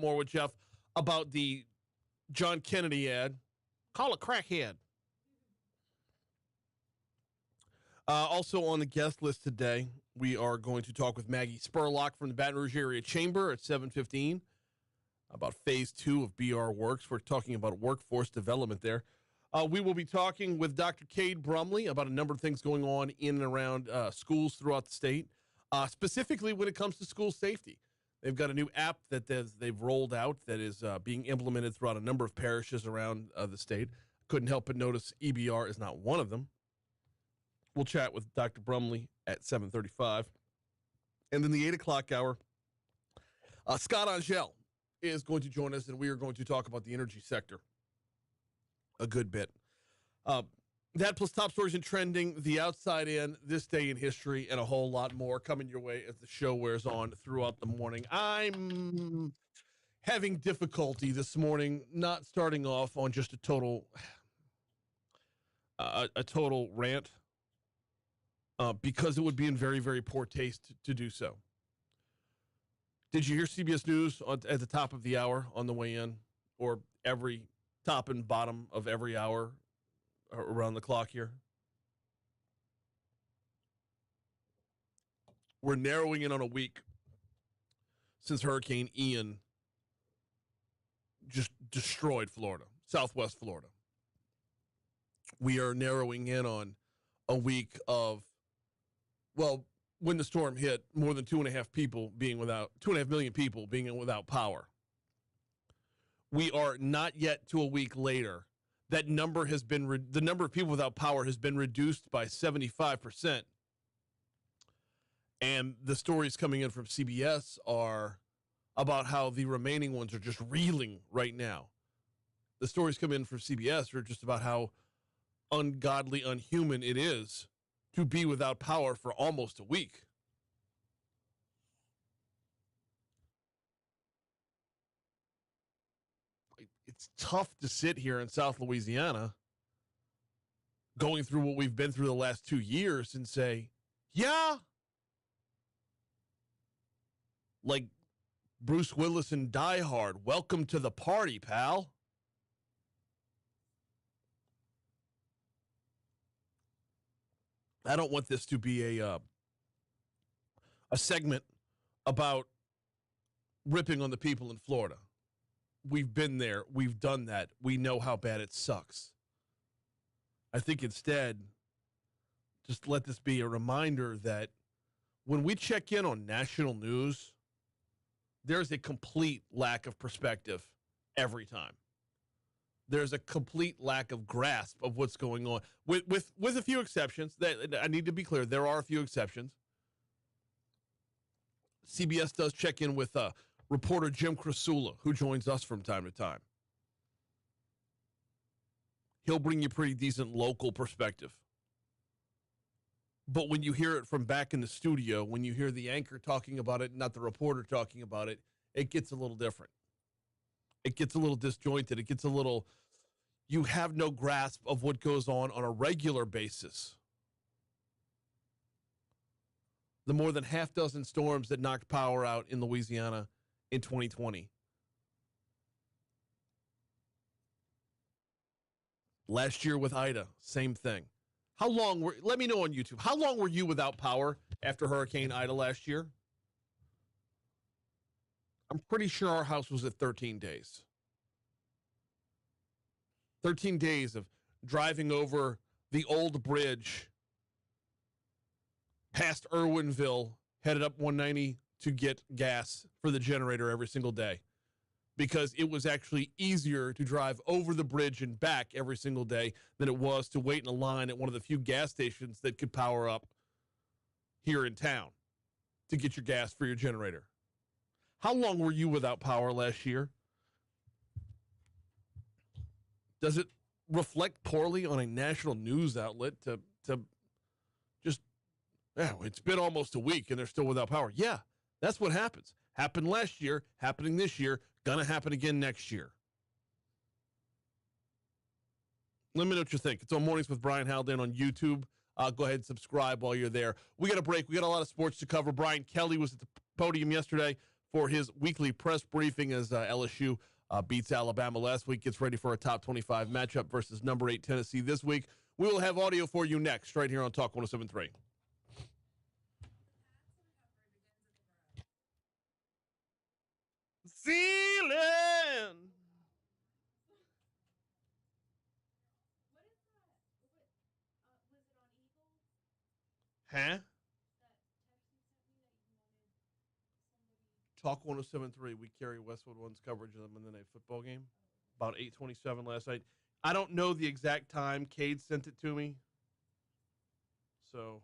more with Jeff about the John Kennedy ad. Call a crackhead. Also on the guest list today, we are going to talk with Maggie Spurlock from the Baton Rouge Area Chamber at 7:15 about Phase 2 of BR Works. We're talking about workforce development there. We will be talking with Dr. Cade Brumley about a number of things going on in and around schools throughout the state, specifically when it comes to school safety. They've got a new app that they've rolled out that is being implemented throughout a number of parishes around the state. Couldn't help but notice EBR is not one of them. We'll chat with Dr. Brumley at 7:35. And then the 8 o'clock hour, Scott Angelle is going to join us, and we are going to talk about the energy sector a good bit. That plus top stories and trending, the outside in, this day in history, and a whole lot more coming your way as the show wears on throughout the morning. I'm having difficulty this morning not starting off on just a total rant. Because it would be in very, very poor taste to do so. Did you hear CBS News at the top of the hour on the way in, or every top and bottom of every hour around the clock here? We're narrowing in on a week since Hurricane Ian just destroyed Florida, Southwest Florida. We are narrowing in on a week of, well, when the storm hit, more than 2.5 million people being without power. We are not yet to a week later. That number has been, the number of people without power has been reduced by 75%. And the stories coming in from CBS are about how the remaining ones are just reeling right now. The stories come in from CBS are just about how ungodly, unhuman it is to be without power for almost a week. It's tough to sit here in South Louisiana going through what we've been through the last 2 years and say, yeah, like Bruce Willis in Die Hard, welcome to the party, pal. I don't want this to be a segment about ripping on the people in Florida. We've been there. We've done that. We know how bad it sucks. I think instead, just let this be a reminder that when we check in on national news, there's a complete lack of perspective every time. There's a complete lack of grasp of what's going on, with a few exceptions. That I need to be clear, there are a few exceptions. CBS does check in with reporter Jim Krasula, who joins us from time to time. He'll bring you pretty decent local perspective. But when you hear it from back in the studio, when you hear the anchor talking about it, not the reporter talking about it, it gets a little different. It gets a little disjointed. It gets a little, you have no grasp of what goes on a regular basis. The more than half dozen storms that knocked power out in Louisiana in 2020. Last year with Ida, same thing. Let me know on YouTube, how long were you without power after Hurricane Ida last year? I'm pretty sure our house was at 13 days. 13 days of driving over the old bridge past Irwinville, headed up 190 to get gas for the generator every single day. Because it was actually easier to drive over the bridge and back every single day than it was to wait in a line at one of the few gas stations that could power up here in town to get your gas for your generator. How long were you without power last year? Does it reflect poorly on a national news outlet to just, it's been almost a week and they're still without power? Yeah, that's what happens. Happened last year, happening this year, gonna happen again next year. Let me know what you think. It's on Mornings with Brian Haldane on YouTube. Go ahead and subscribe while you're there. We got a break. We got a lot of sports to cover. Brian Kelly was at the podium yesterday for his weekly press briefing as LSU beats Alabama last week, gets ready for a top 25 matchup versus number 8 Tennessee this week. We will have audio for you next, right here on Talk 107.3. Ceiling. Huh? Talk 107.3. We carry Westwood One's coverage of the Monday Night Football game. About 8:27 last night. I don't know the exact time. Cade sent it to me. So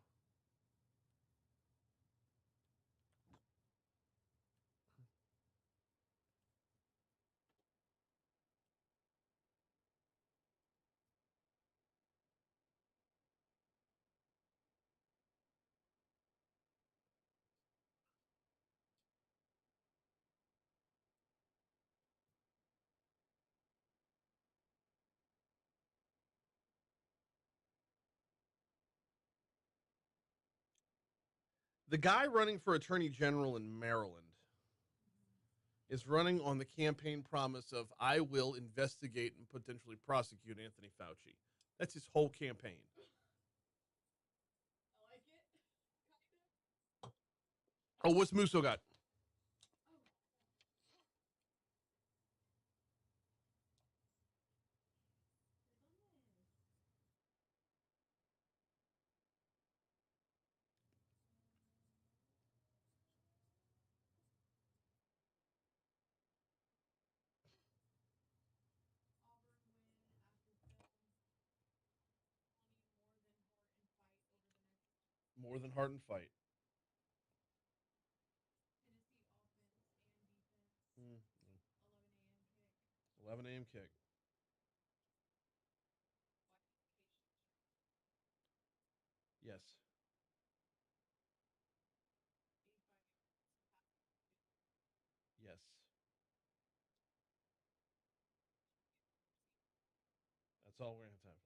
the guy running for Attorney General in Maryland is running on the campaign promise of I will investigate and potentially prosecute Anthony Fauci. That's his whole campaign. Oh, what's Musso got? More than heart and fight. 11 a.m. kick. Yes. Yes. That's all we're going to have time for.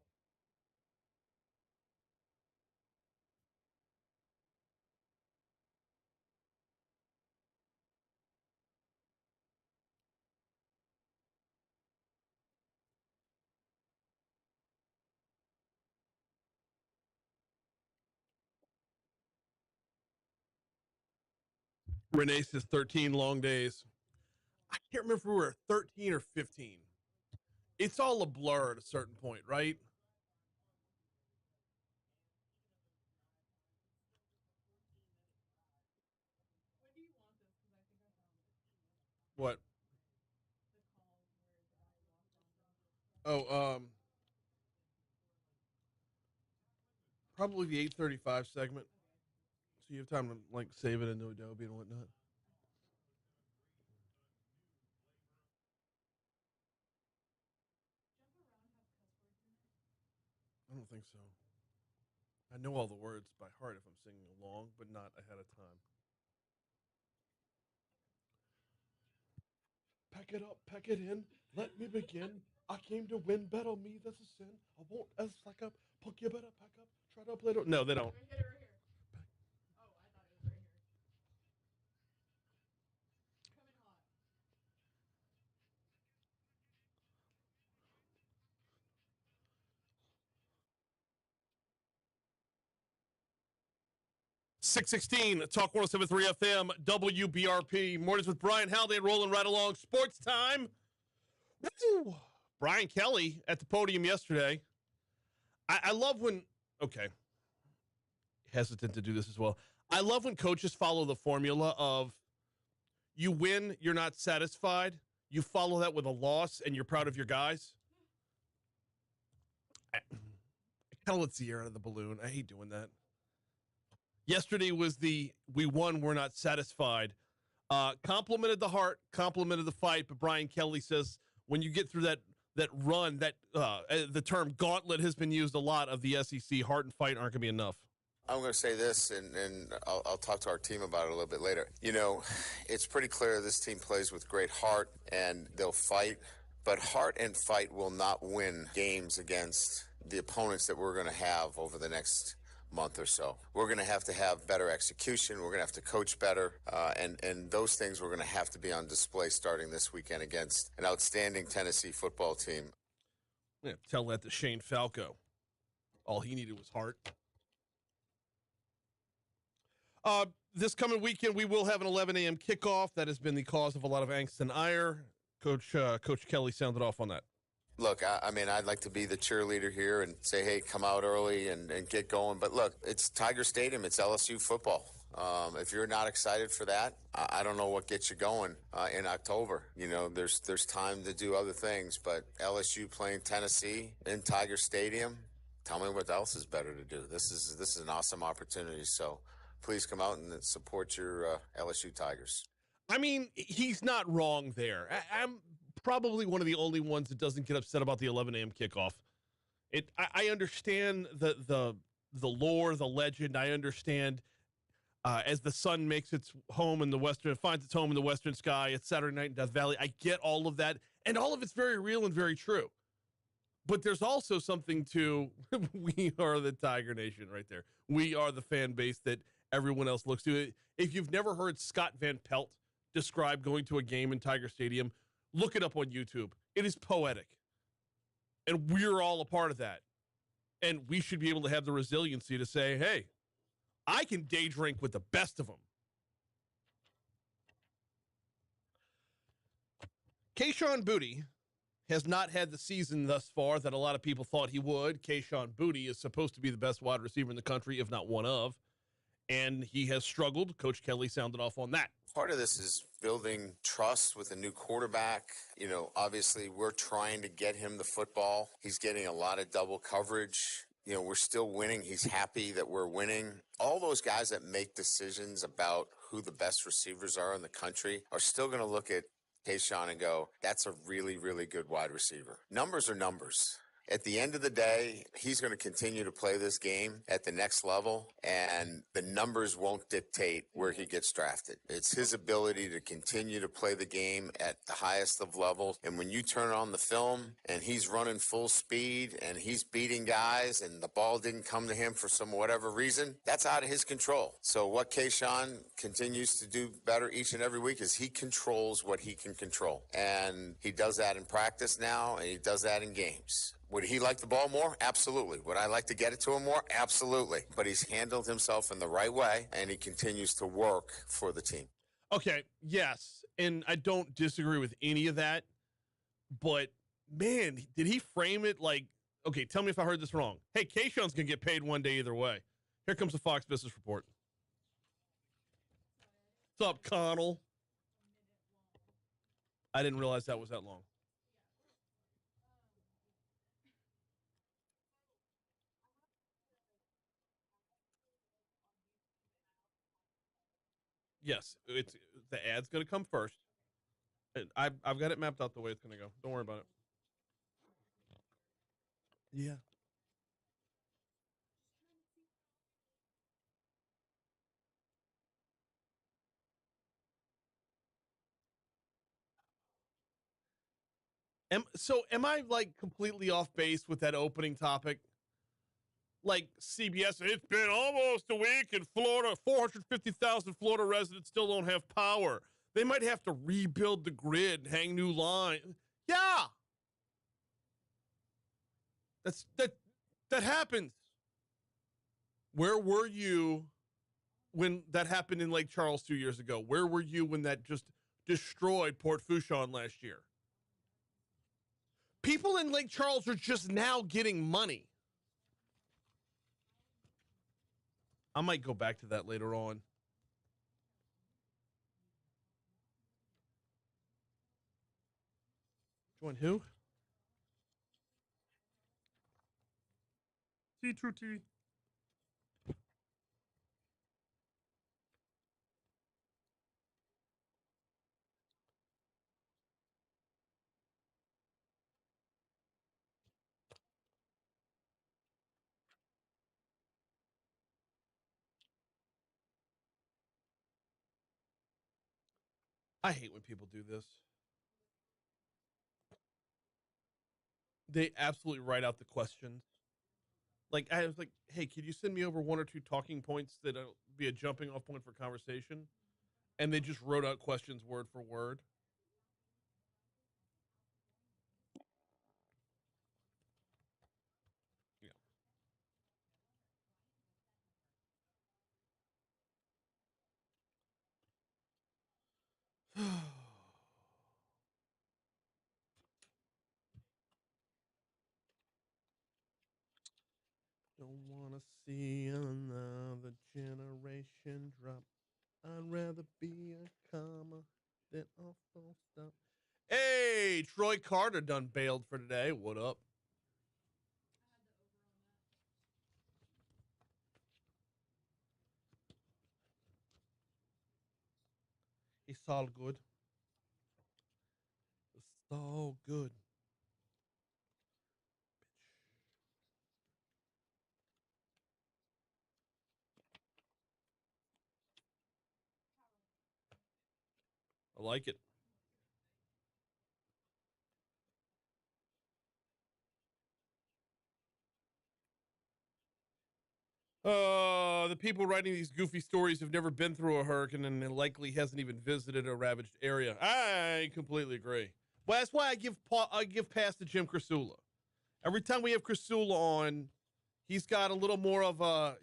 Renee says 13 long days. I can't remember if we were 13 or 15. It's all a blur at a certain point, right? What? Oh, probably the 8:35 segment. So you have time to like save it into Adobe and whatnot. I don't think so. I know all the words by heart if I'm singing along, but not ahead of time. Pack it up, pack it in, let me begin. I came to win, bet on me, that's a sin. I won't as slack up, punk you better pack up, try to play it. No, they don't. 616, Talk 1073 FM, WBRP. Mornings with Brian Haldane rolling right along. Sports time. Woo! Brian Kelly at the podium yesterday. I love when, okay, hesitant to do this as well. I love when coaches follow the formula of you win, you're not satisfied. You follow that with a loss, and you're proud of your guys. I kind of let the air out of the balloon. I hate doing that. Yesterday was the we won, we're not satisfied. Complimented the heart, complimented the fight, but Brian Kelly says when you get through that run, that the term gauntlet has been used a lot of the SEC. Heart and fight aren't going to be enough. I'm going to say this, and I'll talk to our team about it a little bit later. You know, it's pretty clear this team plays with great heart, and they'll fight. But heart and fight will not win games against the opponents that we're going to have over the next month or so. We're going to have better execution. We're going to have to coach better. And those things we're going to have to be on display starting this weekend against an outstanding Tennessee football team. Yeah, tell that to Shane Falco. All he needed was heart. This coming weekend, we will have an 11 a.m. kickoff. That has been the cause of a lot of angst and ire. Coach Kelly sounded off on that. Look, I mean, I'd like to be the cheerleader here and say, hey, come out early and get going. But look, it's Tiger Stadium. It's LSU football. If you're not excited for that, I don't know what gets you going in October. You know, there's time to do other things. But LSU playing Tennessee in Tiger Stadium, tell me what else is better to do. This is an awesome opportunity. So please come out and support your LSU Tigers. I mean, he's not wrong there. I'm probably one of the only ones that doesn't get upset about the 11 a.m. kickoff. I understand the lore, the legend. I understand as the sun makes its home in the western, finds its home in the western sky. It's Saturday night in Death Valley. I get all of that, and all of it's very real and very true. But there's also something to we are the Tiger Nation right there. We are the fan base that everyone else looks to. If you've never heard Scott Van Pelt describe going to a game in Tiger Stadium, look it up on YouTube. It is poetic. And we're all a part of that. And we should be able to have the resiliency to say, hey, I can day drink with the best of them. Kayshon Boutte has not had the season thus far that a lot of people thought he would. Kayshon Boutte is supposed to be the best wide receiver in the country, if not one of. And he has struggled. Coach Kelly sounded off on that. Part of this is building trust with a new quarterback. You know, obviously we're trying to get him the football. He's getting a lot of double coverage. You know, we're still winning. He's happy that we're winning. All those guys that make decisions about who the best receivers are in the country are still going to look at Kayshon and go, that's a really, really good wide receiver. Numbers are numbers. At the end of the day, he's going to continue to play this game at the next level, and the numbers won't dictate where he gets drafted. It's his ability to continue to play the game at the highest of levels. And when you turn on the film and he's running full speed and he's beating guys and the ball didn't come to him for some whatever reason, that's out of his control. So what Kayshon continues to do better each and every week is he controls what he can control. And he does that in practice now, and he does that in games. Would he like the ball more? Absolutely. Would I like to get it to him more? Absolutely. But he's handled himself in the right way, and he continues to work for the team. Okay, yes, and I don't disagree with any of that, but, man, did he frame it like, okay, tell me if I heard this wrong. Hey, Kayshon's going to get paid one day either way. Here comes the Fox Business Report. What's up, Connell? I didn't realize that was that long. Yes, it's the ad's going to come first. And I've got it mapped out the way it's going to go. Don't worry about it. Yeah. Am I like completely off base with that opening topic? Like CBS, it's been almost a week in Florida. 450,000 Florida residents still don't have power. They might have to rebuild the grid, hang new lines. Yeah. That happens. Where were you when that happened in Lake Charles 2 years ago? Where were you when that just destroyed Port Fourchon last year? People in Lake Charles are just now getting money. I might go back to that later on. Join who? T2T. I hate when people do this. They absolutely write out the questions. Like, I was like, hey, could you send me over one or two talking points that'll be a jumping off point for conversation? And they just wrote out questions word for word. Yeah. Don't want to see another generation drop. I'd rather be a comma than a full stop. Hey, Troy Carter done bailed for today. What up? It's all good. It's all good. I like it. The people writing these goofy stories have never been through a hurricane and likely hasn't even visited a ravaged area. I completely agree. Well, that's why I give pass to Jim Crisula. Every time we have Crisula on, he's got a little more of a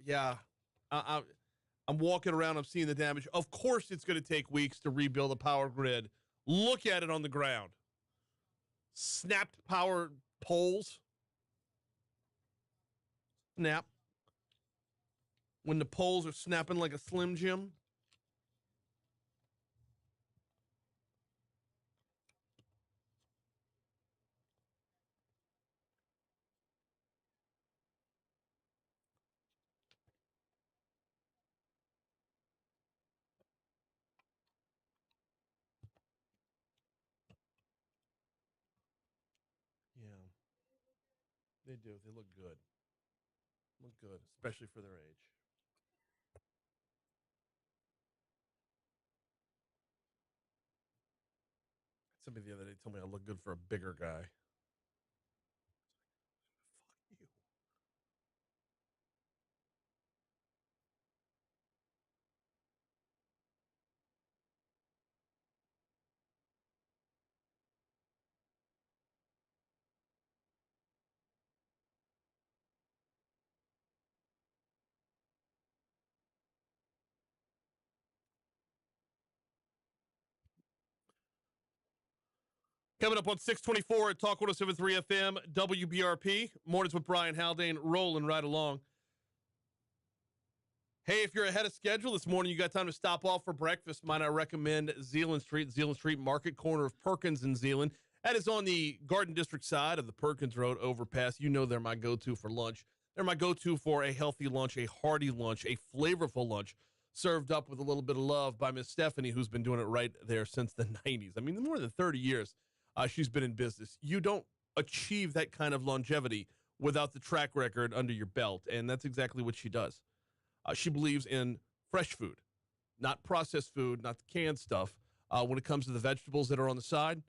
I, I'm walking around, I'm seeing the damage. Of course, it's going to take weeks to rebuild a power grid. Look at it on the ground. Snapped power poles. Snap. When the poles are snapping like a Slim Jim. Yeah, they do. They look good. Look good, especially for their age. Somebody the other day told me I look good for a bigger guy. Fuck you. Coming up on 624 at Talk 1073 FM, WBRP. Mornings with Brian Haldane, rolling right along. Hey, if you're ahead of schedule this morning, you got time to stop off for breakfast, might I recommend Zeeland Street Market, corner of Perkins and Zeeland. That is on the Garden District side of the Perkins Road overpass. You know they're my go-to for lunch. They're my go-to for a healthy lunch, a hearty lunch, a flavorful lunch, served up with a little bit of love by Miss Stephanie, who's been doing it right there since the 90s. I mean, more than 30 years she's been in business. You don't achieve that kind of longevity without the track record under your belt, and that's exactly what she does. She believes in fresh food, not processed food, not the canned stuff. When it comes to the vegetables that are on the side,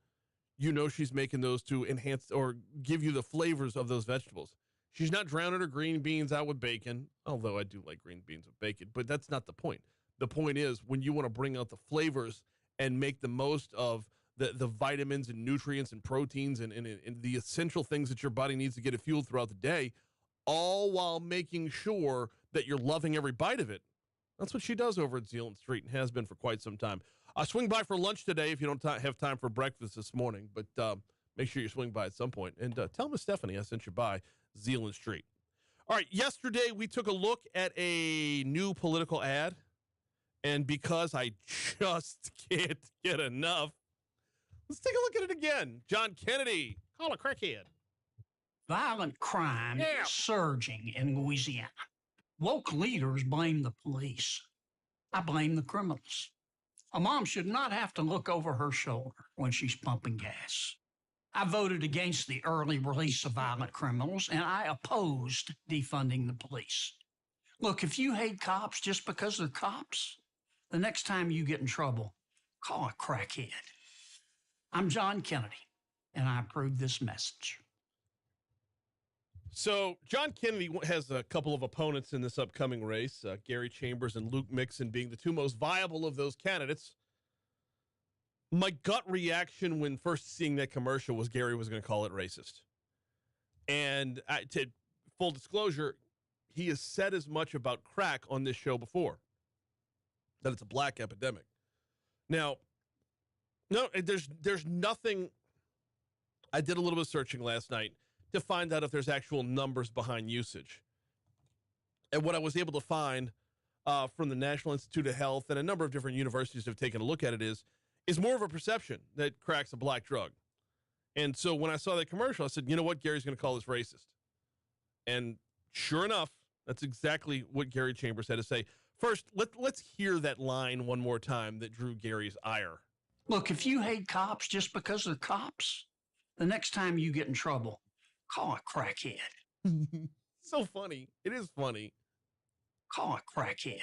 you know she's making those to enhance or give you the flavors of those vegetables. She's not drowning her green beans out with bacon, although I do like green beans with bacon, but that's not the point. The point is when you want to bring out the flavors and make the most of the vitamins and nutrients and proteins and the essential things that your body needs to get it fueled throughout the day, all while making sure that you're loving every bite of it. That's what she does over at Zeeland Street and has been for quite some time. Swing by for lunch today if you don't have time for breakfast this morning, but make sure you swing by at some point. And tell Miss Stephanie I sent you by Zeeland Street. All right, yesterday we took a look at a new political ad, and because I just can't get enough, let's take a look at it again. John Kennedy, call a crackhead. Violent crime is surging in Louisiana. Woke leaders blame the police. I blame the criminals. A mom should not have to look over her shoulder when she's pumping gas. I voted against the early release of violent criminals, and I opposed defunding the police. Look, if you hate cops just because they're cops, the next time you get in trouble, call a crackhead. I'm John Kennedy, and I approve this message. So John Kennedy has a couple of opponents in this upcoming race, Gary Chambers and Luke Mixon being the two most viable of those candidates. My gut reaction when first seeing that commercial was Gary was going to call it racist. And to full disclosure, he has said as much about crack on this show before, that it's a black epidemic. Now, no, there's nothing. I did a little bit of searching last night to find out if there's actual numbers behind usage. And what I was able to find from the National Institute of Health and a number of different universities have taken a look at it is more of a perception that crack's a black drug. And so when I saw that commercial, I said, you know what, Gary's going to call this racist. And sure enough, that's exactly what Gary Chambers had to say. First, let's hear that line one more time that drew Gary's ire. Look, if you hate cops just because they're cops, the next time you get in trouble, call a crackhead. So funny. It is funny. Call a crackhead.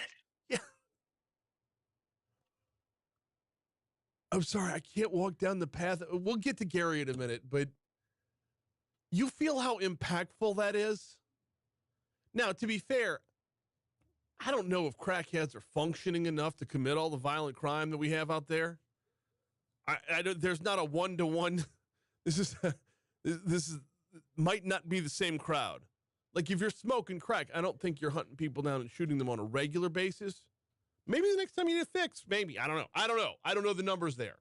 Yeah. I'm sorry, I can't walk down the path. We'll get to Gary in a minute, but you feel how impactful that is? Now, to be fair, I don't know if crackheads are functioning enough to commit all the violent crime that we have out there. There's not a one-to-one. This is might not be the same crowd. Like if you're smoking crack, I don't think you're hunting people down and shooting them on a regular basis. Maybe the next time you need a fix. Maybe. I don't know. I don't know the numbers there.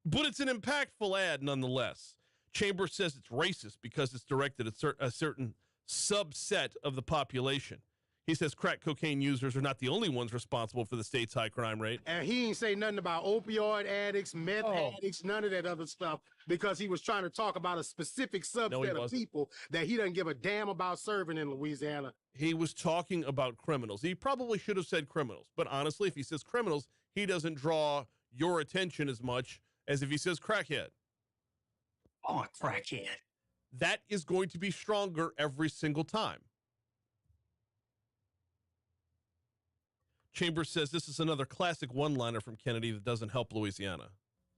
But it's an impactful ad nonetheless. Chambers says it's racist because it's directed at a certain subset of the population. He says crack cocaine users are not the only ones responsible for the state's high crime rate. And he ain't say nothing about opioid addicts, meth addicts, none of that other stuff, because he was trying to talk about a specific subset of people that he doesn't give a damn about serving in Louisiana. He was talking about criminals. He probably should have said criminals. But honestly, if he says criminals, he doesn't draw your attention as much as if he says crackhead. Oh, a crackhead. That is going to be stronger every single time. Chambers says this is another classic one-liner from Kennedy that doesn't help Louisiana.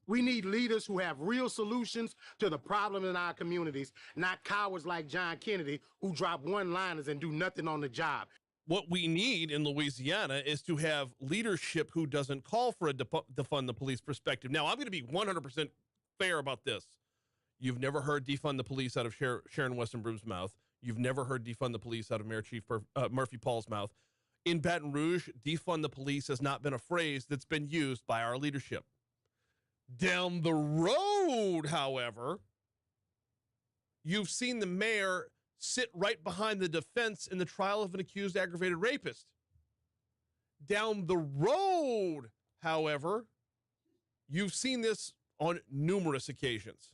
We need leaders who have real solutions to the problem in our communities, not cowards like John Kennedy who drop one-liners and do nothing on the job. What we need in Louisiana is to have leadership who doesn't call for a defund the police perspective. Now, I'm going to be 100% fair about this. You've never heard defund the police out of Sharon Westenbrum's mouth. You've never heard defund the police out of Mayor Chief Murphy Paul's mouth. In Baton Rouge, defund the police has not been a phrase that's been used by our leadership. Down the road, however, you've seen the mayor sit right behind the defense in the trial of an accused aggravated rapist. Down the road, however, you've seen this on numerous occasions.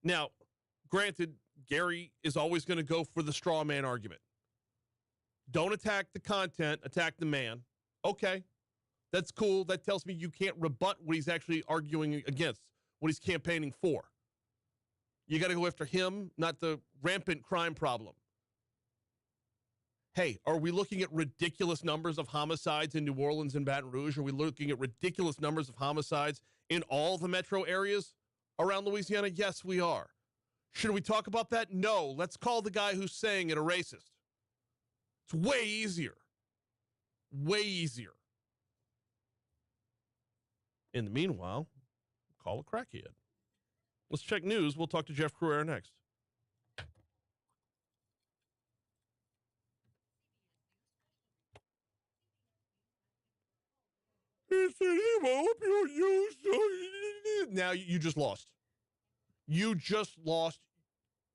Now, granted, Gary is always going to go for the straw man argument. Don't attack the content, attack the man. Okay, that's cool. That tells me you can't rebut what he's actually arguing against, what he's campaigning for. You got to go after him, not the rampant crime problem. Hey, are we looking at ridiculous numbers of homicides in New Orleans and Baton Rouge? Are we looking at ridiculous numbers of homicides in all the metro areas around Louisiana? Yes, we are. Should we talk about that? No. Let's call the guy who's saying it a racist. It's way easier. Way easier. In the meanwhile, call a crackhead. Let's check news. We'll talk to Jeff Crouere next. Now you just lost. You just lost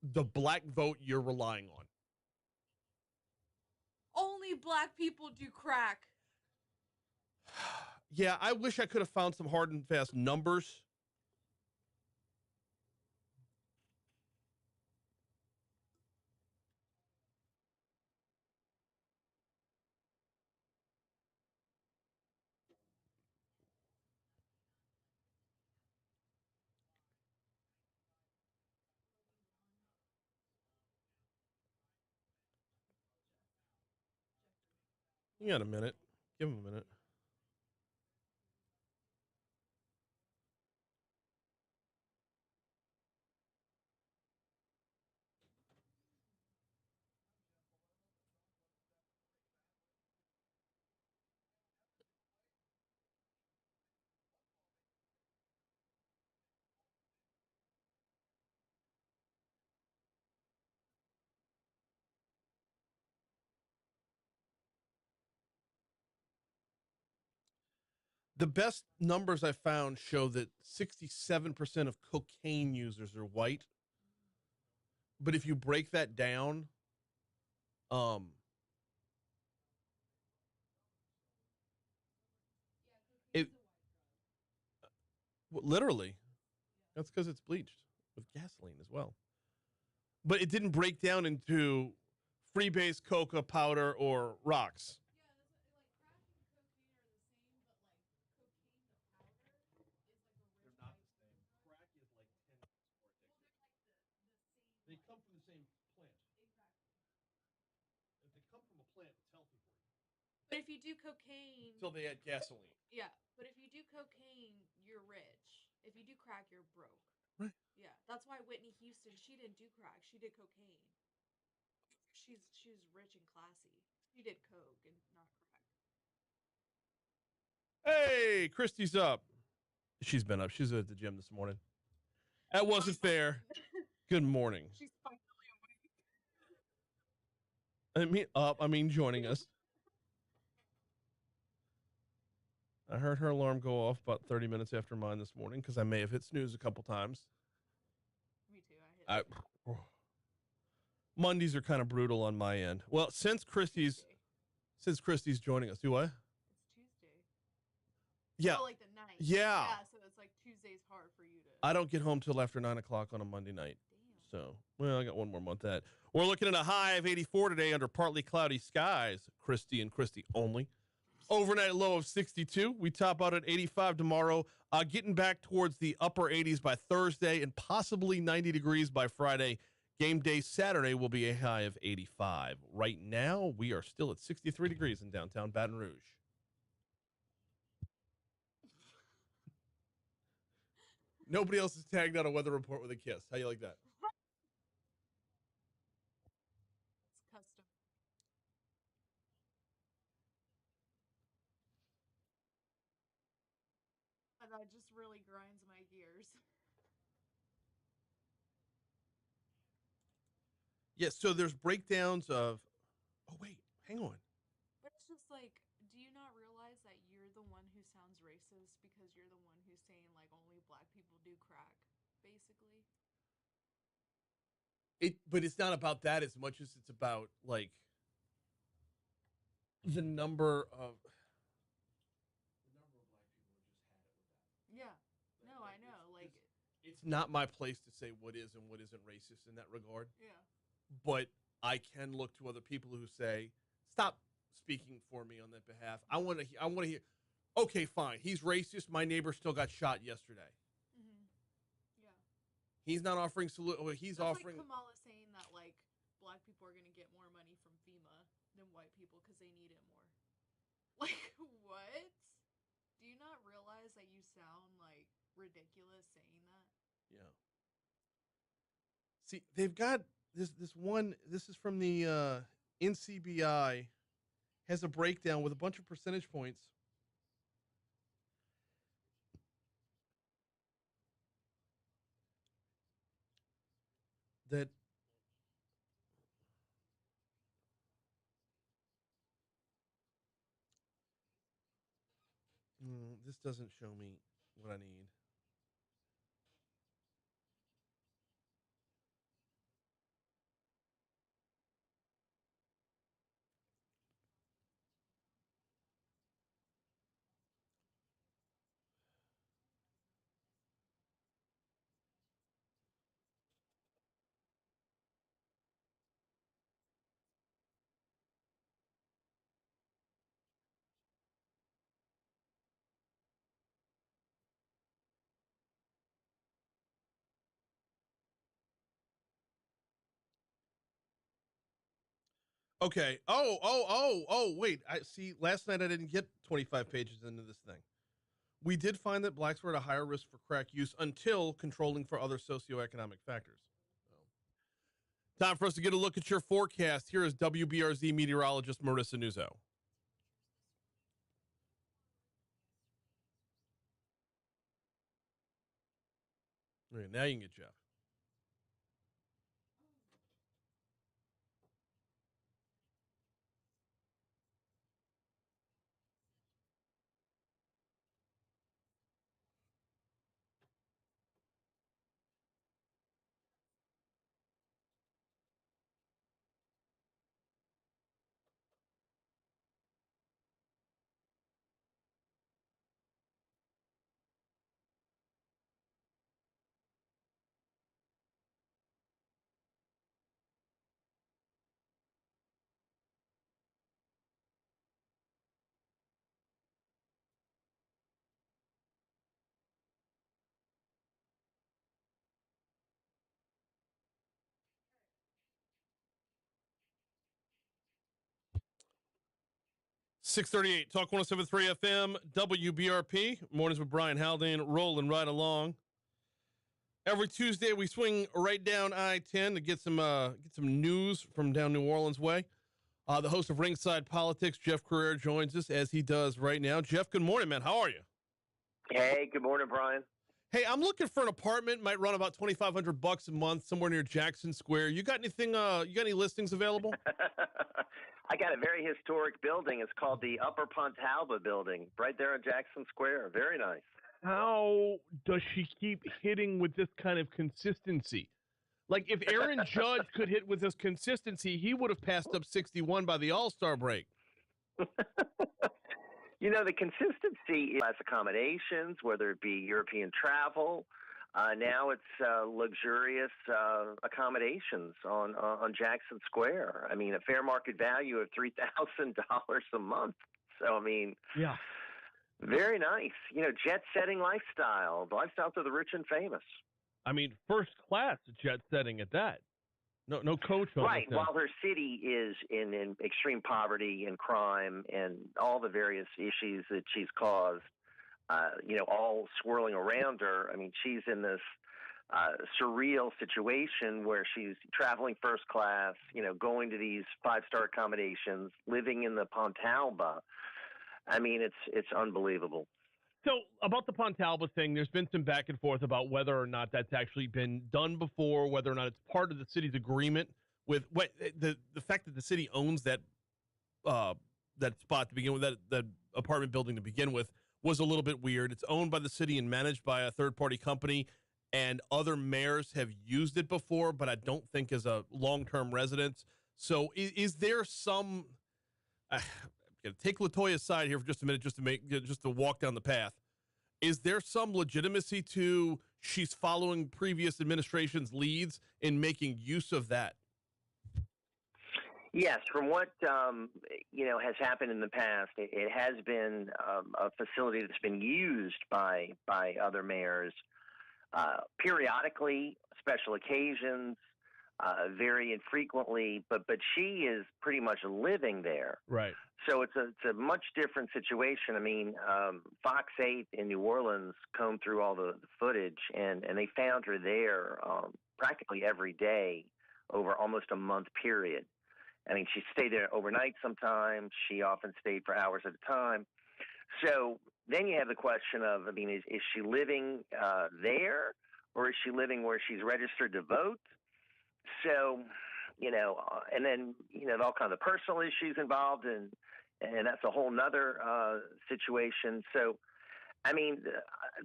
the black vote you're relying on. Only black people do crack. Yeah, I wish I could have found some hard and fast numbers. You got a minute. Give him a minute. The best numbers I found show that 67% of cocaine users are white. But if you break that down, um, it literally, that's because it's bleached with gasoline as well. But it didn't break down into freebase coca powder or rocks. They come from the same plant. If they come from a plant, it's healthy for you. But if you do cocaine, Until they add gasoline. yeah. But if you do cocaine, you're rich. If you do crack, you're broke. Right. Yeah, that's why Whitney Houston, she didn't do crack. She did cocaine. She was rich and classy. She did coke and not crack. Hey, Christy's up. She's been up. She's at the gym this morning. That wasn't fair. Good morning. She's finally I mean joining us. I heard her alarm go off about 30 minutes after mine this morning because I may have hit snooze a couple times. Me too. I hit Mondays are kind of brutal on my end. Well, since Christy's joining us, do what? It's Tuesday. Yeah. Oh, like the night. Yeah. Yeah, so it's like Tuesday's hard for you to. I don't get home till after 9 o'clock on a Monday night. Damn. So, well, I got one more month that. We're looking at a high of 84 today under partly cloudy skies. Christy and Christy only. Overnight low of 62. We top out at 85 tomorrow. Getting back towards the upper 80s by Thursday and possibly 90 degrees by Friday. Game day Saturday will be a high of 85. Right now, we are still at 63 degrees in downtown Baton Rouge. Nobody else is tagged out a weather report with a kiss. How you like that? It's custom. And that just really grinds my gears. Yes, so there's breakdowns of. Oh, wait, hang on. But it's just like, do you not realize that you're the one who sounds racist because you're the one who's saying like only black people do crack, basically? But it's not about that as much as it's about like the number of black people who just had it with that. Yeah. No, I know. Like, it's not my place to say what is and what isn't racist in that regard. yeah. But I can look to other people who say, "Stop speaking for me on that behalf." I want to hear. Okay, fine. He's racist. My neighbor still got shot yesterday. Mm-hmm. Yeah. He's not offering He's That's offering. like Kamala saying that like black people are gonna get more money from FEMA than white people because they need it more. Like what? Do you not realize that you sound like ridiculous saying that? Yeah. See, they've got this one. This is from the NCBI. Has a breakdown with a bunch of percentage points. That this doesn't show me what I need. Okay. Oh, wait. I see. Last night I didn't get 25 pages into this thing. We did find that blacks were at a higher risk for crack use until controlling for other socioeconomic factors. Time for us to get a look at your forecast. Here is WBRZ meteorologist Marissa Nuzzo. Okay, now you can get Jeff. 638, Talk 107.3 FM, WBRP. Mornings with Brian Haldane, rolling right along. Every Tuesday, we swing right down I-10 to get some news from down New Orleans way. The host of Ringside Politics, Jeff Crouere, joins us as he does right now. Jeff, good morning, man. How are you? Hey, good morning, Brian. Hey, I'm looking for an apartment. Might run about $2,500 a month somewhere near Jackson Square. You got anything? You got any listings available? I got a very historic building. It's called the Upper Pontalba Building, right there in Jackson Square. Very nice. How does she keep hitting with this kind of consistency? Like, if Aaron Judge could hit with this consistency, he would have passed up 61 by the All-Star break. You know, the consistency has accommodations, whether it be European travel. Now it's luxurious accommodations on Jackson Square. I mean, a fair market value of $3,000 a month. So, I mean, yeah, very nice. You know, jet-setting lifestyle, the lifestyles of the rich and famous. I mean, first class jet setting at that. No coach on right. While her city is in extreme poverty and crime and all the various issues that she's caused, you know, all swirling around her. I mean, she's in this surreal situation where she's traveling first class, you know, going to these 5-star accommodations, living in the Pontalba. I mean, it's unbelievable. So about the Pontalba thing, there's been some back and forth about whether or not that's actually been done before, whether or not it's part of the city's agreement with what the fact that the city owns that spot to begin with, that apartment building to begin with, was a little bit weird. It's owned by the city and managed by a third-party company, and other mayors have used it before, but I don't think as a long-term residence. So is there some take LaToya's side here for just a minute, just to walk down the path. Is there some legitimacy to she's following previous administration's leads in making use of that? Yes, from what you know has happened in the past, it has been a facility that's been used by other mayors periodically, special occasions, very infrequently. But she is pretty much living there, right? So it's a much different situation. I mean, Fox 8 in New Orleans combed through all the footage, and they found her there practically every day over almost a month period. I mean, she stayed there overnight sometimes. She often stayed for hours at a time. So then you have the question of, I mean, is she living there, or is she living where she's registered to vote? So, you know, and then, you know, all kinds of personal issues involved, and that's a whole nother situation. So, I mean,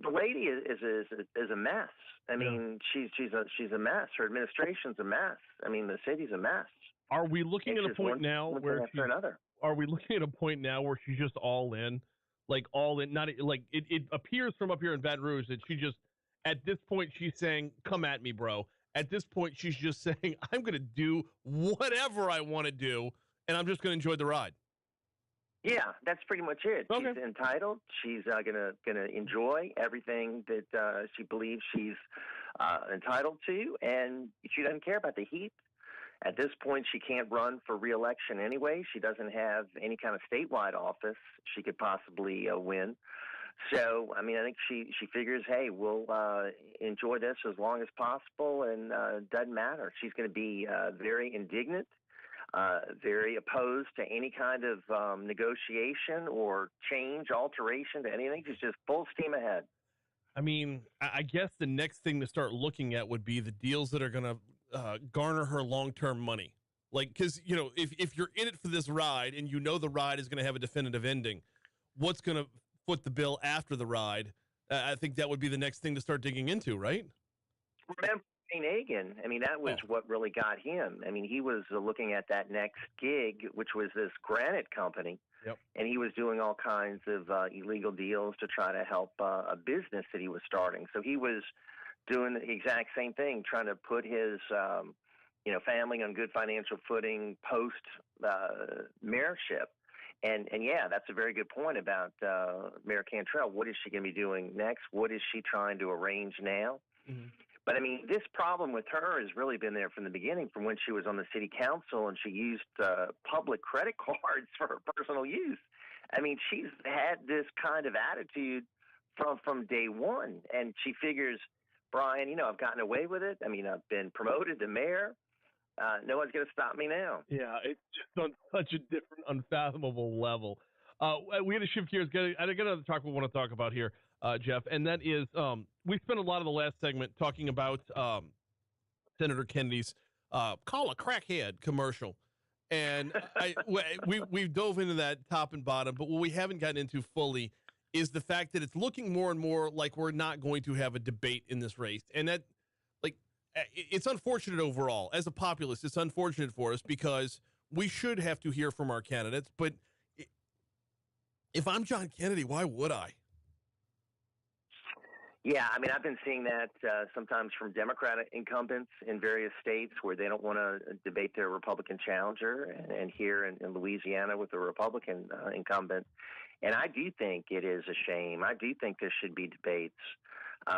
the lady is a mess. I mean, she's a mess. Her administration's a mess. I mean, the city's a mess. Are we looking at a point now where are we looking at a point now where she's just all in, like all in? Not like it appears from up here in Baton Rouge that she just at this point she's saying, "Come at me, bro." At this point, she's just saying, "I'm going to do whatever I want to do, and I'm just going to enjoy the ride." Yeah, that's pretty much it. Okay. She's entitled. She's gonna enjoy everything that she believes she's entitled to, and she doesn't care about the heat. At this point, she can't run for re-election anyway. She doesn't have any kind of statewide office she could possibly win. So, I mean, I think she figures, hey, we'll enjoy this as long as possible, and doesn't matter. She's going to be very indignant, very opposed to any kind of negotiation or change, alteration to anything. She's just full steam ahead. I mean, I guess the next thing to start looking at would be the deals that are going to garner her long-term money. Like, because, you know, if you're in it for this ride and you know the ride is going to have a definitive ending, what's going to foot the bill after the ride? I think that would be the next thing to start digging into, right? Remember Hagen? I mean, that was what really got him. I mean, he was looking at that next gig, which was this granite company. Yep. And he was doing all kinds of illegal deals to try to help a business that he was starting. So he was doing the exact same thing, trying to put his family on good financial footing post mayorship. And yeah, that's a very good point about Mayor Cantrell. What is she going to be doing next? What is she trying to arrange now? Mm-hmm. But I mean, this problem with her has really been there from the beginning, from when she was on the city council and she used public credit cards for her personal use. I mean, she's had this kind of attitude from day one, and she figures, Brian, I've gotten away with it. I mean, I've been promoted to mayor. No one's going to stop me now. Yeah, it's just on such a different, unfathomable level. We had to shift gears. I got another topic we want to talk about here, Jeff, and that is we spent a lot of the last segment talking about Senator Kennedy's "Call a Crackhead" commercial, and we dove into that top and bottom. But what we haven't gotten into fully is the fact that it's looking more and more like we're not going to have a debate in this race, and that. It's unfortunate overall. As a populace, it's unfortunate for us because we should have to hear from our candidates. But if I'm John Kennedy, why would I? Yeah, I mean, I've been seeing that sometimes from Democratic incumbents in various states where they don't want to debate their Republican challenger, and here in Louisiana with the Republican incumbent. And I do think it is a shame. I do think there should be debates.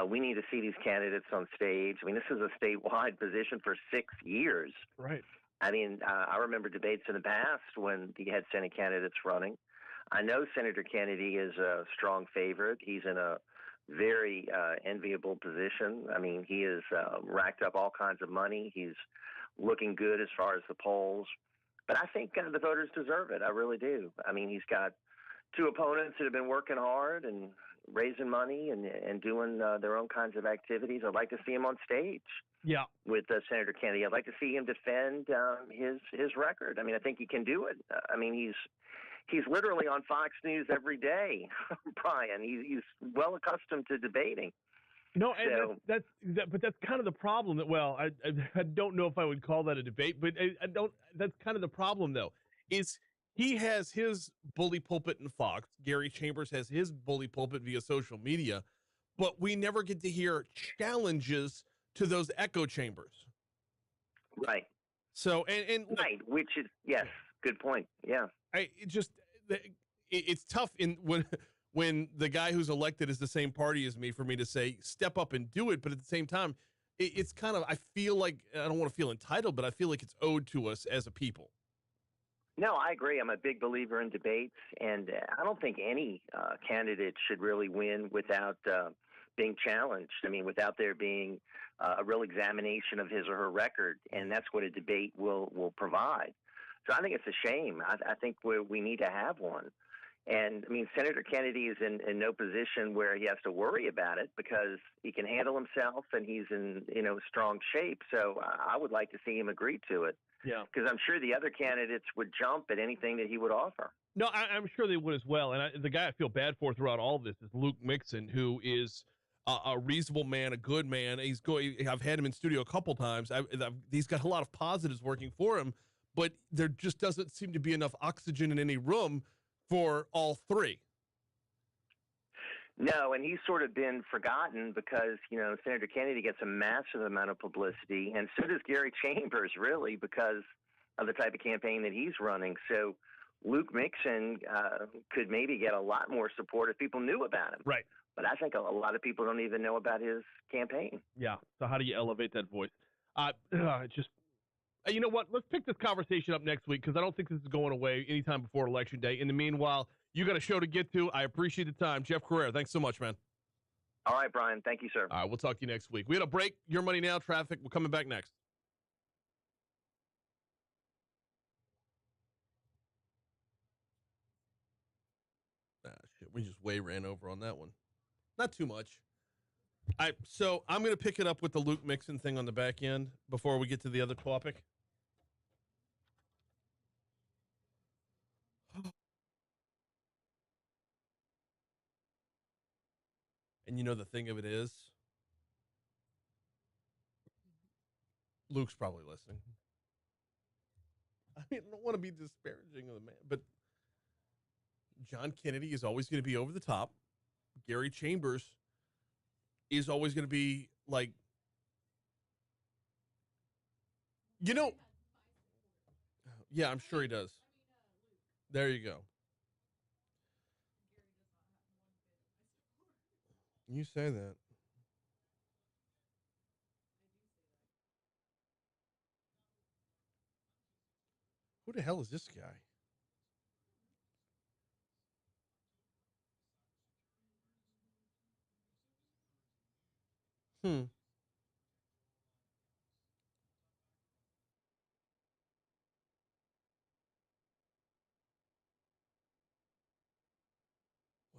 We need to see these candidates on stage. I mean, this is a statewide position for 6 years. Right. I mean, I remember debates in the past when you had Senate candidates running. I know Senator Kennedy is a strong favorite. He's in a very enviable position. I mean, he has racked up all kinds of money. He's looking good as far as the polls. But I think the voters deserve it. I really do. I mean, he's got two opponents that have been working hard and raising money and doing their own kinds of activities. I'd like to see him on stage. Yeah, with Senator Kennedy. I'd like to see him defend his record. I mean, I think he can do it. I mean, he's literally on Fox News every day, Brian. He's well accustomed to debating. No, and so, but that's kind of the problem. I don't know if I would call that a debate, but I don't. That's kind of the problem, though. Is he has his bully pulpit in Fox. Gary Chambers has his bully pulpit via social media, but we never get to hear challenges to those echo chambers. Right. So, and right, which is, yes, good point. Yeah. It's tough when the guy who's elected is the same party as me for me to say, step up and do it. But at the same time, it's kind of, I feel like, I don't want to feel entitled, but I feel like it's owed to us as a people. No, I agree. I'm a big believer in debates, and I don't think any candidate should really win without being challenged. I mean, without there being a real examination of his or her record, and that's what a debate will provide. So I think it's a shame. I think we need to have one. And, I mean, Senator Kennedy is in no position where he has to worry about it because he can handle himself and he's in, strong shape. So I would like to see him agree to it. Yeah. Because I'm sure the other candidates would jump at anything that he would offer. No, I'm sure they would as well. And the guy I feel bad for throughout all this is Luke Mixon, who is a reasonable man, a good man. I've had him in studio a couple times. He's got a lot of positives working for him, but there just doesn't seem to be enough oxygen in any room for all three. No, and he's sort of been forgotten because, Senator Kennedy gets a massive amount of publicity, and so does Gary Chambers, really, because of the type of campaign that he's running. So Luke Mixon could maybe get a lot more support if people knew about him. Right. But I think a lot of people don't even know about his campaign. Yeah. So how do you elevate that voice? You know what? Let's pick this conversation up next week because I don't think this is going away anytime before Election Day. In the meanwhile, you got a show to get to. I appreciate the time. Jeff Crouere, thanks so much, man. All right, Brian. Thank you, sir. All right, we'll talk to you next week. We had a break. Your Money Now, traffic. We're coming back next. Shit, we just way ran over on that one. Not too much. So I'm going to pick it up with the Luke Mixon thing on the back end before we get to the other topic. And the thing of it is, Luke's probably listening. I don't want to be disparaging of the man, but John Kennedy is always going to be over the top. Gary Chambers is always going to be like, yeah, I'm sure he does. There you go. You say that. Who the hell is this guy? Hmm.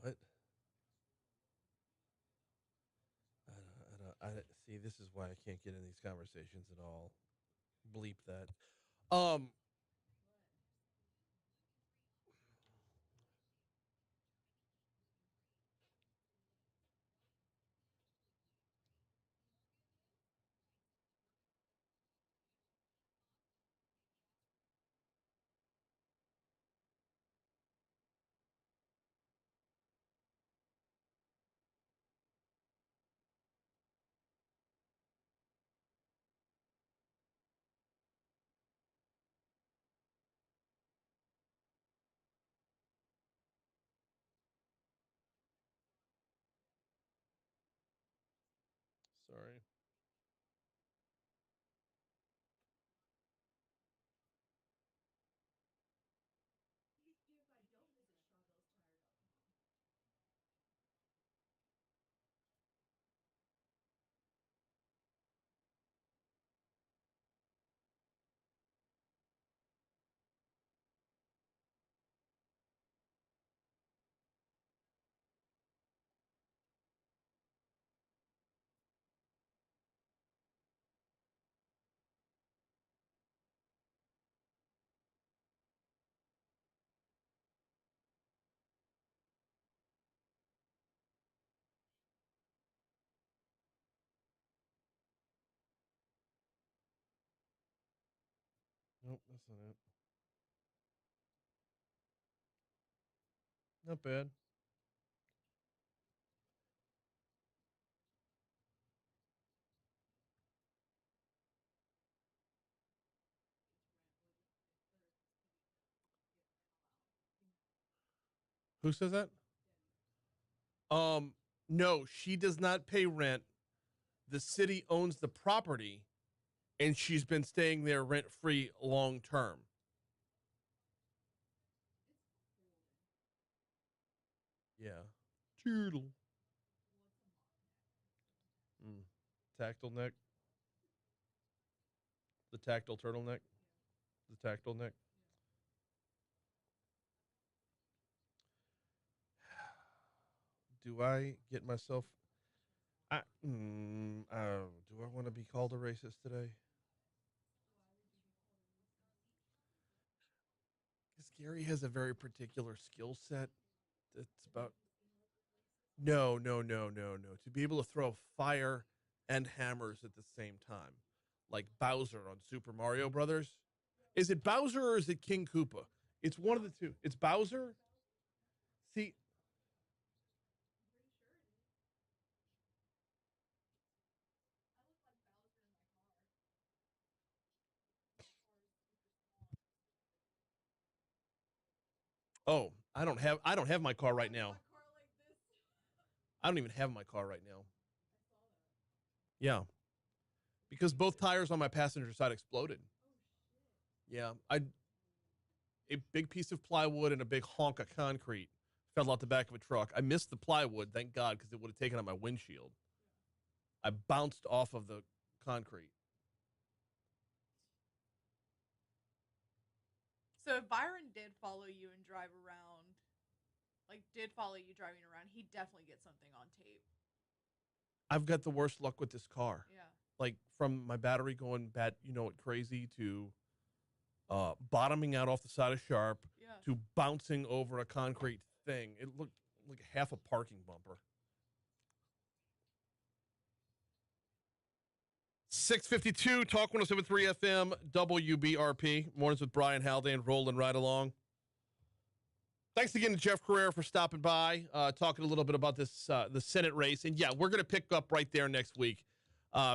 What? See, this is why I can't get in these conversations at all. Bleep that. Um, sorry. Nope, that's not it. Not bad. Who says that? Um, no, she does not pay rent. The city owns the property, and she's been staying there rent free long term. Yeah. Turtle. Mm. Tactile neck. The tactile turtleneck. The tactile neck. Do I get myself? Do I want to be called a racist today? Because Gary has a very particular skill set. That's about no, no, no, no, no. To be able to throw fire and hammers at the same time, like Bowser on Super Mario Brothers. Is it Bowser or is it King Koopa? It's one of the two. It's Bowser. See, oh, I don't have my car right now. I don't even have my car right now. Yeah, because both tires on my passenger side exploded. Yeah, a big piece of plywood and a big honk of concrete fell out the back of a truck. I missed the plywood, thank God, because it would have taken out my windshield. I bounced off of the concrete. So if Byron did follow you and drive around, like did follow you driving around, he'd definitely get something on tape. I've got the worst luck with this car. Yeah. Like from my battery going bad, crazy to bottoming out off the side of Sharp Yeah. to bouncing over a concrete thing. It looked like half a parking bumper. 652 Talk 1073 FM WBRP. Mornings with Brian Haldane rolling right along. Thanks again to Jeff Crouere for stopping by, talking a little bit about this the Senate race. And yeah, we're going to pick up right there next week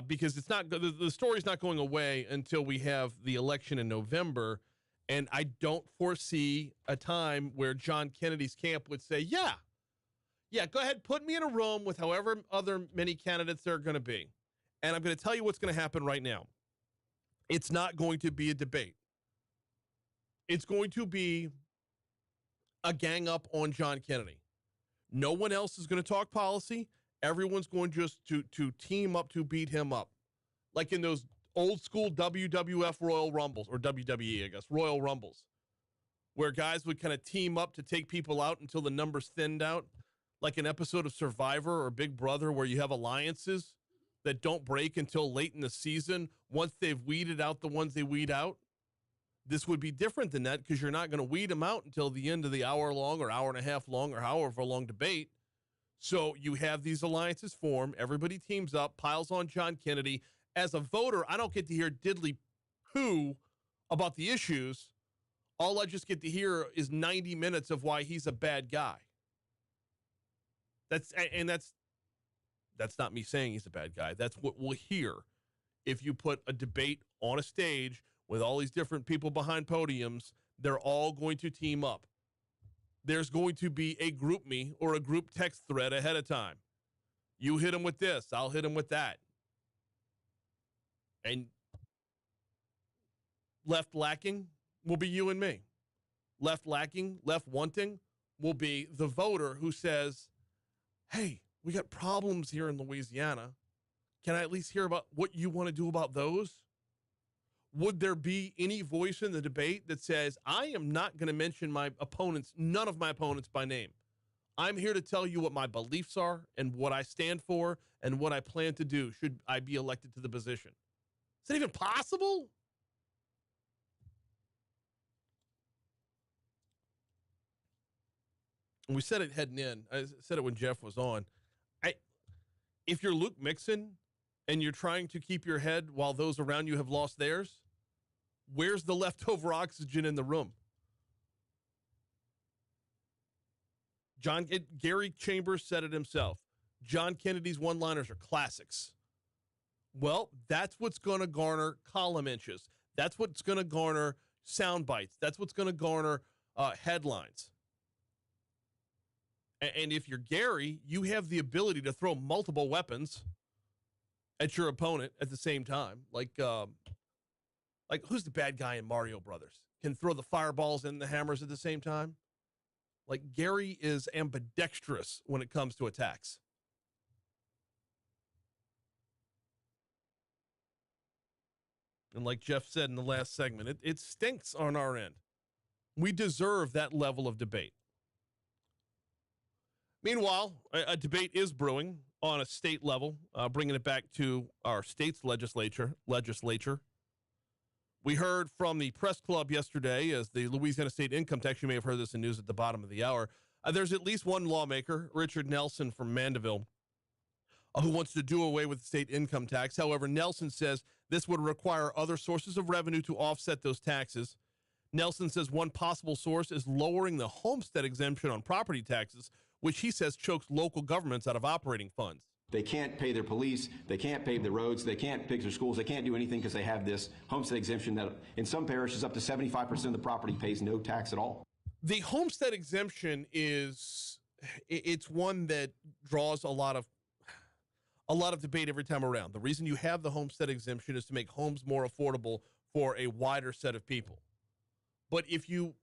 because it's not the story's not going away until we have the election in November. And I don't foresee a time where John Kennedy's camp would say, yeah, go ahead, put me in a room with however other many candidates there are going to be. And I'm going to tell you what's going to happen right now. It's not going to be a debate. It's going to be a gang up on John Kennedy. No one else is going to talk policy, Everyone's going just to team up to beat him up. Like in those old school WWF Royal Rumbles, or WWE, I guess, Royal Rumbles, where guys would kind of team up to take people out until the numbers thinned out. Like an episode of Survivor or Big Brother where you have alliances that don't break until late in the season once they've weeded out the ones they weed out. This would be different than that because you're not going to weed them out until the end of the hour-long or hour-and-a-half long or however long debate. So you have these alliances form. Everybody teams up, piles on John Kennedy. As a voter, I don't get to hear diddly poo about the issues. All I just get to hear is 90 minutes of why he's a bad guy. That's not me saying he's a bad guy. That's what we'll hear if you put a debate on a stage with all these different people behind podiums. They're all going to team up. There's going to be a group me or a group text thread ahead of time. You hit him with this, I'll hit him with that. And left lacking will be you and me. Left lacking, left wanting will be the voter who says, hey, we got problems here in Louisiana. Can I at least hear about what you want to do about those? Would there be any voice in the debate that says, I am not going to mention my opponents, none of my opponents by name. I'm here to tell you what my beliefs are and what I stand for and what I plan to do should I be elected to the position. Is that even possible? And we said it heading in. I said it when Jeff was on. If you're Luke Mixon and you're trying to keep your head while those around you have lost theirs, where's the leftover oxygen in the room? Gary Chambers said it himself. John Kennedy's one-liners are classics. Well, that's what's going to garner column inches. That's what's going to garner sound bites. That's what's going to garner headlines. And if you're Gary, you have the ability to throw multiple weapons at your opponent at the same time. Like who's the bad guy in Mario Brothers? Can throw the fireballs and the hammers at the same time? Like Gary is ambidextrous when it comes to attacks. And like Jeff said in the last segment, it stinks on our end. We deserve that level of debate. Meanwhile, a debate is brewing on a state level, bringing it back to our state's legislature. We heard from the press club yesterday as the Louisiana State Income Tax. You may have heard this in news at the bottom of the hour. There's at least one lawmaker, Richard Nelson from Mandeville, who wants to do away with the state income tax. However, Nelson says this would require other sources of revenue to offset those taxes. Nelson says one possible source is lowering the homestead exemption on property taxes, which he says chokes local governments out of operating funds. They can't pay their police, they can't pave the roads, they can't fix their schools, they can't do anything because they have this homestead exemption that in some parishes up to 75% of the property pays no tax at all. The homestead exemption it's one that draws a lot of debate every time around. The reason you have the homestead exemption is to make homes more affordable for a wider set of people. But if you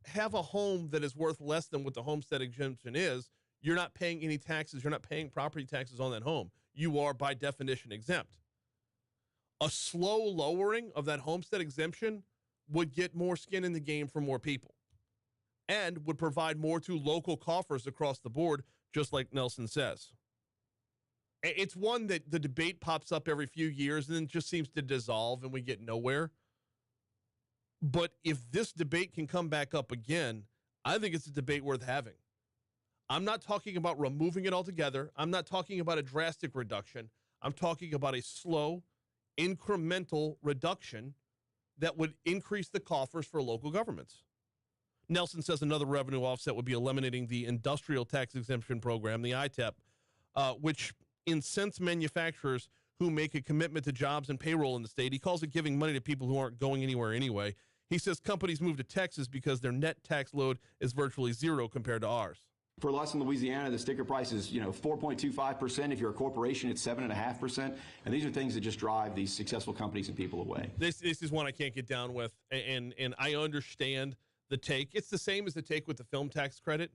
have a home that is worth less than what the homestead exemption is, you're not paying any taxes. You're not paying property taxes on that home. You are, by definition, exempt. A slow lowering of that homestead exemption would get more skin in the game for more people and would provide more to local coffers across the board, just like Nelson says. It's one that the debate pops up every few years and then just seems to dissolve and we get nowhere. But if this debate can come back up again, I think it's a debate worth having. I'm not talking about removing it altogether. I'm not talking about a drastic reduction. I'm talking about a slow, incremental reduction that would increase the coffers for local governments. Nelson says another revenue offset would be eliminating the industrial tax exemption program, the ITEP, which incents manufacturers who make a commitment to jobs and payroll in the state. He calls it giving money to people who aren't going anywhere anyway. He says companies move to Texas because their net tax load is virtually zero compared to ours. For us in Louisiana, the sticker price is 4.25%. If you're a corporation, it's 7.5%. And these are things that just drive these successful companies and people away. This is one I can't get down with, and I understand the take. It's the same as the take with the film tax credit,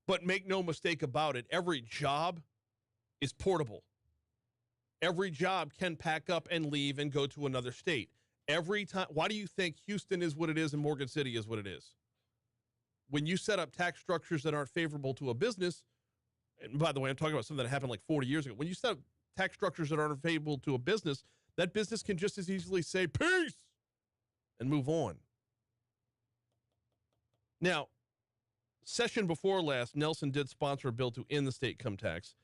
but make no mistake about it, every job is portable. Every job can pack up and leave and go to another state. Every time. Why do you think Houston is what it is and Morgan City is what it is? When you set up tax structures that aren't favorable to a business, and by the way, I'm talking about something that happened like 40 years ago. When you set up tax structures that aren't favorable to a business, that business can just as easily say peace and move on. Now, session before last, Nelson did sponsor a bill to end the state income tax.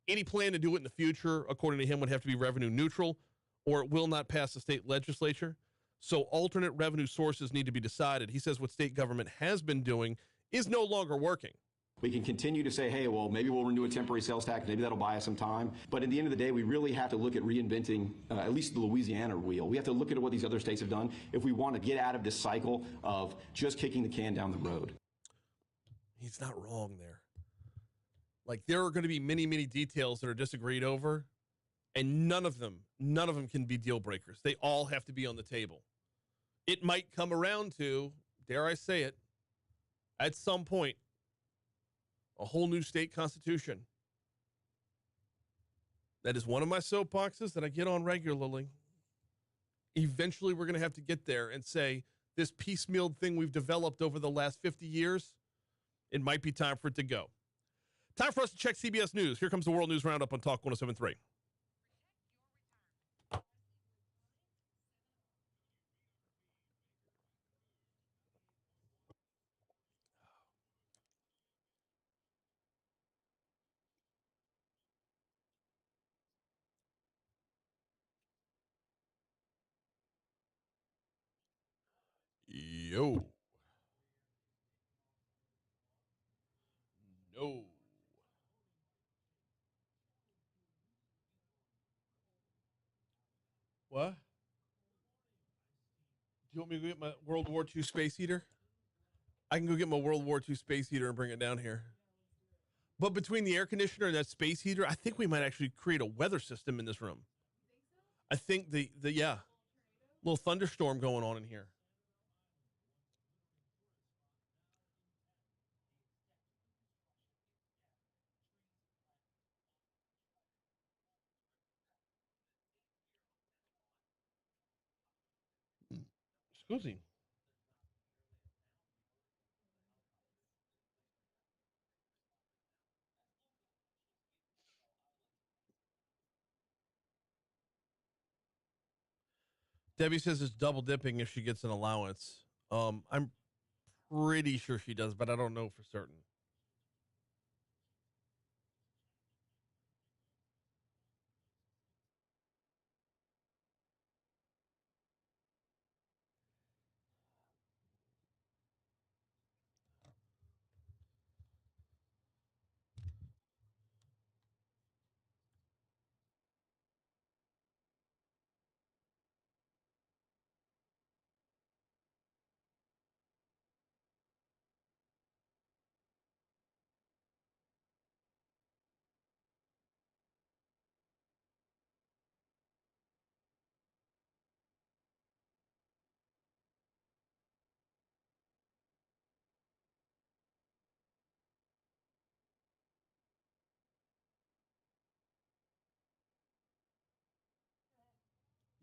Any plan to do it in the future, according to him, would have to be revenue neutral, or it will not pass the state legislature. So alternate revenue sources need to be decided. He says what state government has been doing is no longer working. We can continue to say, hey, well, maybe we'll renew a temporary sales tax. Maybe that'll buy us some time. But at the end of the day, we really have to look at reinventing at least the Louisiana wheel. We have to look at what these other states have done if we want to get out of this cycle of just kicking the can down the road. He's not wrong there. Like, there are going to be many, many details that are disagreed over, and none of them can be deal breakers. They all have to be on the table. It might come around to, dare I say it, at some point, a whole new state constitution. That is one of my soapboxes that I get on regularly. Eventually, we're going to have to get there and say, this piecemeal thing we've developed over the last 50 years, it might be time for it to go. Time for us to check CBS News. Here comes the World News Roundup on Talk 107.3. Yo. No. What? Do you want me to go get my World War II space heater? I can go get my World War II space heater and bring it down here. But between the air conditioner and that space heater, I think we might actually create a weather system in this room. I think the little thunderstorm going on in here. Scusi. Debbie says it's double dipping if she gets an allowance. I'm pretty sure she does, but I don't know for certain.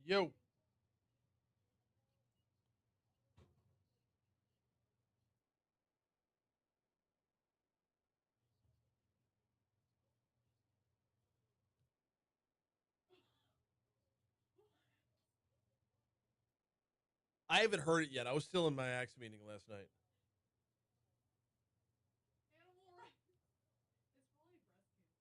Yo. I haven't heard it yet. I was still in my AXE meeting last night. Animal rights. It's really breast cancer.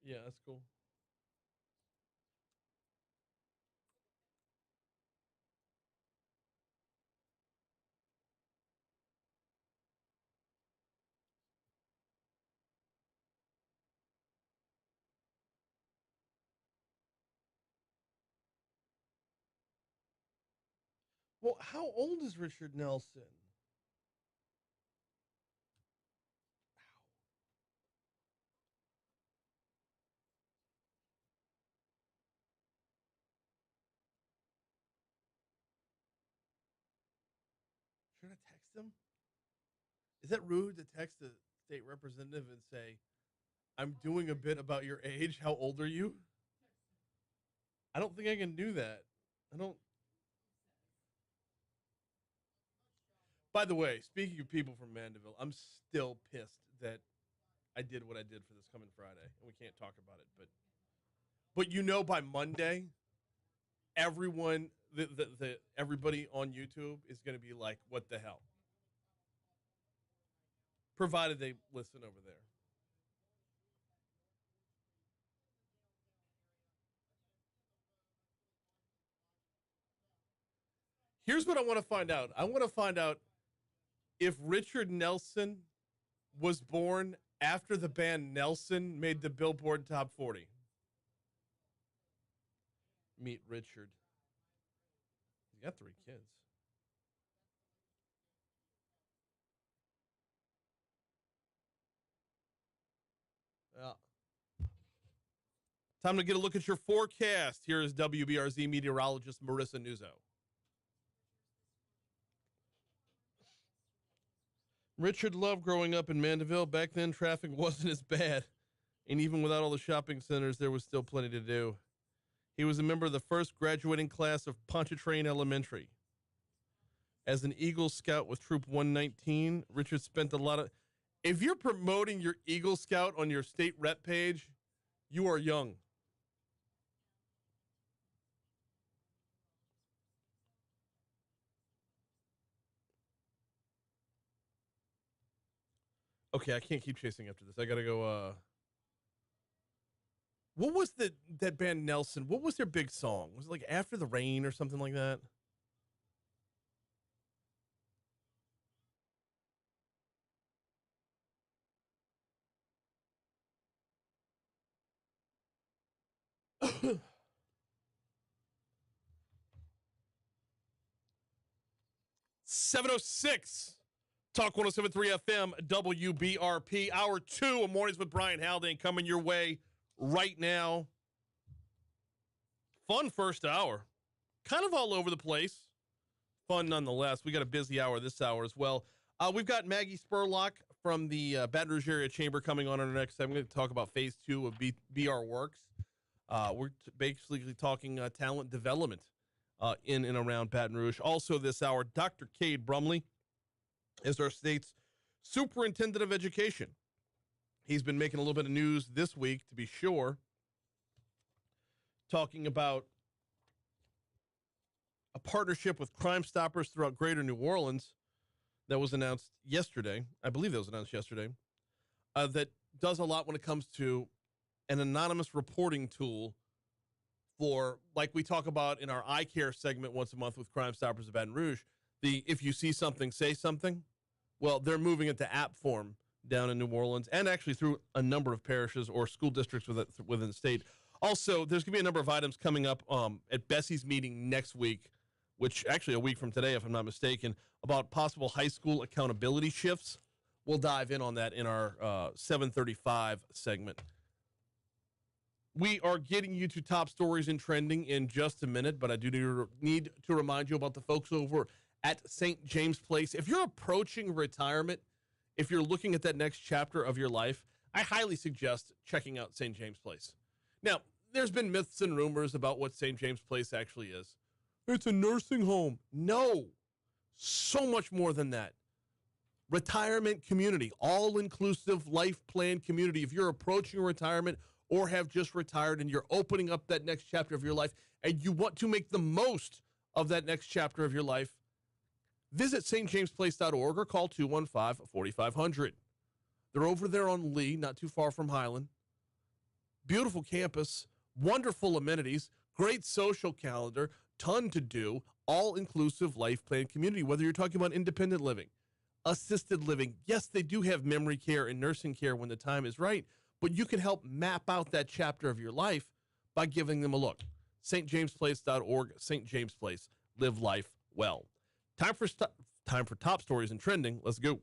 Yeah, that's cool. How old is Richard Nelson? Should I text him? Is that rude to text a state representative and say, I'm doing a bit about your age. How old are you? I don't think I can do that. I don't. By the way, speaking of people from Mandeville, I'm still pissed that I did what I did for this coming Friday, and we can't talk about it. But by Monday, everyone, everybody on YouTube is going to be like, "What the hell?" Provided they listen over there. Here's what I want to find out. I want to find out if Richard Nelson was born after the band Nelson made the Billboard Top 40. Meet Richard. He's got 3 kids. Yeah. Time to get a look at your forecast. Here is WBRZ meteorologist Marissa Nuzzo. Richard loved growing up in Mandeville. Back then, traffic wasn't as bad. And even without all the shopping centers, there was still plenty to do. He was a member of the first graduating class of Pontchartrain Elementary. As an Eagle Scout with Troop 119, Richard spent a lot of... If you're promoting your Eagle Scout on your state rep page, you are young. Okay, I can't keep chasing after this. I gotta go. What was that band Nelson? What was their big song? Was it like After the Rain or something like that? $7:06. Talk 107.3 FM, WBRP. Hour 2 of Mornings with Brian Haldane coming your way right now. Fun first hour. Kind of all over the place. Fun nonetheless. We got a busy hour this hour as well. We've got Maggie Spurlock from the Baton Rouge Area Chamber coming on our next segment. We're going to talk about phase 2 of BR Works. We're basically talking talent development in and around Baton Rouge. Also this hour, Dr. Cade Brumley is our state's superintendent of education. He's been making a little bit of news this week, to be sure, talking about a partnership with Crime Stoppers throughout greater New Orleans that was announced yesterday. I believe that was announced yesterday. That does a lot when it comes to an anonymous reporting tool for, like we talk about in our eye care segment once a month with Crime Stoppers of Baton Rouge, the if you see something, say something. Well, they're moving it to app form down in New Orleans and actually through a number of parishes or school districts within the state. Also, there's going to be a number of items coming up at Bessie's meeting next week, which actually a week from today, if I'm not mistaken, about possible high school accountability shifts. We'll dive in on that in our 7:35 segment. We are getting you to top stories and trending in just a minute, but I do need to remind you about the folks over at St. James Place. If you're approaching retirement, if you're looking at that next chapter of your life, I highly suggest checking out St. James Place. Now, there's been myths and rumors about what St. James Place actually is. It's a nursing home. No, so much more than that. Retirement community, all-inclusive life plan community. If you're approaching retirement or have just retired and you're opening up that next chapter of your life and you want to make the most of that next chapter of your life, visit stjamesplace.org or call 215-4500. They're over there on Lee, not too far from Highland. Beautiful campus, wonderful amenities, great social calendar, ton to do, all-inclusive life plan community, whether you're talking about independent living, assisted living. Yes, they do have memory care and nursing care when the time is right, but you can help map out that chapter of your life by giving them a look. stjamesplace.org, St. James Place. Live life well. Time for top stories and trending. Let's go.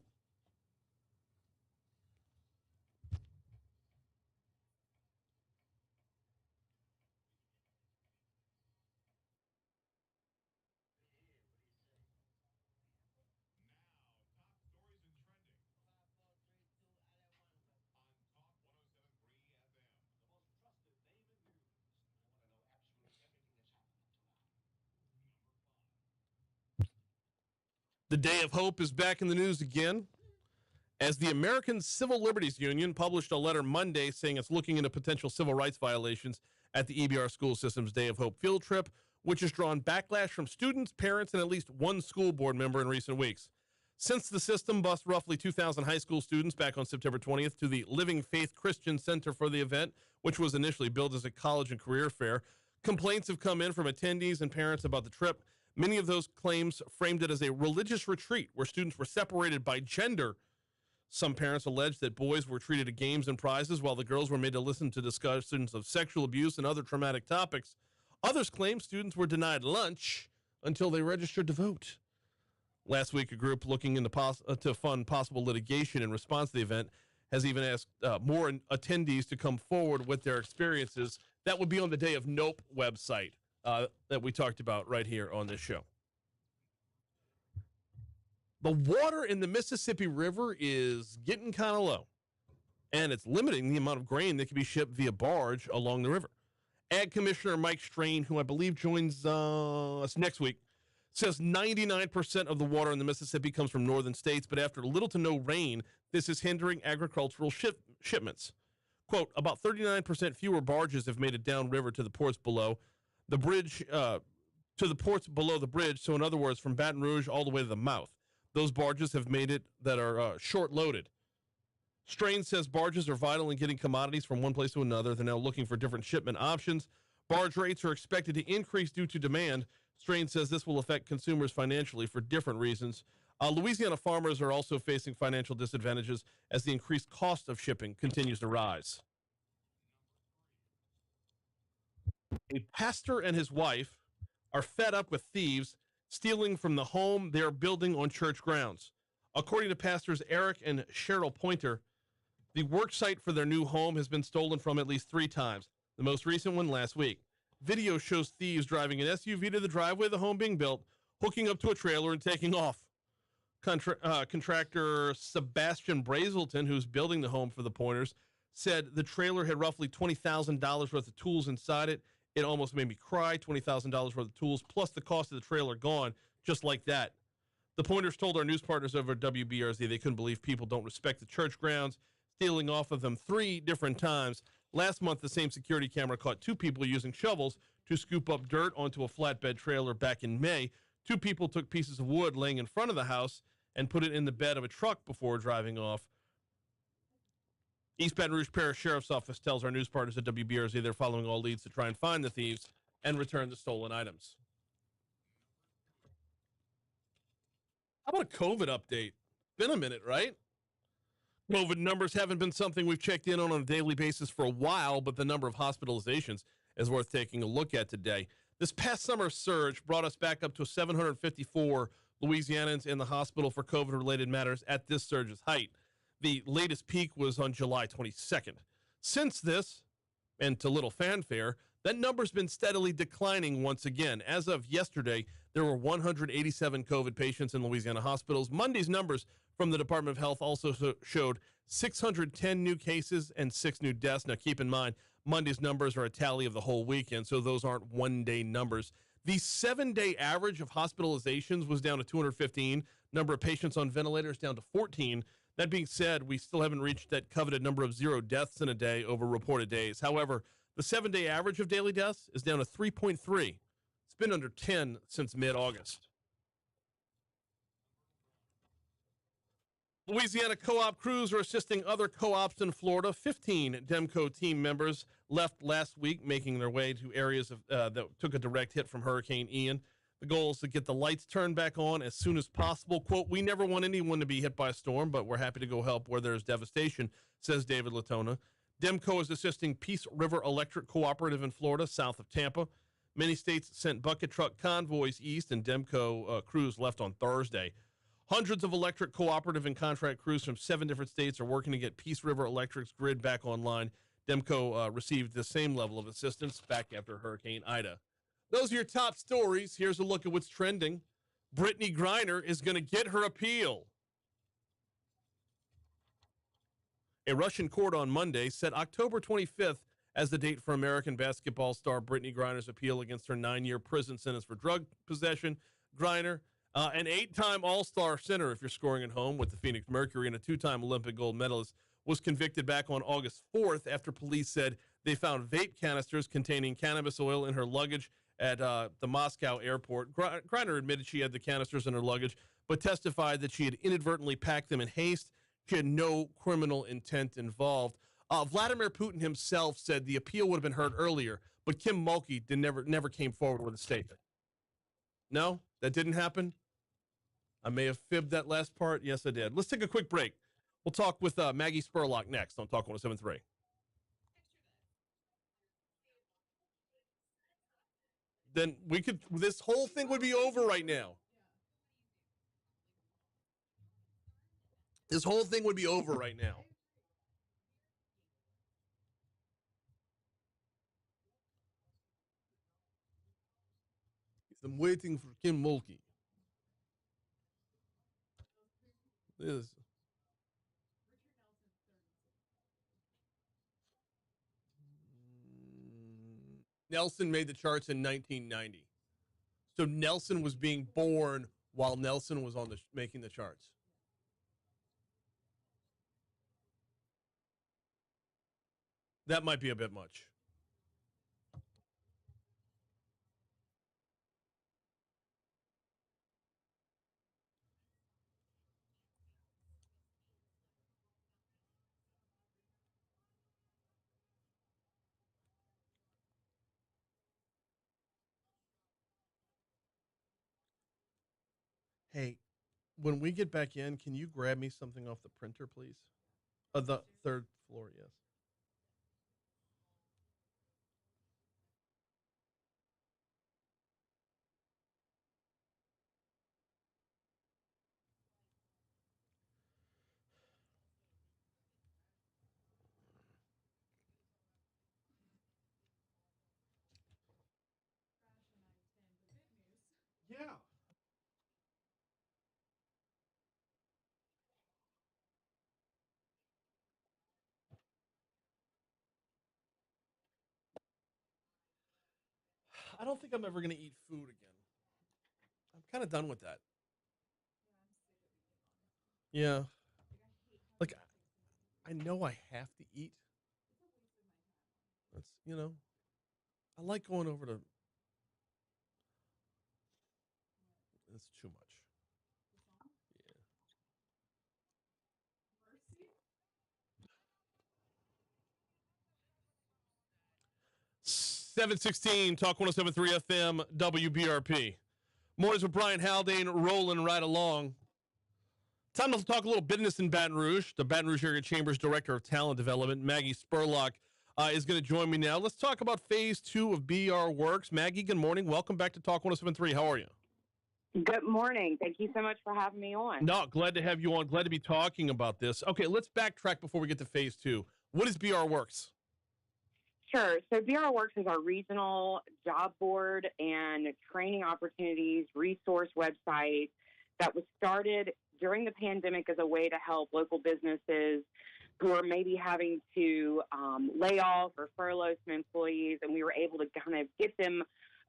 The Day of Hope is back in the news again, as the American Civil Liberties Union published a letter Monday saying it's looking into potential civil rights violations at the EBR school system's Day of Hope field trip, which has drawn backlash from students, parents, and at least one school board member in recent weeks. Since the system bused roughly 2,000 high school students back on September 20th to the Living Faith Christian Center for the event, which was initially billed as a college and career fair, complaints have come in from attendees and parents about the trip. Many of those claims framed it as a religious retreat where students were separated by gender. Some parents alleged that boys were treated to games and prizes while the girls were made to listen to discussions of sexual abuse and other traumatic topics. Others claimed students were denied lunch until they registered to vote. Last week, a group looking into to fund possible litigation in response to the event has even asked more attendees to come forward with their experiences. That would be on the Day of Nope website that we talked about right here on this show. The water in the Mississippi River is getting kind of low, and it's limiting the amount of grain that can be shipped via barge along the river. Ag Commissioner Mike Strain, who I believe joins us next week, says 99% of the water in the Mississippi comes from northern states, but after little to no rain, this is hindering agricultural shipments. Quote, about 39% fewer barges have made it downriver to the ports below the bridge, to the ports below the bridge. So in other words, from Baton Rouge all the way to the mouth. Those barges have made it that are short-loaded. Strain says barges are vital in getting commodities from one place to another. They're now looking for different shipment options. Barge rates are expected to increase due to demand. Strain says this will affect consumers financially for different reasons. Louisiana farmers are also facing financial disadvantages as the increased cost of shipping continues to rise. A pastor and his wife are fed up with thieves stealing from the home they're building on church grounds. According to pastors Eric and Cheryl Pointer, the work site for their new home has been stolen from at least 3 times, the most recent one last week. Video shows thieves driving an SUV to the driveway of the home being built, hooking up to a trailer, and taking off. Contractor Sebastian Brazelton, who's building the home for the Pointers, said the trailer had roughly $20,000 worth of tools inside it. It almost made me cry, $20,000 worth of tools, plus the cost of the trailer gone, just like that. The Pointers told our news partners over at WBRZ they couldn't believe people don't respect the church grounds, stealing off of them 3 different times. Last month, the same security camera caught 2 people using shovels to scoop up dirt onto a flatbed trailer back in May. 2 people took pieces of wood laying in front of the house and put it in the bed of a truck before driving off. East Baton Rouge Parish Sheriff's Office tells our news partners at WBRZ they're following all leads to try and find the thieves and return the stolen items. How about a COVID update? Been a minute, right? COVID numbers haven't been something we've checked in on a daily basis for a while, but the number of hospitalizations is worth taking a look at today. This past summer surge brought us back up to 754 Louisianans in the hospital for COVID-related matters at this surge's height. The latest peak was on July 22nd. Since this, and to little fanfare, that number's been steadily declining once again. As of yesterday, there were 187 COVID patients in Louisiana hospitals. Monday's numbers from the Department of Health also showed 610 new cases and 6 new deaths. Now, keep in mind, Monday's numbers are a tally of the whole weekend, so those aren't one-day numbers. The 7-day average of hospitalizations was down to 215. Number of patients on ventilators down to 14. That being said, we still haven't reached that coveted number of 0 deaths in a day over reported days. However, the 7-day average of daily deaths is down to 3.3. It's been under 10 since mid-August. Louisiana co-op crews are assisting other co-ops in Florida. 15 Demco team members left last week, making their way to areas that took a direct hit from Hurricane Ian. The goal is to get the lights turned back on as soon as possible. Quote, we never want anyone to be hit by a storm, but we're happy to go help where there's devastation, says David Latona. Demco is assisting Peace River Electric Cooperative in Florida, south of Tampa. Many states sent bucket truck convoys east, and Demco crews left on Thursday. Hundreds of electric cooperative and contract crews from 7 different states are working to get Peace River Electric's grid back online. Demco received the same level of assistance back after Hurricane Ida. Those are your top stories. Here's a look at what's trending. Brittany Griner is going to get her appeal. A Russian court on Monday set October 25th as the date for American basketball star Brittany Griner's appeal against her 9-year prison sentence for drug possession. Griner, an 8-time All-Star center, if you're scoring at home, with the Phoenix Mercury, and a 2-time Olympic gold medalist, was convicted back on August 4th after police said they found vape canisters containing cannabis oil in her luggage at the Moscow airport. Griner admitted she had the canisters in her luggage, but testified that she had inadvertently packed them in haste. She had no criminal intent involved. Vladimir Putin himself said the appeal would have been heard earlier, but Kim Mulkey never came forward with a statement. No, that didn't happen. I may have fibbed that last part. Yes, I did. Let's take a quick break. We'll talk with Maggie Spurlock next on Talk 107.3. Then this whole thing would be over right now. This whole thing would be over right now. I'm waiting for Kim Mulkey. This. Nelson made the charts in 1990. So Nelson was being born while Nelson was making the charts. That might be a bit much. Hey, when we get back in, can you grab me something off the printer, please? The third floor, yes. Yeah. I don't think I'm ever going to eat food again. I'm kind of done with that. Yeah. Like, I know I have to eat. That's, I like going over to. It's too much. 716, Talk 107.3 FM, WBRP. Mornings with Brian Haldane rolling right along. Time to talk a little business in Baton Rouge. The Baton Rouge Area Chamber's Director of Talent Development, Maggie Spurlock, is going to join me now. Let's talk about Phase 2 of BR Works. Maggie, good morning. Welcome back to Talk 107.3. How are you? Good morning. Thank you so much for having me on. No, glad to have you on. Glad to be talking about this. Okay, let's backtrack before we get to Phase 2. What is BR Works? Sure. So BR Works is our regional job board and training opportunities resource website that was started during the pandemic as a way to help local businesses who are maybe having to lay off or furlough some employees, and we were able to kind of get them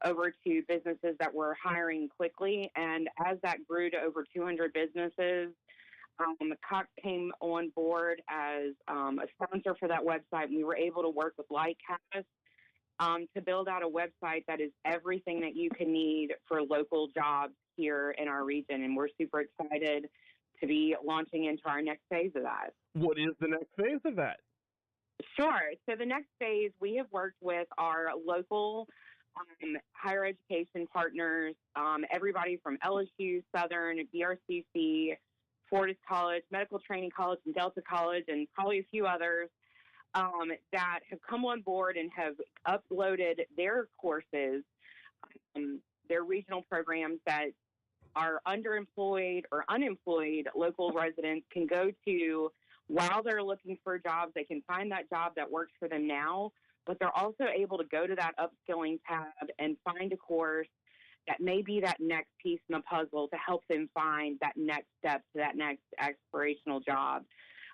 over to businesses that were hiring quickly. And as that grew to over 200 businesses, Cox came on board as a sponsor for that website, and we were able to work with Lightcast to build out a website that is everything that you can need for local jobs here in our region. And we're super excited to be launching into our next phase of that. What is the next phase of that? Sure. So the next phase, we have worked with our local higher education partners, everybody from LSU, Southern, BRCC, Fortis College, Medical Training College, and Delta College, and probably a few others that have come on board and have uploaded their courses They're regional programs that our underemployed or unemployed local residents can go to while they're looking for jobs. They can find that job that works for them now, but they're also able to go to that upskilling tab and find a course that may be that next piece in the puzzle to help them find that next step to that next aspirational job.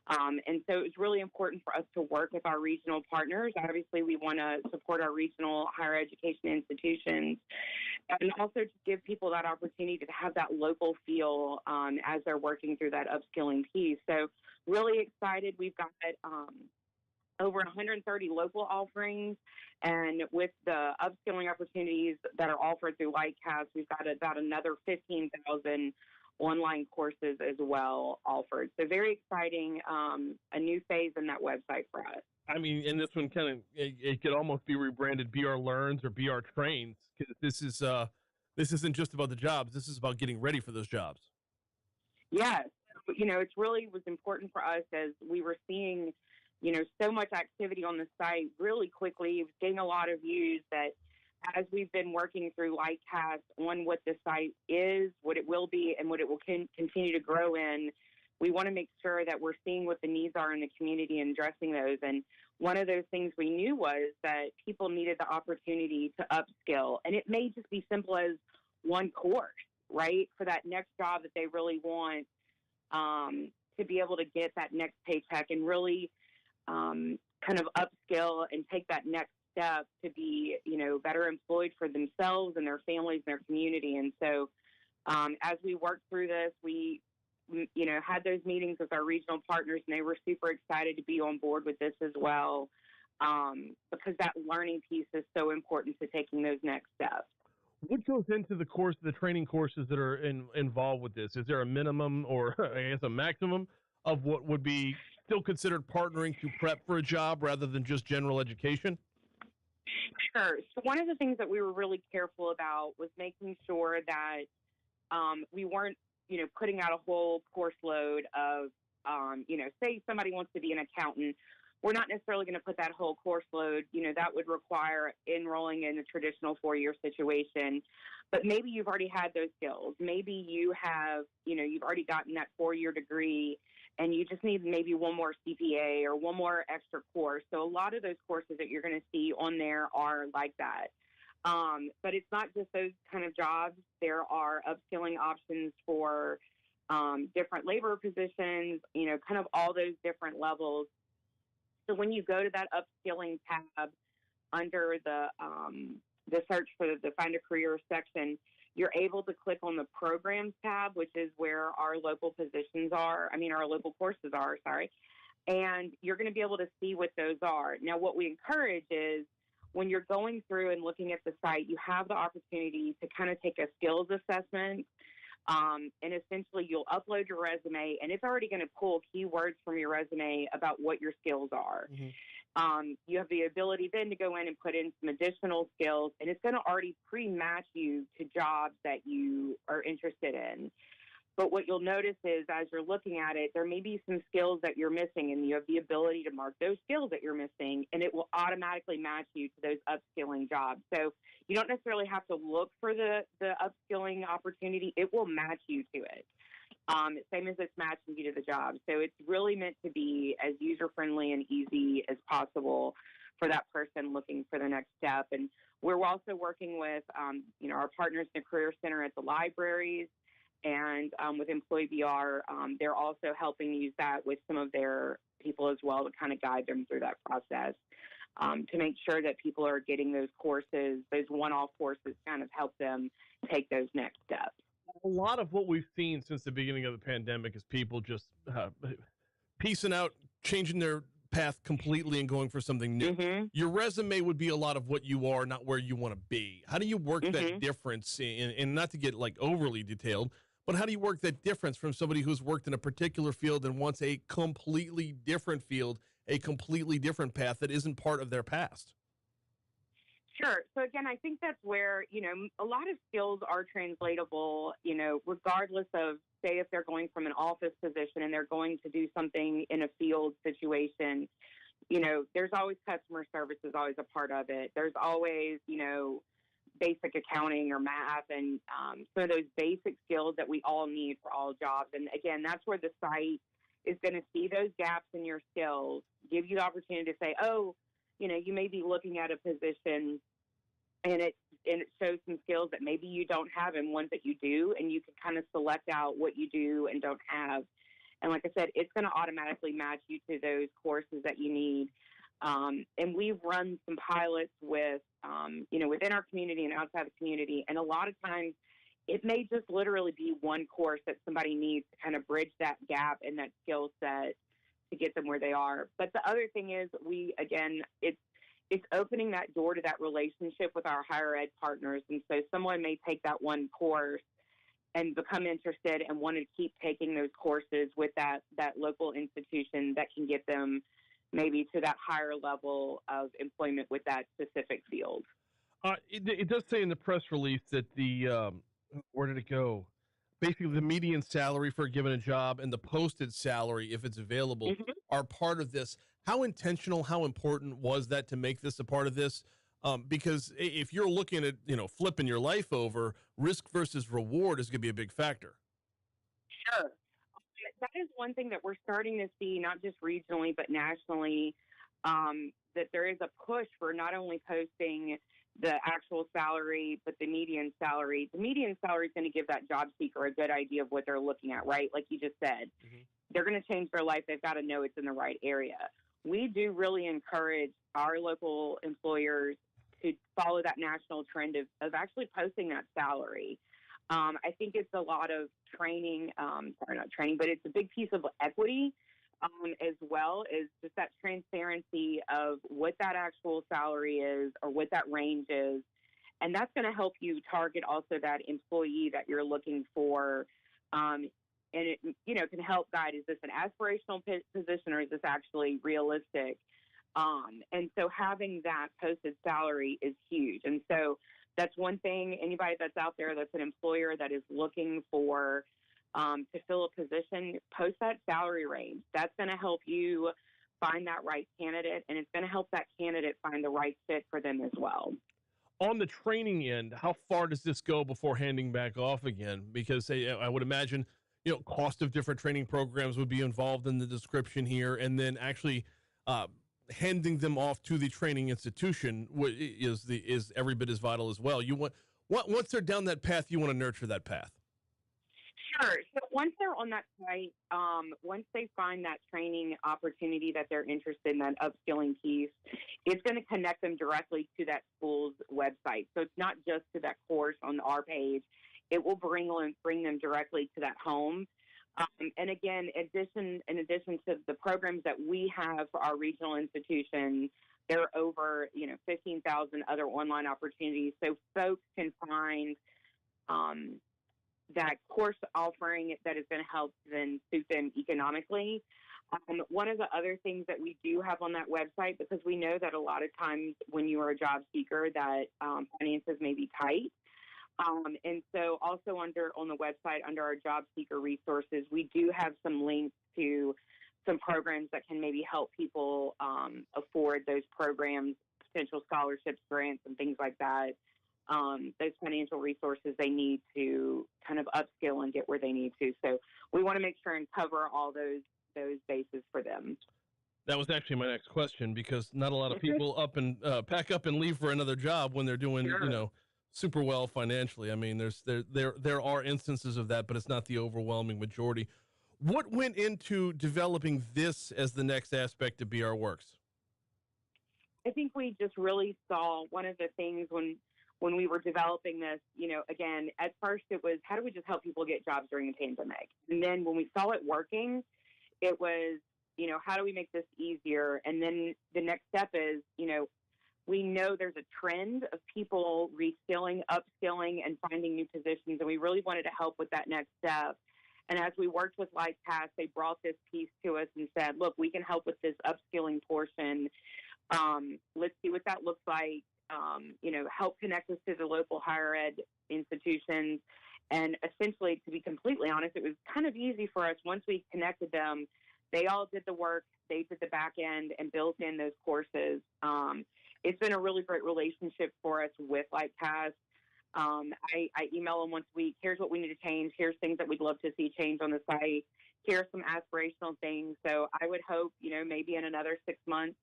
And so it's really important for us to work with our regional partners. Obviously, we want to support our regional higher education institutions and also to give people that opportunity to have that local feel as they're working through that upskilling piece. So really excited. We've got over 130 local offerings, and with the upskilling opportunities that are offered through Lightcast, we've got about another 15,000 online courses as well offered. So very exciting, a new phase in that website for us. I mean, and this one it could almost be rebranded BR Learns or BR Trains, because this isn't just about the jobs. This is about getting ready for those jobs. Yes. It's really was important for us as we were seeing, so much activity on the site really quickly. It was getting a lot of views that as we've been working through Lightcast on what the site is, what it will be, and what it will continue to grow in, we want to make sure that we're seeing what the needs are in the community and addressing those. And one of those things we knew was that people needed the opportunity to upskill. And it may just be simple as one course, right, for that next job that they really want, to be able to get that next paycheck and really kind of upskill and take that next step to be, better employed for themselves and their families and their community. And so as we worked through this, we, had those meetings with our regional partners, and they were super excited to be on board with this as well, because that learning piece is so important to taking those next steps. What goes into the training courses that are involved with this? Is there a minimum or I guess a maximum of what would be still considered partnering to prep for a job rather than just general education? Sure. So one of the things that we were really careful about was making sure that we weren't, putting out a whole course load of, say somebody wants to be an accountant. We're not necessarily going to put that whole course load. That would require enrolling in a traditional 4-year situation. But maybe you've already had those skills. Maybe you have, you've already gotten that 4-year degree, and you just need maybe one more CPA or one more extra course. So a lot of those courses that you're going to see on there are like that. But it's not just those kind of jobs. There are upskilling options for different labor positions, kind of all those different levels. So when you go to that upskilling tab under the search for the Find a Career section, you're able to click on the Programs tab, which is where our local positions are. Our local courses are, and you're going to be able to see what those are. Now, what we encourage is when you're going through and looking at the site, you have the opportunity to kind of take a skills assessment. And essentially you'll upload your resume, and it's already going to pull keywords from your resume about what your skills are. Mm-hmm. You have the ability then to go in and put in some additional skills, and it's going to already pre-match you to jobs that you are interested in. But what you'll notice is as you're looking at it, there may be some skills that you're missing, and you have the ability to mark those skills that you're missing, and it will automatically match you to those upskilling jobs. So you don't necessarily have to look for the upskilling opportunity. It will match you to it. Same as it's matching you to the job. So it's really meant to be as user-friendly and easy as possible for that person looking for the next step. And we're also working with, our partners in the Career Center at the libraries, and with Employee BR, they're also helping use that with some of their people as well to kind of guide them through that process, to make sure that people are getting those courses, those one-off courses, kind of help them take those next steps. A lot of what we've seen since the beginning of the pandemic is people just piecing out, changing their path completely and going for something new. Mm-hmm. Your resume would be a lot of what you are, not where you want to be. How do you work mm-hmm. that difference and not to get like overly detailed, but how do you work that difference from somebody who's worked in a particular field and wants a completely different field, a completely different path that isn't part of their past? Sure. So again, I think that's where, a lot of skills are translatable, regardless of, say, if they're going from an office position and they're going to do something in a field situation, there's always customer service is always a part of it. There's always, basic accounting or math and some of those basic skills that we all need for all jobs. And again, that's where the site is going to see those gaps in your skills, give you the opportunity to say, oh, you may be looking at a position and it shows some skills that maybe you don't have and ones that you do, and you can kind of select out what you do and don't have. And like I said, it's going to automatically match you to those courses that you need. And we've run some pilots with, within our community and outside the community. And a lot of times it may just literally be one course that somebody needs to kind of bridge that gap in that skill set to get them where they are. But the other thing is it's opening that door to that relationship with our higher ed partners. And so someone may take that one course and become interested and want to keep taking those courses with that local institution that can get them maybe to that higher level of employment with that specific field. It does say in the press release that where did it go? Basically, the median salary for a given job and the posted salary, if it's available, are part of this. How intentional, how important was that to make this a part of this? Because if you're looking at, flipping your life over, risk versus reward is going to be a big factor. Sure. That is one thing that we're starting to see, not just regionally, but nationally, that there is a push for not only posting the actual salary, but the median salary. The median salary is going to give that job seeker a good idea of what they're looking at, right? Like you just said, they're going to change their life. They've got to know it's in the right area. We do really encourage our local employers to follow that national trend of actually posting that salary. I think it's a lot of training, not training, but it's a big piece of equity as well, is just that transparency of what that actual salary is or what that range is. And that's going to help you target also that employee that you're looking for. And it, can help guide, is this an aspirational position or is this actually realistic? And so having that posted salary is huge. And so that's one thing, anybody that's out there that's an employer that is looking for to fill a position, post that salary range. That's going to help you find that right candidate, and it's going to help that candidate find the right fit for them as well. On the training end, how far does this go before handing back off again? Because I would imagine, cost of different training programs would be involved in the description here, and then actually handing them off to the training institution is every bit as vital as well. Once they're down that path, you want to nurture that path. Sure. So once they're on that site, once they find that training opportunity that they're interested in, that upskilling piece, it's going to connect them directly to that school's website. So it's not just to that course on our page. It will bring them directly to that home. And again, in addition to the programs that we have for our regional institutions, there are over 15,000 other online opportunities. So folks can find that course offering that is going to help them suit them economically. One of the other things that we do have on that website, because we know that a lot of times when you are a job seeker that finances may be tight. And so also on the website, under our job seeker resources, we do have some links to some programs that can maybe help people afford those programs, potential scholarships, grants, and things like that. Those financial resources they need to kind of upskill and get where they need to. So we want to make sure and cover all those bases for them. That was actually my next question, because not a lot of people pack up and leave for another job when they're doing, super well financially. I mean, there are instances of that, but it's not the overwhelming majority. What went into developing this as the next aspect of BR Works? I think we just really saw one of the things when we were developing this, again, at first it was, how do we just help people get jobs during the pandemic? And then when we saw it working, it was, how do we make this easier? And then the next step is, we know there's a trend of people reskilling, upskilling, and finding new positions, and we really wanted to help with that next step. And as we worked with LifePath, they brought this piece to us and said, look, we can help with this upskilling portion. Let's see what that looks like. Help connect us to the local higher ed institutions. And essentially, to be completely honest, it was kind of easy for us once we connected them. They all did the work, they did the back end and built in those courses. It's been a really great relationship for us with LifePath. I email them once a week. Here's what we need to change. Here's things that we'd love to see change on the site. Here's some aspirational things. So I would hope, maybe in another 6 months,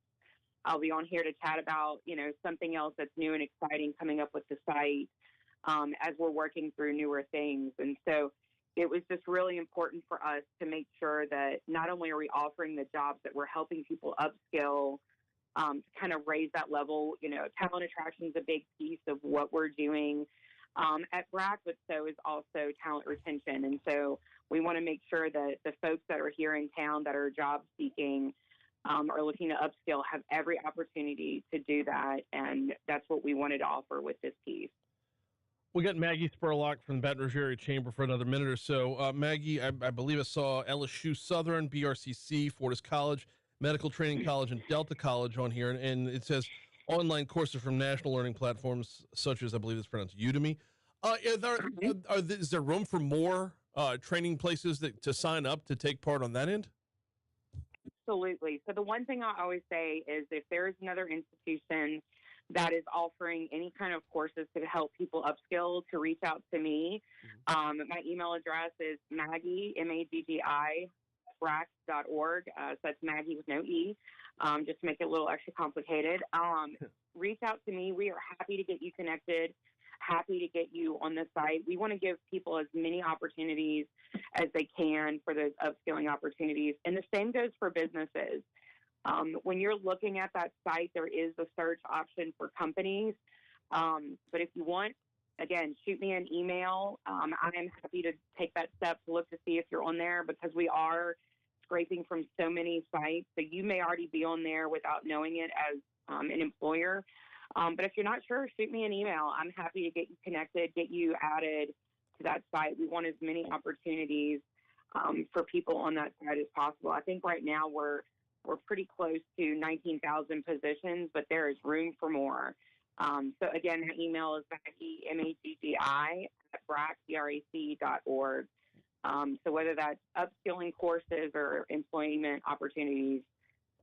I'll be on here to chat about, something else that's new and exciting coming up with the site as we're working through newer things. And so it was just really important for us to make sure that not only are we offering the jobs, that we're helping people upskill to kind of raise that level. Talent attraction is a big piece of what we're doing at BRAC, but so is also talent retention. And so we want to make sure that the folks that are here in town that are job seeking or looking to upskill have every opportunity to do that. And that's what we wanted to offer with this piece. We got Maggie Spurlock from the Baton Rouge Area Chamber for another minute or so. Maggie, I believe I saw LSU Southern, BRCC, Fortis College, Medical Training College, and Delta College on here. And it says online courses from national learning platforms such as, I believe it's pronounced Udemy. Is there room for more training places to sign up to take part on that end? Absolutely. So the one thing I always say is if there is another institution that is offering any kind of courses to help people upskill, to reach out to me. My email address is Maggie, M-A-G-G-I, BRAC.org. So that's Maggie with no E, just to make it a little extra complicated. Reach out to me. We are happy to get you connected, happy to get you on the site. We want to give people as many opportunities as they can for those upskilling opportunities. And the same goes for businesses. When you're looking at that site, there is a search option for companies. But if you want, again, shoot me an email. I am happy to take that step to look to see if you're on there, because we are scraping from so many sites. So you may already be on there without knowing it as an employer. But if you're not sure, shoot me an email. I'm happy to get you connected, get you added to that site. We want as many opportunities for people on that site as possible. I think right now we're pretty close to 19,000 positions, but there is room for more. So again, my email is Maggie, M-A-G-G-I, at BRAC.org. So whether that's upskilling courses or employment opportunities,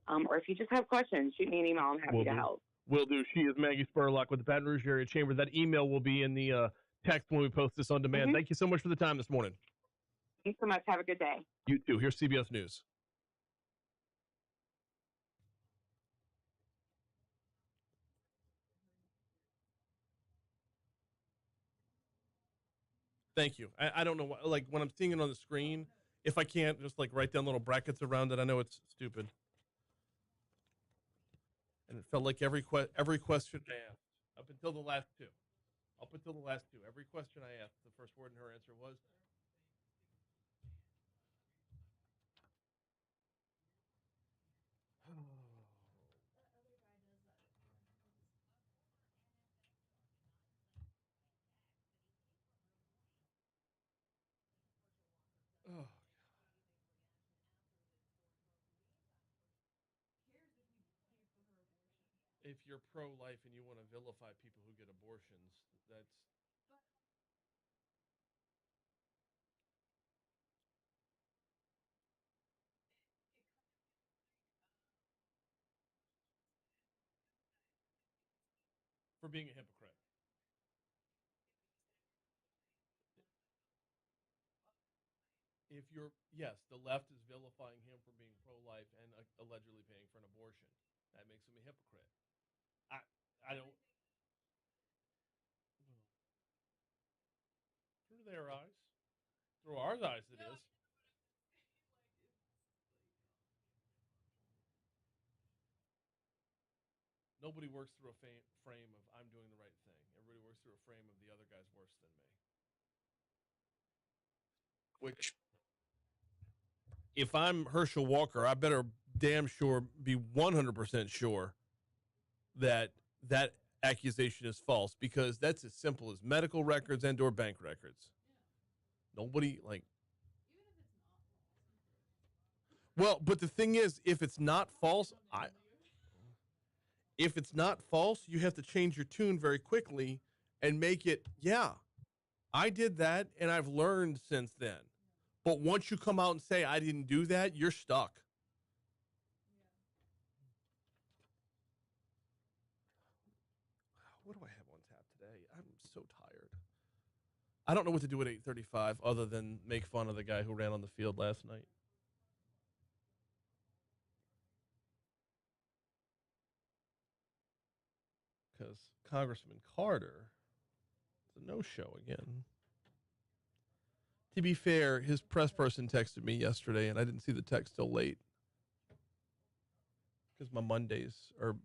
or if you just have questions, shoot me an email. I'm happy to help. Will do. She is Maggie Spurlock with the Baton Rouge Area Chamber. That email will be in the text when we post this on demand. Thank you so much for the time this morning. Thanks so much. Have a good day. You too. Here's CBS News. Thank you. I don't know why, like when I'm seeing it on the screen, if I can't just like write down little brackets around it, I know it's stupid. And it felt like every question I asked, up until the last two, every question I asked, the first word in her answer was, oh. If you're pro-life and you want to vilify people who get abortions, that's for being a hypocrite. If you're, yes, the left is vilifying him for being pro-life and allegedly paying for an abortion. That makes him a hypocrite. I don't. Through their eyes. Through our eyes, it is. Nobody works through a frame of I'm doing the right thing. Everybody works through a frame of the other guy's worse than me. Which, if I'm Herschel Walker, I better damn sure be 100% sure that that accusation is false, because that's as simple as medical records and or bank records. Nobody, like, well, but the thing is, if it's not false, you have to change your tune very quickly and make it, yeah, I did that and I've learned since then. But once you come out and say I didn't do that, you're stuck. What do I have on tap today? I'm so tired. I don't know what to do at 8:35 other than make fun of the guy who ran on the field last night. Because Congressman Carter is a no-show again. To be fair, his press person texted me yesterday, and I didn't see the text till late. Because my Mondays are...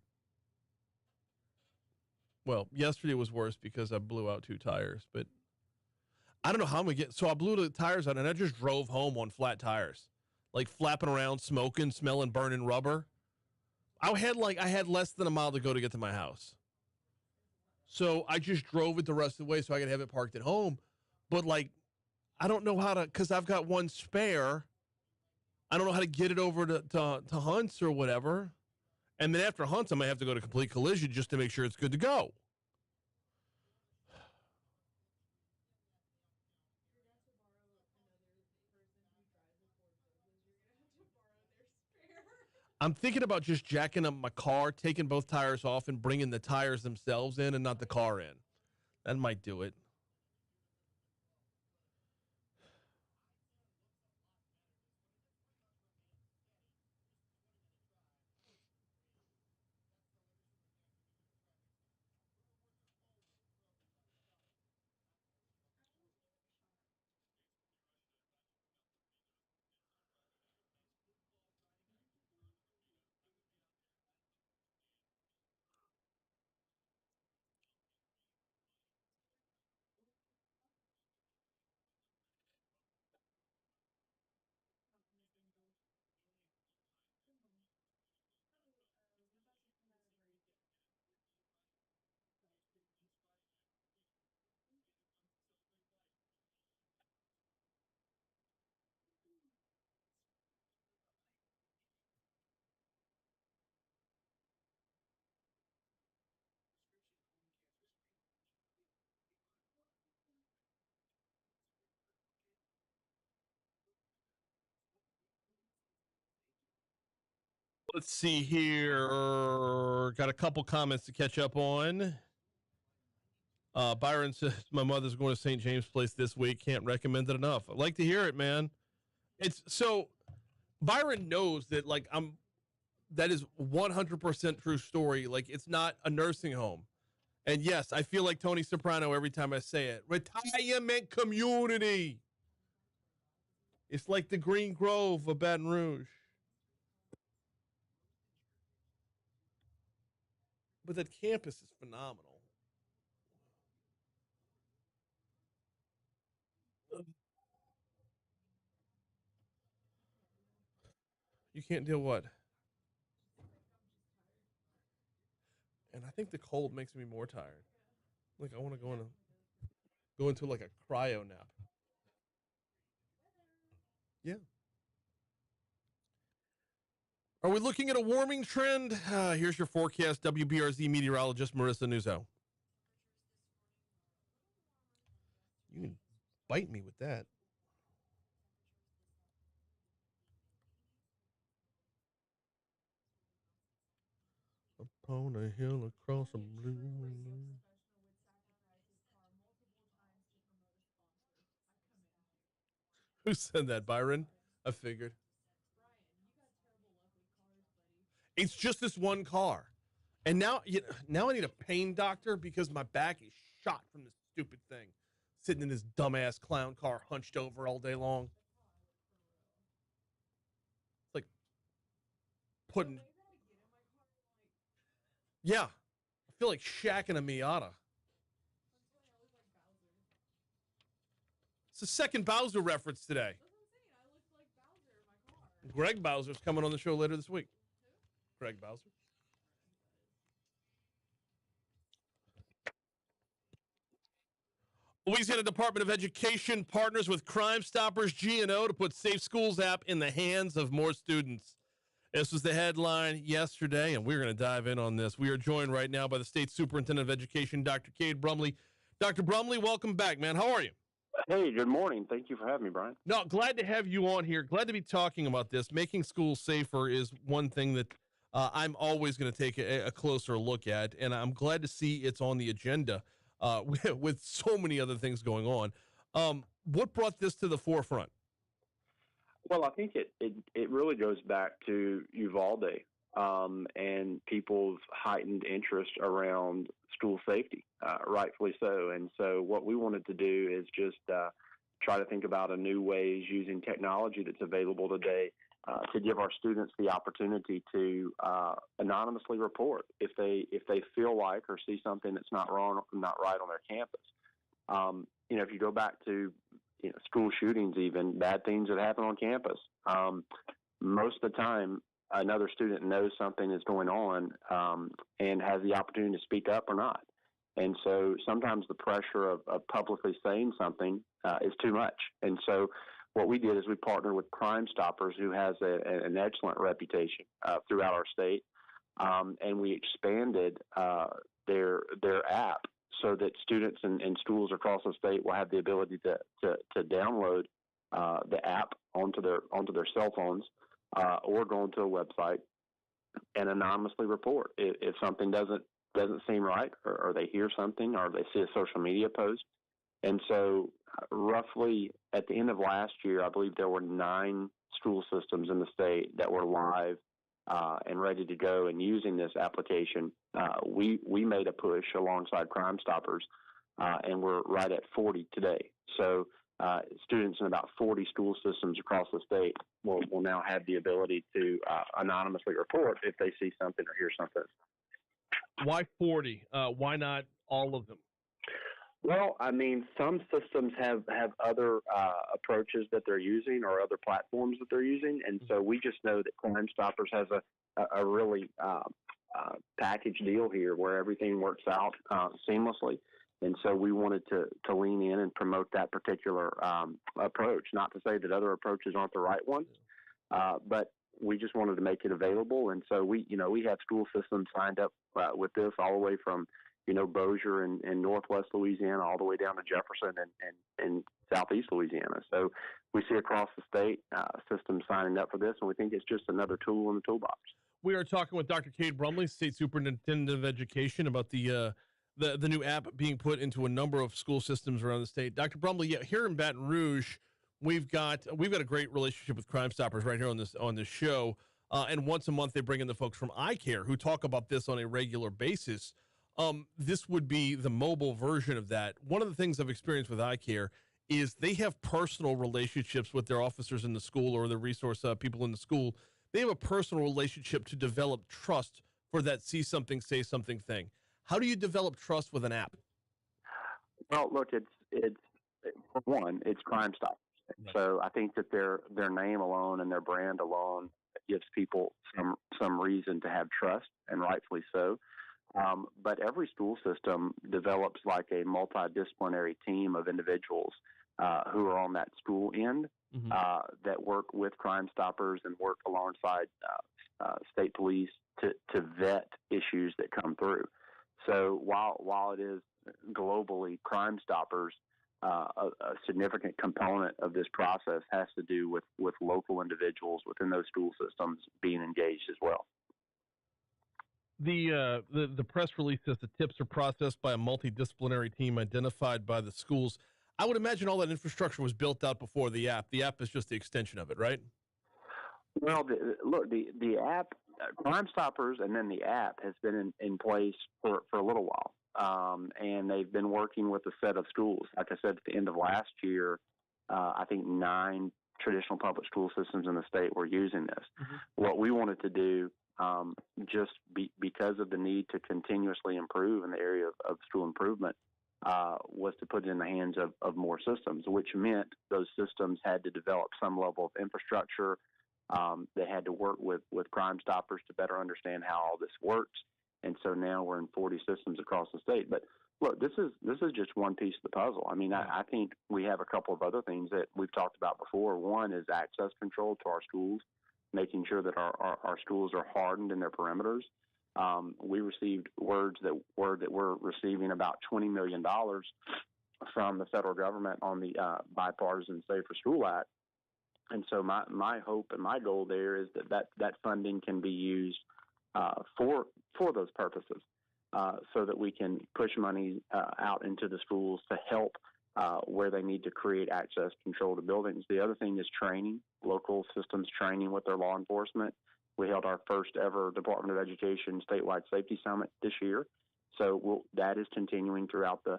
Well, yesterday was worse because I blew out 2 tires, but I don't know how I'm going to get... So I blew the tires out, and I just drove home on flat tires. Like flapping around, smoking, smelling burning rubber. I had less than a mile to go to get to my house. So I just drove it the rest of the way so I could have it parked at home. But, like, I don't know how to... Because I've got one spare. I don't know how to get it over to Hunt's or whatever. And then after Hunt's, I might have to go to Complete Collision just to make sure it's good to go. I'm thinking about just jacking up my car, taking both tires off, and bringing the tires themselves in and not the car in. That might do it. Let's see here. Got a couple comments to catch up on. Byron says, my mother's going to St. James Place this week. Can't recommend it enough. I'd like to hear it, man. It's so Byron knows that, like, that is 100% true story. Like, it's not a nursing home. And yes, I feel like Tony Soprano every time I say it. Retirement community. It's like the Green Grove of Baton Rouge. But that campus is phenomenal. You can't deal what? And I think the cold makes me more tired. Like, I want to go into like a cryo nap. Yeah. Are we looking at a warming trend? Here's your forecast. WBRZ meteorologist Marissa Nuzzo. You can bite me with that. Upon a hill across a blue. Who said that, Byron? I figured. It's just this one car. And now I need a pain doctor because my back is shot from this stupid thing. Sitting in this dumbass clown car hunched over all day long. It's like putting... Yeah. I feel like shacking a Miata. It's the second Bowser reference today. Greg Bowser's coming on the show later this week. Greg Bowser. Louisiana Department of Education partners with Crime Stoppers G&O to put Safe Schools app in the hands of more students. This was the headline yesterday, and we're going to dive in on this. We are joined right now by the State Superintendent of Education, Dr. Cade Brumley. Dr. Brumley, welcome back, man. How are you? Hey, good morning. Thank you for having me, Brian. No, glad to have you on here. Glad to be talking about this. Making schools safer is one thing that I'm always going to take a closer look at, and I'm glad to see it's on the agenda. with so many other things going on. What brought this to the forefront? Well, I think it really goes back to Uvalde and people's heightened interest around school safety, rightfully so. And so what we wanted to do is just try to think about a new ways using technology that's available today to give our students the opportunity to anonymously report if they feel like or see something that's not right on their campus. If you go back to school shootings, even bad things that happen on campus, most of the time another student knows something is going on and has the opportunity to speak up or not. And so sometimes the pressure of publicly saying something is too much. And so what we did is we partnered with Crime Stoppers, who has an excellent reputation throughout our state, and we expanded their app so that students and schools across the state will have the ability to download the app onto their cell phones or go onto a website and anonymously report if something doesn't seem right, or they hear something, or they see a social media post. And so roughly at the end of last year, I believe there were 9 school systems in the state that were live and ready to go and using this application. We made a push alongside Crime Stoppers, and we're right at 40 today. So students in about 40 school systems across the state will now have the ability to anonymously report if they see something or hear something. Why 40? Why not all of them? Well, I mean, some systems have other approaches that they're using or other platforms that they're using, and so we just know that Crime Stoppers has a really package deal here where everything works out seamlessly. And so we wanted to lean in and promote that particular approach. Not to say that other approaches aren't the right ones, but we just wanted to make it available. And so we have school systems signed up with this all the way from Bossier in northwest Louisiana all the way down to Jefferson and southeast Louisiana. So we see across the state systems signing up for this, and we think it's just another tool in the toolbox. We are talking with Dr. Cade Brumley, State Superintendent of Education, about the new app being put into a number of school systems around the state. Dr. Brumley, here in Baton Rouge, we've got a great relationship with Crime Stoppers right here on this show, and once a month they bring in the folks from iCare who talk about this on a regular basis. This would be the mobile version of that. One of the things I've experienced with iCare is they have personal relationships with their officers in the school or the resource people in the school. They have a personal relationship to develop trust for that see something, say something thing. How do you develop trust with an app? Well, look, it's for one, it's Crime Stoppers. Right. So I think that their name alone and their brand alone gives people some reason to have trust, and rightfully so. But every school system develops like a multidisciplinary team of individuals who are on that school end that work with Crime Stoppers and work alongside state police to vet issues that come through. So while it is globally Crime Stoppers, a significant component of this process has to do with local individuals within those school systems being engaged as well. The press release says the tips are processed by a multidisciplinary team identified by the schools. I would imagine all that infrastructure was built out before the app. The app is just the extension of it, right? Well, the app, Crime Stoppers, and then the app has been in place for a little while, and they've been working with a set of schools. Like I said, at the end of last year, I think 9 traditional public school systems in the state were using this. What we wanted to do, because of the need to continuously improve in the area of school improvement, was to put it in the hands of more systems, which meant those systems had to develop some level of infrastructure. They had to work with Crime Stoppers to better understand how all this works. And so now we're in 40 systems across the state. But look, this is just one piece of the puzzle. I mean, I think we have a couple of other things that we've talked about before. One is access control to our schools, making sure that our schools are hardened in their perimeters. We received word that we're receiving about $20 million from the federal government on the Bipartisan Safer School Act. And so my hope and my goal there is that funding can be used for those purposes. so that we can push money out into the schools to help where they need to create access control to buildings. The other thing is training, local systems training with their law enforcement. We held our first ever Department of Education statewide safety summit this year, so that is continuing throughout the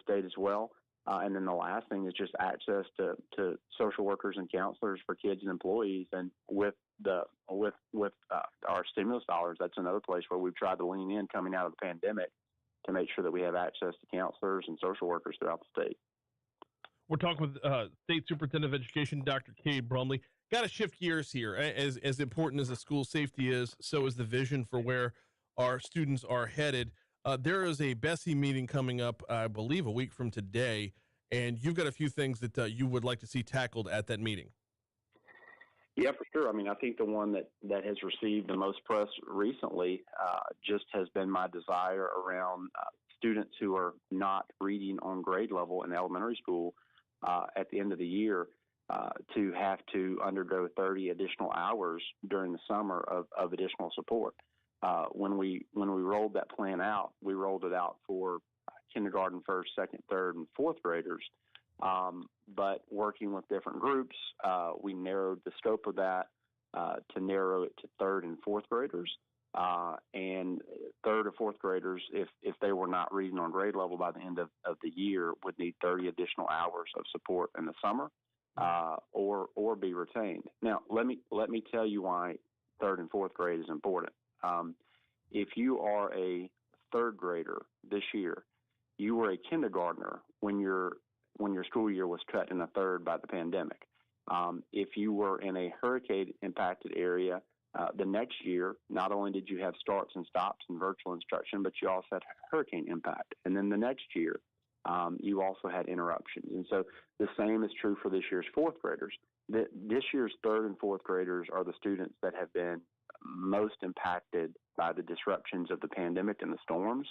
state as well. And then the last thing is just access to social workers and counselors for kids and employees. And with our stimulus dollars, that's another place where we've tried to lean in coming out of the pandemic to make sure that we have access to counselors and social workers throughout the state. We're talking with State Superintendent of Education, Dr. Cade Brumley. Got to shift gears here. As important as the school safety is, so is the vision for where our students are headed. There is a Bessie meeting coming up, I believe, a week from today, and you've got a few things that you would like to see tackled at that meeting. Yeah, for sure. I mean, I think the one that has received the most press recently just has been my desire around students who are not reading on grade level in elementary school at the end of the year to have to undergo 30 additional hours during the summer of additional support. When we rolled that plan out, we rolled it out for kindergarten, first, second, third, and fourth graders. But working with different groups, we narrowed the scope of that to narrow it to third and fourth graders. And third or fourth graders, if they were not reading on grade level by the end of the year, would need 30 additional hours of support in the summer, or be retained. Now, let me tell you why third and fourth grade is important. If you are a third grader this year, you were a kindergartner when your school year was cut in a third by the pandemic. If you were in a hurricane-impacted area the next year, not only did you have starts and stops and virtual instruction, but you also had hurricane impact. And then the next year, you also had interruptions. And so the same is true for this year's fourth graders. This year's third and fourth graders are the students that have been most impacted by the disruptions of the pandemic and the storms.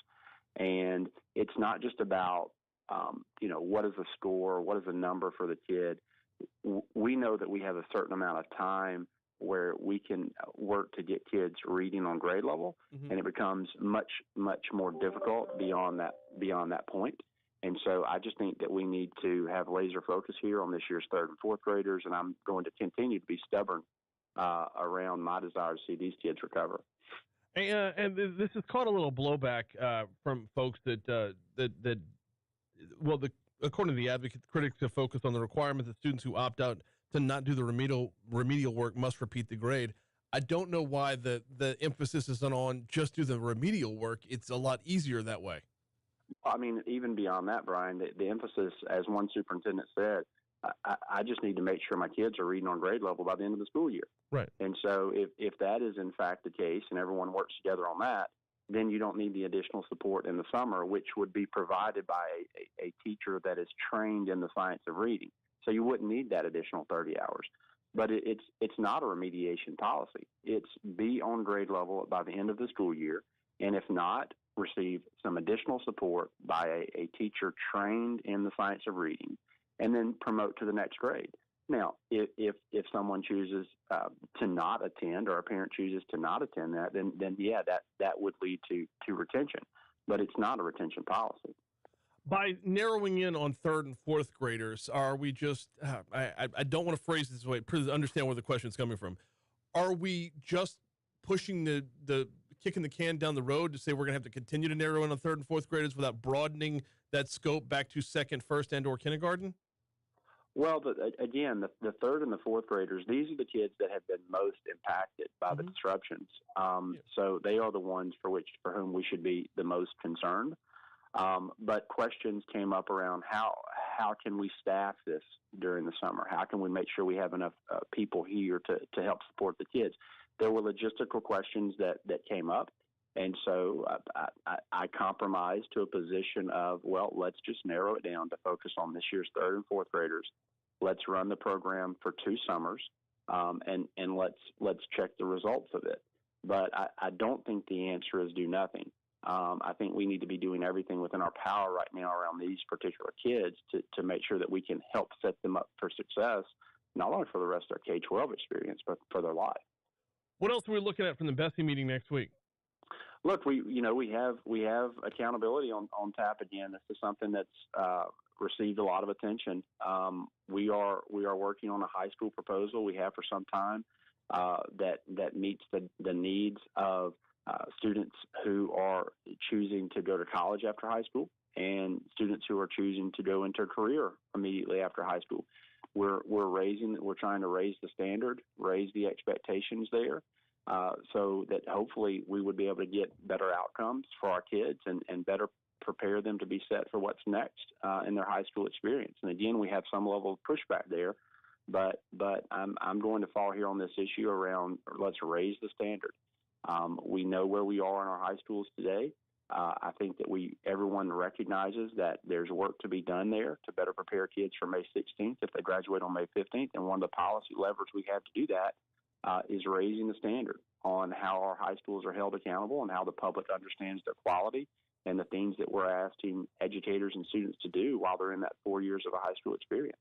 And it's not just about, what is the score, what is the number for the kid. We know that we have a certain amount of time where we can work to get kids reading on grade level, and it becomes much, much more difficult beyond that point. And so I just think that we need to have laser focus here on this year's third and fourth graders, and I'm going to continue to be stubborn around my desire to see these kids recover. And this has caught a little blowback from folks according to the advocate, critics have focused on the requirement that students who opt out to not do the remedial work must repeat the grade. I don't know why the emphasis isn't on just do the remedial work. It's a lot easier that way. I mean, even beyond that, Brian, the emphasis, as one superintendent said, I just need to make sure my kids are reading on grade level by the end of the school year. Right. And so if that is in fact the case and everyone works together on that, then you don't need the additional support in the summer, which would be provided by a teacher that is trained in the science of reading. So you wouldn't need that additional 30 hours. But it's not a remediation policy. It's be on grade level by the end of the school year, and if not, receive some additional support by a teacher trained in the science of reading, and then promote to the next grade. Now, if someone chooses to not attend, or a parent chooses to not attend that, then yeah, that would lead to retention. But it's not a retention policy. By narrowing in on third and fourth graders, are we just, I don't want to phrase this way, please understand where the question is coming from. Are we just pushing the kicking the can down the road to say we're going to have to continue to narrow in on third and fourth graders without broadening that scope back to second, first, and or kindergarten? Well, again, the third and the fourth graders, these are the kids that have been most impacted by the disruptions. So they are the ones for whom we should be the most concerned. But questions came up around how can we staff this during the summer? How can we make sure we have enough people here to help support the kids? There were logistical questions that came up. And so I compromised to a position of, well, let's just narrow it down to focus on this year's third and fourth graders. Let's run the program for 2 summers, and let's check the results of it. But I don't think the answer is do nothing. I think we need to be doing everything within our power right now around these particular kids to make sure that we can help set them up for success, not only for the rest of their K-12 experience, but for their life. What else are we looking at from the Bessie meeting next week? Look, we have accountability on tap again. This is something that's received a lot of attention. We are working on a high school proposal. We have for some time that meets the needs of students who are choosing to go to college after high school and students who are choosing to go into a career immediately after high school. We're trying to raise the standard, raise the expectations there, so that hopefully we would be able to get better outcomes for our kids and better prepare them to be set for what's next in their high school experience. And again, we have some level of pushback there, but I'm going to fall here on this issue around let's raise the standard. We know where we are in our high schools today. I think that everyone recognizes that there's work to be done there to better prepare kids for May 16th if they graduate on May 15th. And one of the policy levers we have to do that is raising the standard on how our high schools are held accountable and how the public understands their quality and the things that we're asking educators and students to do while they're in that 4 years of a high school experience.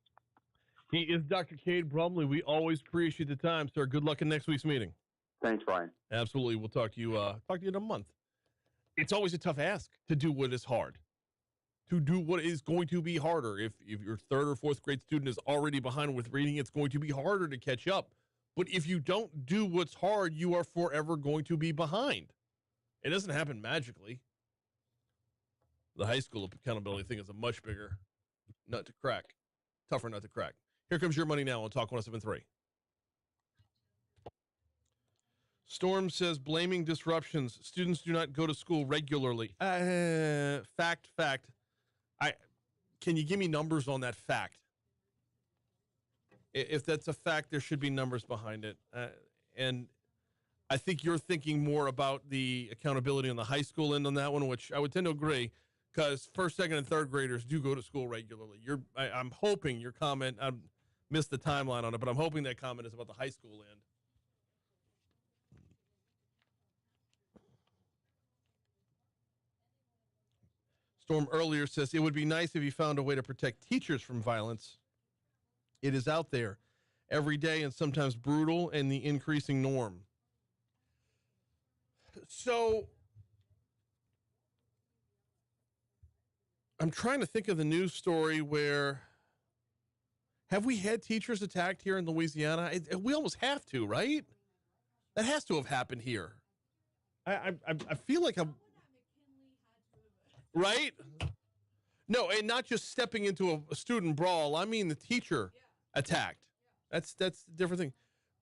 He is Dr. Cade Brumley. We always appreciate the time, sir. Good luck in next week's meeting. Thanks, Brian. Absolutely. We'll talk to you in a month. It's always a tough ask to do what is hard, to do what is going to be harder. If your third or fourth grade student is already behind with reading, it's going to be harder to catch up. But if you don't do what's hard, you are forever going to be behind. It doesn't happen magically. The high school accountability thing is a much bigger nut to crack, tougher nut to crack. Here comes your money now on Talk 107.3. Storm says, blaming disruptions. Students do not go to school regularly. Fact. Can you give me numbers on that fact? If that's a fact, there should be numbers behind it. And I think you're thinking more about the accountability on the high school end on that one, which I would tend to agree, because first, second, and third graders do go to school regularly. I'm hoping your comment, I missed the timeline on it, but I'm hoping that comment is about the high school end. Storm earlier says, it would be nice if you found a way to protect teachers from violence. It is out there every day and sometimes brutal and the increasing norm. So I'm trying to think of the news story where, have we had teachers attacked here in Louisiana? We almost have to, right? That has to have happened here. I feel like I'm... Right? No, and not just stepping into a student brawl. I mean the teacher attacked. That's a different thing.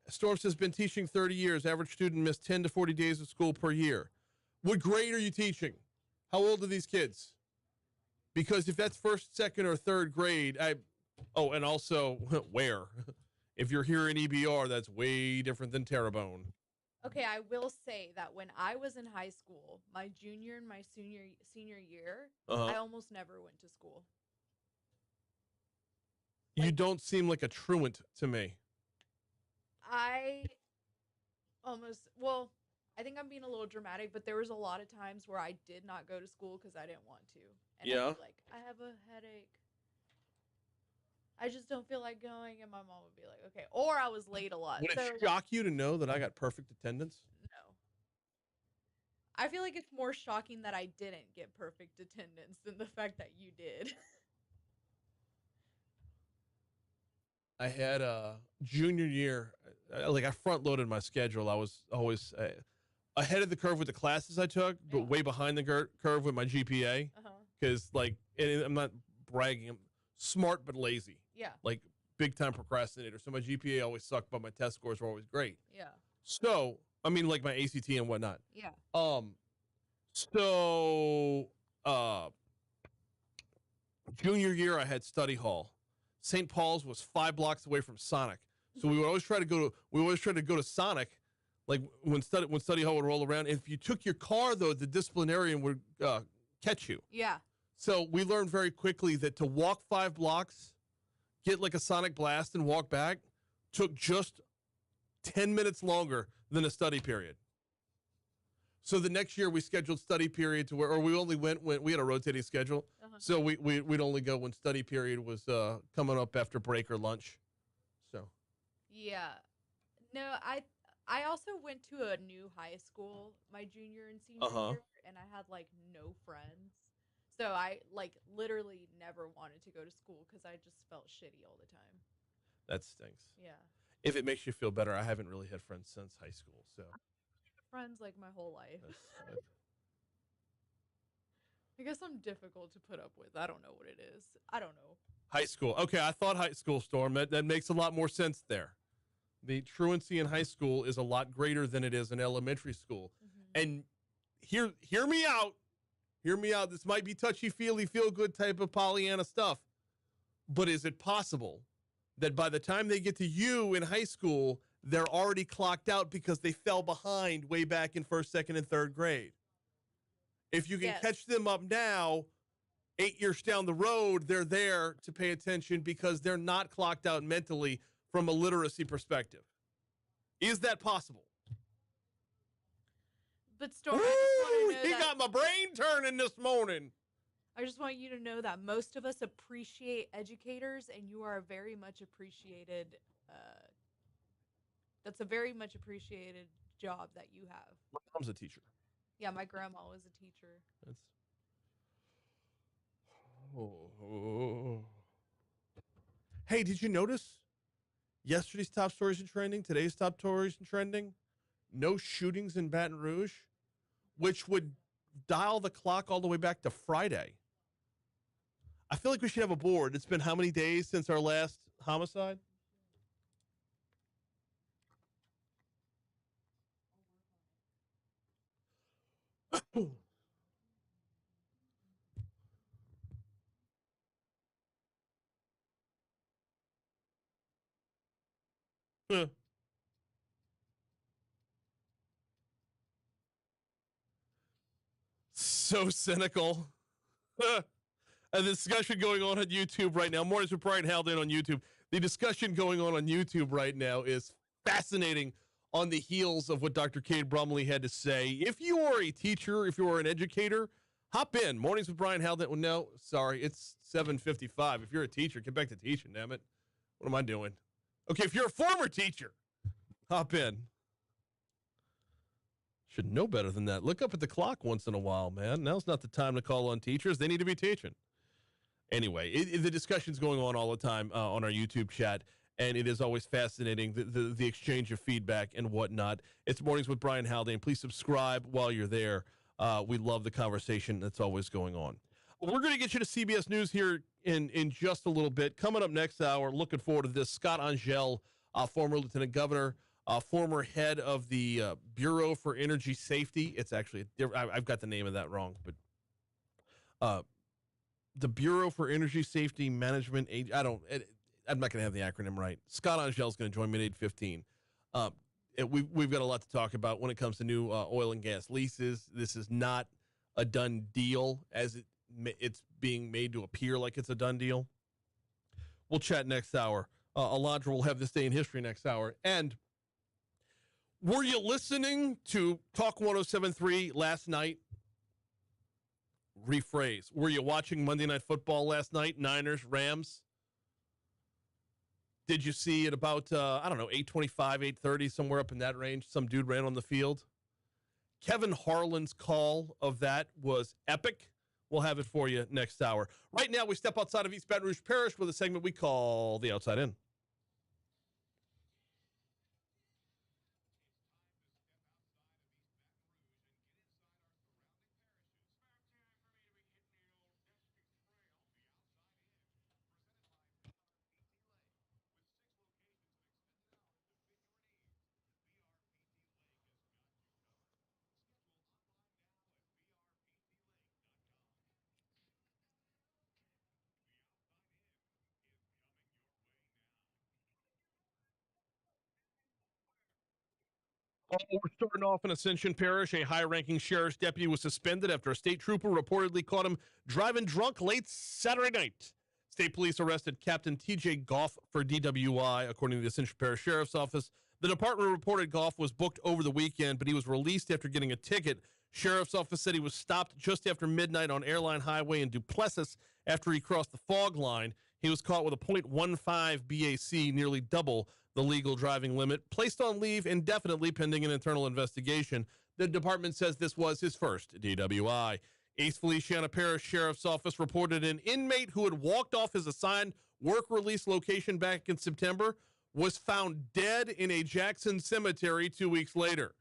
Storm says, been teaching 30 years. Average student missed 10 to 40 days of school per year. What grade are you teaching? How old are these kids? Because if that's first, second, or third grade, and also where? If you're here in EBR, that's way different than Terrebonne. Okay, I will say that when I was in high school, my junior and my senior year, I almost never went to school. You don't seem like a truant to me. I think I'm being a little dramatic, but there was a lot of times where I did not go to school because I didn't want to. And I'd be like, I have a headache. I just don't feel like going. And my mom would be like, okay. Or I was late a lot. Would it shock you to know that I got perfect attendance? No. I feel like it's more shocking that I didn't get perfect attendance than the fact that you did. I had a junior year, I front-loaded my schedule. I was always ahead of the curve with the classes I took, but way behind the curve with my GPA. Because, I'm not bragging, I'm smart but lazy. Yeah. Big-time procrastinator. So my GPA always sucked, but my test scores were always great. Yeah. So, my ACT and whatnot. Yeah. Junior year, I had study hall. St. Paul's was 5 blocks away from Sonic. So we would always try to go to Sonic, when study hall would roll around. And if you took your car, though, the disciplinarian would catch you. Yeah. So we learned very quickly that to walk 5 blocks, get a Sonic blast and walk back, took just 10 minutes longer than a study period. So the next year we scheduled study period to or we only went when we had a rotating schedule. So we'd only go when study period was coming up after break or lunch. So. Yeah. No, I also went to a new high school my junior and senior year, and I had like no friends. So I like literally never wanted to go to school because I just felt shitty all the time. That stinks. Yeah. If it makes you feel better, I haven't really had friends since high school. So friends like my whole life. I guess I'm difficult to put up with. I don't know what it is. I don't know. High school. Okay, I thought high school, Storm. That makes a lot more sense there. The truancy in high school is a lot greater than it is in elementary school. Mm-hmm. And hear me out. Hear me out. This might be touchy-feely, feel-good type of Pollyanna stuff. But is it possible that by the time they get to you in high school, they're already clocked out because they fell behind way back in first, second, and third grade? If you can catch them up now, 8 years down the road, they're there to pay attention because they're not clocked out mentally from a literacy perspective. Is that possible? But Storm, I just want to know he got my brain turning this morning. I just want you to know that most of us appreciate educators, and you are very much appreciated. That's a very much appreciated job that you have. My mom's a teacher. Yeah, my grandma was a teacher. Hey, did you notice yesterday's top stories and trending, today's top stories and trending? No shootings in Baton Rouge, which would dial the clock all the way back to Friday. I feel like we should have a board. It's been how many days since our last homicide? So cynical. A discussion going on YouTube right now. Mornings with Brian Haldane on YouTube. The discussion going on YouTube right now is fascinating on the heels of what Dr. Cade Brumley had to say. If you are a teacher, if you are an educator, hop in. Mornings with Brian Haldane. Well, no, sorry, it's 7:55. If you're a teacher, get back to teaching, damn it. What am I doing? Okay, if you're a former teacher, hop in. Should know better than that. Look up at the clock once in a while, man. Now's not the time to call on teachers. They need to be teaching. Anyway, the discussion's going on all the time on our YouTube chat, and it is always fascinating, the exchange of feedback and whatnot. It's Mornings with Brian Haldane. Please subscribe while you're there. We love the conversation that's always going on. We're going to get you to CBS News here in just a little bit. Coming up next hour, looking forward to this, Scott Angelle, former lieutenant governor, former head of the Bureau for Energy Safety. It's actually, I've got the name of that wrong, but the Bureau for Energy Safety Management. I'm not going to have the acronym right. Scott Angelle is going to join me at 8:15. We've got a lot to talk about when it comes to new oil and gas leases. This is not a done deal as it's being made to appear like it's a done deal. We'll chat next hour. Alondra will have this day in history next hour. And were you listening to Talk 107.3 last night? Rephrase. Were you watching Monday Night Football last night? Niners, Rams? Did you see at about, 8:25, 8:30, somewhere up in that range, some dude ran on the field? Kevin Harlan's call of that was epic. We'll have it for you next hour. Right now, we step outside of East Baton Rouge Parish with a segment we call The Outside In. Oh, we're starting off in Ascension Parish. A high-ranking sheriff's deputy was suspended after a state trooper reportedly caught him driving drunk late Saturday night. State police arrested Captain T.J. Goff for DWI, according to the Ascension Parish Sheriff's Office. The department reported Goff was booked over the weekend, but he was released after getting a ticket. Sheriff's Office said he was stopped just after midnight on Airline Highway in Duplessis after he crossed the fog line. He was caught with a .15 BAC, nearly double the legal driving limit, placed on leave indefinitely pending an internal investigation. The department says this was his first DWI. East Feliciana Parish Sheriff's Office reported an inmate who had walked off his assigned work release location back in September was found dead in a Jackson cemetery 2 weeks later.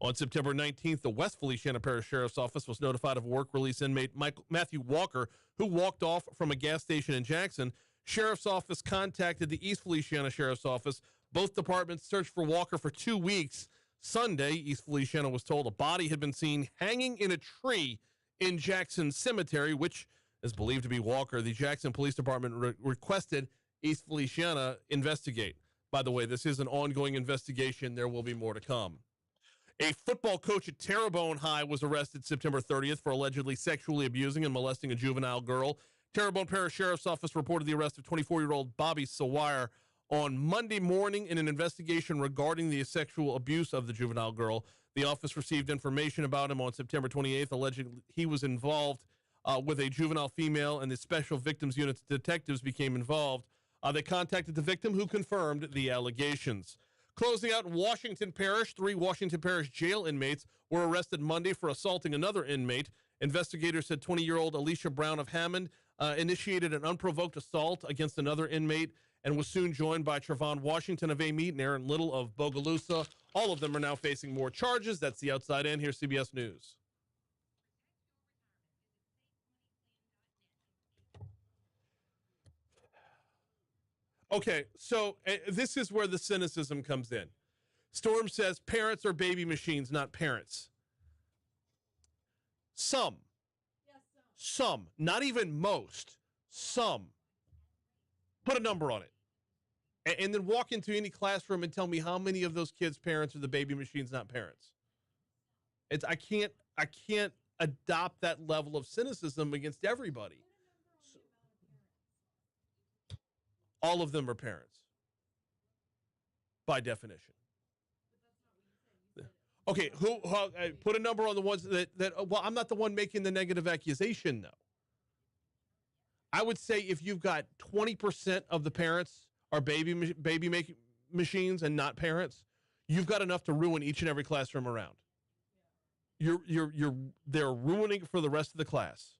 On September 19th, the West Feliciana Parish Sheriff's Office was notified of work release inmate Matthew Walker, who walked off from a gas station in Jackson. Sheriff's Office contacted the East Feliciana Sheriff's Office. Both departments searched for Walker for 2 weeks. Sunday, East Feliciana was told a body had been seen hanging in a tree in Jackson Cemetery, which is believed to be Walker. The Jackson Police Department requested East Feliciana investigate. By the way, this is an ongoing investigation. There will be more to come. A football coach at Terrebonne High was arrested September 30th for allegedly sexually abusing and molesting a juvenile girl. Terrebonne Parish Sheriff's Office reported the arrest of 24-year-old Bobby Crouere on Monday morning in an investigation regarding the sexual abuse of the juvenile girl. The office received information about him on September 28th, alleging he was involved with a juvenile female, and the Special Victims Unit's detectives became involved. They contacted the victim, who confirmed the allegations. Closing out in Washington Parish, 3 Washington Parish jail inmates were arrested Monday for assaulting another inmate. Investigators said 20-year-old Alicia Brown of Hammond initiated an unprovoked assault against another inmate and was soon joined by Trevon Washington of Amite and Aaron Little of Bogalusa. All of them are now facing more charges. That's the Outside In. Here's CBS News. Okay, so this is where the cynicism comes in. Storm says parents are baby machines, not parents. Some. Some. Not even most. Some. Put a number on it. And then walk into any classroom and tell me how many of those kids' parents are the baby machines, not parents. I can't adopt that level of cynicism against everybody. All of them are parents, by definition. Okay, who put a number on the ones that well, I'm not the one making the negative accusation, though. I would say if you've got 20% of the parents are baby making machines and not parents, you've got enough to ruin each and every classroom around. They're ruining for the rest of the class.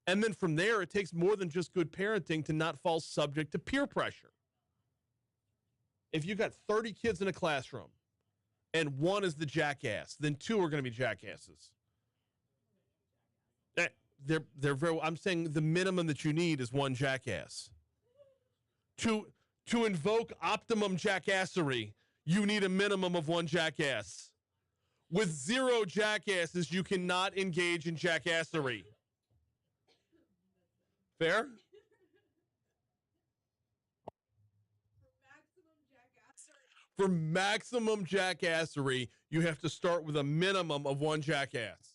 And then from there, it takes more than just good parenting to not fall subject to peer pressure. If you've got 30 kids in a classroom and one is the jackass, then 2 are going to be jackasses. I'm saying the minimum that you need is 1 jackass. To invoke optimum jackassery, you need a minimum of 1 jackass. With 0 jackasses, you cannot engage in jackassery. Fair? For maximum jackassery, you have to start with a minimum of 1 jackass.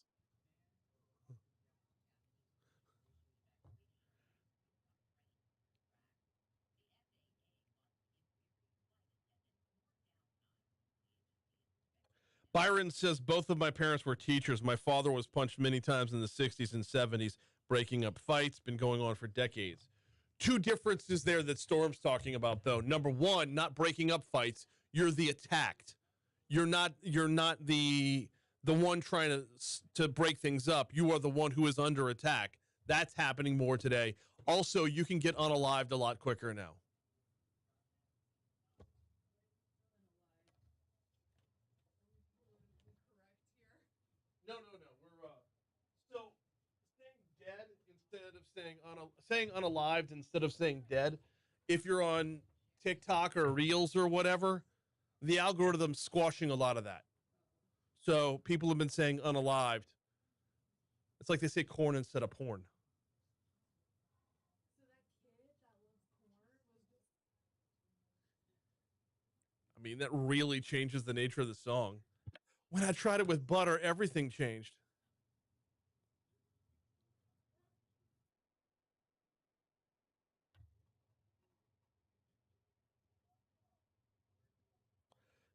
Byron says, both of my parents were teachers. My father was punched many times in the 60s and 70s, breaking up fights, been going on for decades. 2 differences there that Storm's talking about, though. Number 1, not breaking up fights. You're the attacked. You're not the one trying to break things up. You are the one who is under attack. That's happening more today. Also, you can get unalived a lot quicker now. No. We're so saying dead instead of saying unalived instead of saying dead. If you're on TikTok or Reels or whatever, the algorithm's squashing a lot of that. So people have been saying unalived. It's like they say corn instead of porn. I mean, that really changes the nature of the song. When I tried it with butter, everything changed.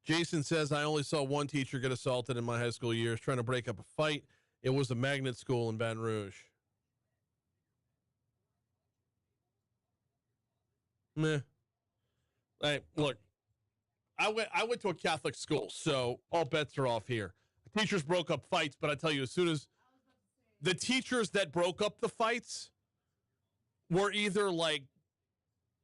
Jason says, I only saw one teacher get assaulted in my high school years trying to break up a fight. It was a magnet school in Baton Rouge. Meh. Hey, look, I went to a Catholic school, so all bets are off here. Teachers broke up fights, but I tell you, as soon as the teachers that broke up the fights were either like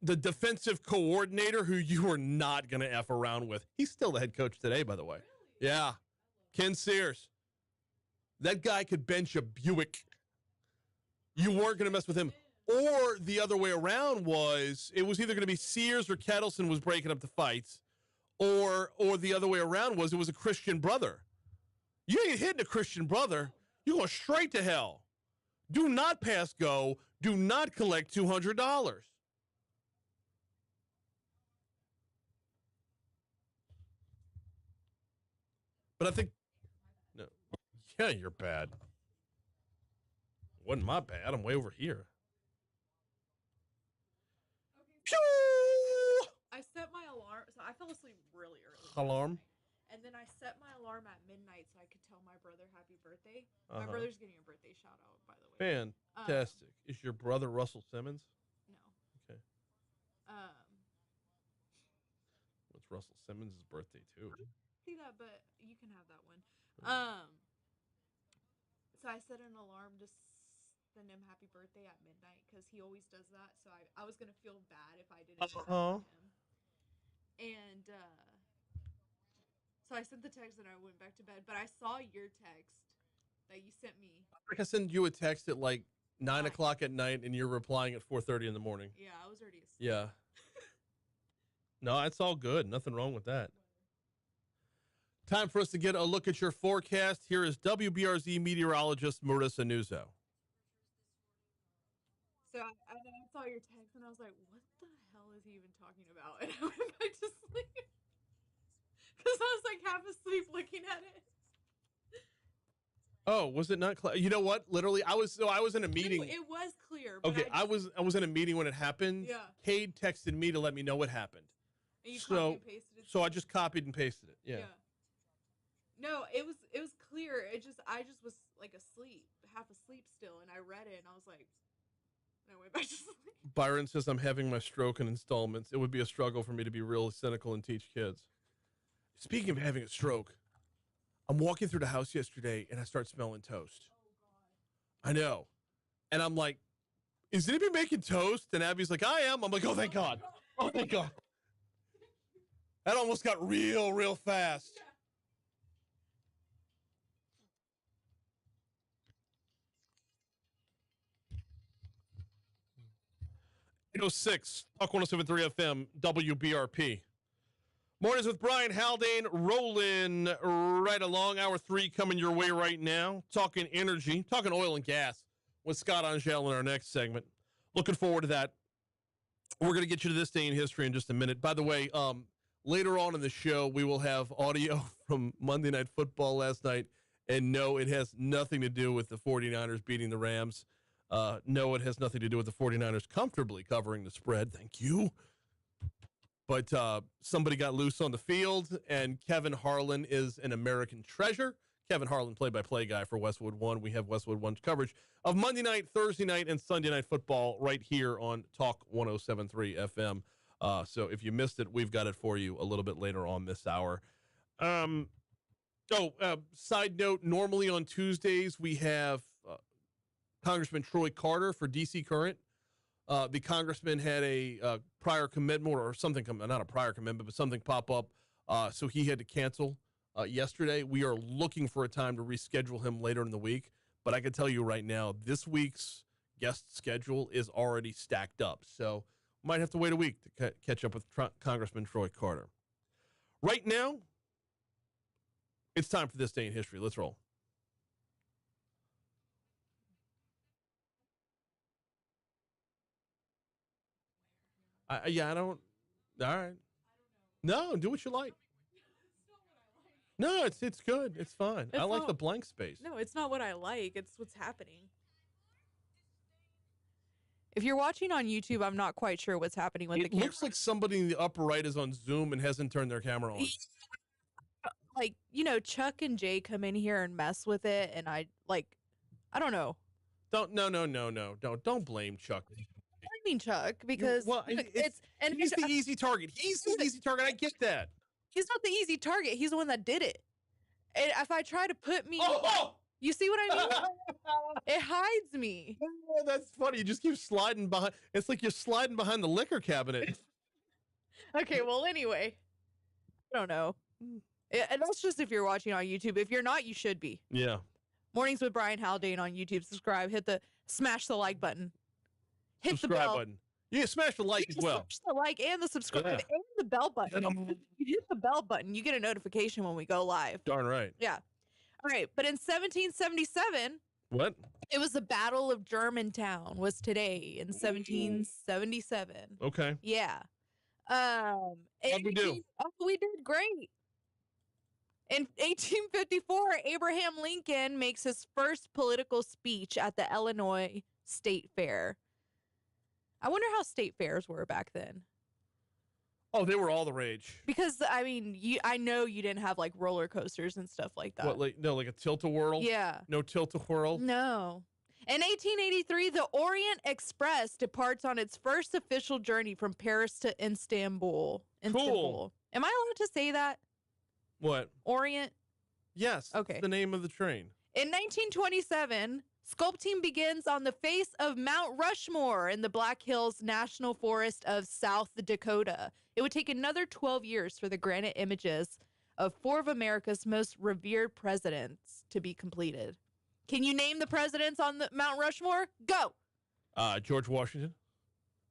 the defensive coordinator who you were not going to F around with. He's still the head coach today, by the way. Yeah. Ken Sears. That guy could bench a Buick. You weren't going to mess with him. Or the other way around it was either going to be Sears or Kettleson was breaking up the fights, or the other way around it was a Christian brother. You ain't hitting a Christian brother. You're going straight to hell. Do not pass go. Do not collect $200. But I think, no. Yeah, you're bad. Wasn't my bad. I'm way over here. I set my alarm, so I fell asleep really early. Alarm? And then I set my alarm at midnight so I could tell my brother happy birthday. My brother's getting a birthday shout out, by the way. Fantastic. Is your brother Russell Simmons? No. Okay. What's Russell Simmons' birthday too? See that, but you can have that one. So I set an alarm to send him happy birthday at midnight because he always does that. So I was gonna feel bad if I didn't tell him. And so I sent the text and I went back to bed. But I saw your text that you sent me. I send you a text at like 9 o'clock at night, and you're replying at 4:30 in the morning. Yeah, I was already asleep. Yeah. No, it's all good. Nothing wrong with that. Time for us to get a look at your forecast. Here is WBRZ meteorologist Marissa Nuzzo. So I saw your text and I was like, what the hell is he even talking about? And I went back to sleep. Because I was like half asleep looking at it. Oh, was it not clear? You know what? Literally, I was in a meeting. It was clear. But Okay, I was in a meeting when it happened. Yeah. Cade texted me to let me know what happened. And you copied and pasted it. So I just copied and pasted it. Yeah. No, it was clear. I just was like asleep, half asleep still, and I read it and I was like, and I went back to sleep. Byron says I'm having my stroke in installments. It would be a struggle for me to be real cynical and teach kids. Speaking of having a stroke, I'm walking through the house yesterday and I start smelling toast. I know. And I'm like, is anybody making toast? And Abby's like, I am. I'm like, oh, thank God. Oh, thank God. That almost got real fast. 806, Talk 107.3 FM, WBRP. Mornings with Brian Haldane, rolling right along. Hour 3 coming your way right now. Talking energy, talking oil and gas with Scott Angelle in our next segment. Looking forward to that. We're going to get you to this day in history in just a minute. By the way, later on in the show, we will have audio from Monday Night Football last night. And no, it has nothing to do with the 49ers beating the Rams. No, it has nothing to do with the 49ers comfortably covering the spread. Thank you. But somebody got loose on the field, and Kevin Harlan is an American treasure. Kevin Harlan, play-by-play guy for Westwood One. We have Westwood One's coverage of Monday night, Thursday night, and Sunday night football right here on Talk 107.3 FM. So if you missed it, we've got it for you a little bit later on this hour. Side note, normally on Tuesdays, we have Congressman Troy Carter for D.C. Current. The congressman had a prior commitment or something, not a prior commitment, but something pop up. So he had to cancel yesterday. We are looking for a time to reschedule him later in the week. But I can tell you right now, this week's guest schedule is already stacked up. So might have to wait a week to catch up with Congressman Troy Carter. Right now, it's time for This Day in History. Let's roll. I don't. All right. No, do what you like. No, it's good. It's fine. I like the blank space. No, it's not what I like. It's what's happening. If you're watching on YouTube, I'm not quite sure what's happening with the camera. It looks like somebody in the upper right is on Zoom and hasn't turned their camera on. Like, Chuck and Jay come in here and mess with it, and I don't know. Don't blame Chuck. blaming Chuck because Well, look, he's the easy target. He's the easy target. I get that. he's not the easy target. He's the one that did it. And if I try to put me, you see what I mean? It hides me. Oh, that's funny. You just keep sliding behind. It's like you're sliding behind the liquor cabinet. Okay, well, anyway, I don't know. And that's just if you're watching on YouTube. If you're not, you should be. Yeah. Mornings with Brian Haldane on YouTube. Subscribe. Smash the like button. Hit Subscribe the bell. button. Yeah, smash the like as well. Smash the like and the subscribe and the bell button. You hit the bell button, you get a notification when we go live. Darn right. Yeah. All right. But in 1777, What? it was the Battle of Germantown was today in 1777. Okay. Yeah. How'd we do? Oh, we did great. In 1854, Abraham Lincoln makes his first political speech at the Illinois State Fair. I wonder how state fairs were back then. Oh, they were all the rage. Because, I mean, I know you didn't have, like, roller coasters and stuff like that. What, like a tilt-a-whirl? Yeah. No tilt-a-whirl? No. In 1883, the Orient Express departs on its first official journey from Paris to Istanbul. Cool. Am I allowed to say that? What? Orient? Yes. Okay. That's the name of the train. In 1927, sculpting begins on the face of Mount Rushmore in the Black Hills National Forest of South Dakota. It would take another 12 years for the granite images of 4 of America's most revered presidents to be completed. Can you name the presidents on the Mount Rushmore? Go. George Washington,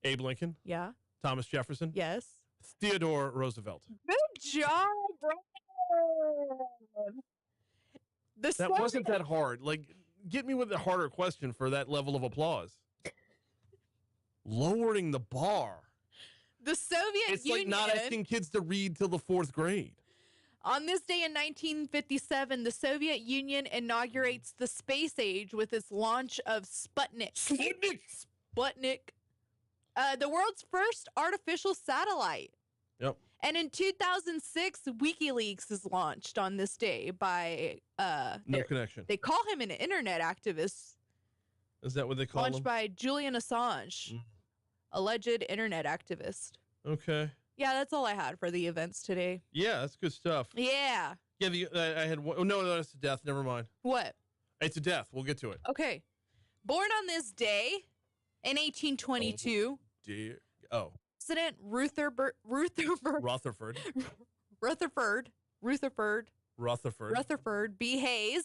Abe Lincoln, Yeah. Thomas Jefferson, Yes. Theodore Roosevelt. Good job, Brian. That wasn't that hard. Like, get me with a harder question for that level of applause. Lowering the bar. The Soviet It's Union. like not asking kids to read till the 4th grade. On this day in 1957, the Soviet Union inaugurates the space age with its launch of Sputnik. Sputnik. The world's first artificial satellite. Yep. And in 2006, WikiLeaks is launched on this day by... No connection. They call him an internet activist. Is that what they call Launched him? by Julian Assange, alleged internet activist. Okay. Yeah, that's all I had for the events today. Yeah, that's good stuff. Yeah. Yeah, I had one. Oh, no, that's a death. Never mind. What? It's a death. We'll get to it. Okay. Born on this day in 1822. Dear. Oh. President Rutherford B. Hayes.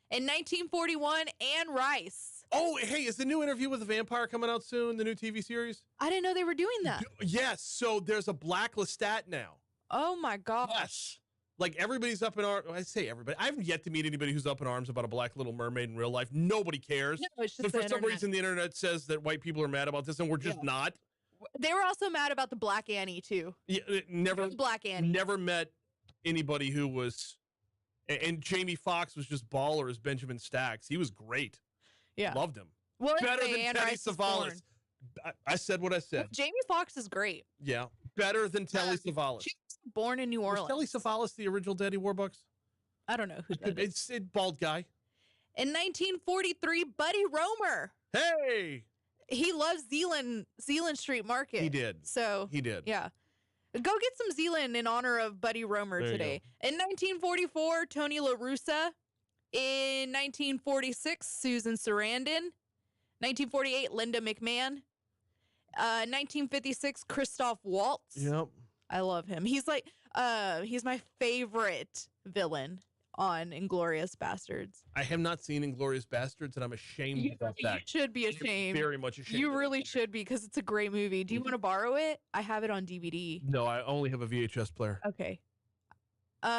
In 1941, Anne Rice. Oh, hey, is the new Interview with the Vampire coming out soon? The new TV series? I didn't know they were doing that. Yes. So there's a Black Lestat now. Oh my gosh. Yes. Like everybody's up in arms. I say everybody. I haven't yet to meet anybody who's up in arms about a black Little Mermaid in real life. Nobody cares. No, it's just but for the some internet. reason, the internet says that white people are mad about this, and we're just not. They were also mad about the Black Annie too. Yeah, never. Black Annie. Never met anybody who was. And Jamie Foxx was just baller as Benjamin Stacks. He was great. Yeah. Loved him. Well, Better anyway, than Anne Telly Rice was Savalas. born. I said what I said. Jamie Foxx is great. Yeah. Better than Telly Savalas. She was born in New Orleans. Was Telly Savalas the original Daddy Warbucks? I don't know who that is. It's a bald guy. In 1943, Buddy Roemer. Hey! He loves Zealand Street Market. He did. So He did. yeah. Go get some Zealand in honor of Buddy Roemer There you today. In 1944, Tony La Russa. In 1946, Susan Sarandon. 1948, Linda McMahon. 1956, Christoph Waltz. Yep. I love him. He's like, he's my favorite villain on Inglourious Bastards. I have not seen Inglourious Bastards, and I'm ashamed of that You fact. should be I'm ashamed. very much ashamed. You of that really fact. should be because it's a great movie. Do you want to borrow it? I have it on DVD. No, I only have a VHS player. Okay. In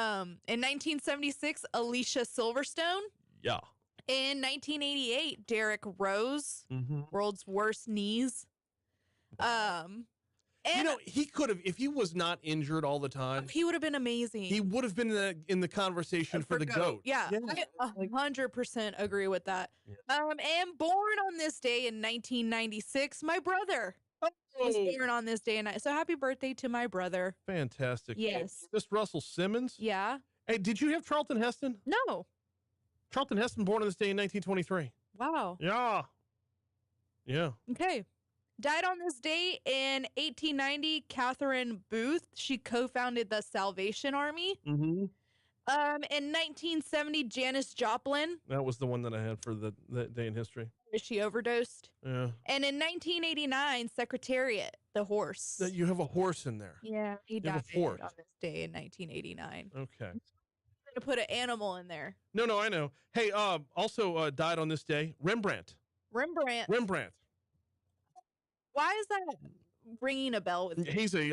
1976, Alicia Silverstone. Yeah. In 1988, Derek Rose, Mm-hmm. world's worst knees. And You know, he could have, if he was not injured all the time, he would have been amazing. he would have been in the conversation for the GOAT. Yeah, I 100% agree with that. And born on this day in 1996, my brother was born on this day. So happy birthday to my brother. Fantastic. Yes. Miss Russell Simmons? Yeah. Hey, did you have Charlton Heston? No. Charlton Heston born on this day in 1923. Wow. Yeah. Yeah. Okay. Died on this day in 1890, Catherine Booth. She co-founded the Salvation Army. Mm-hmm. In 1970, Janis Joplin. That was the one that I had for the day in history. She overdosed. Yeah. And in 1989, Secretariat, the horse. You have a horse in there. Yeah, he died horse. on this day in 1989. Okay. To put an animal in there. No, I know. Hey, also died on this day, Rembrandt. Rembrandt. Why is that ringing a bell with me? He's he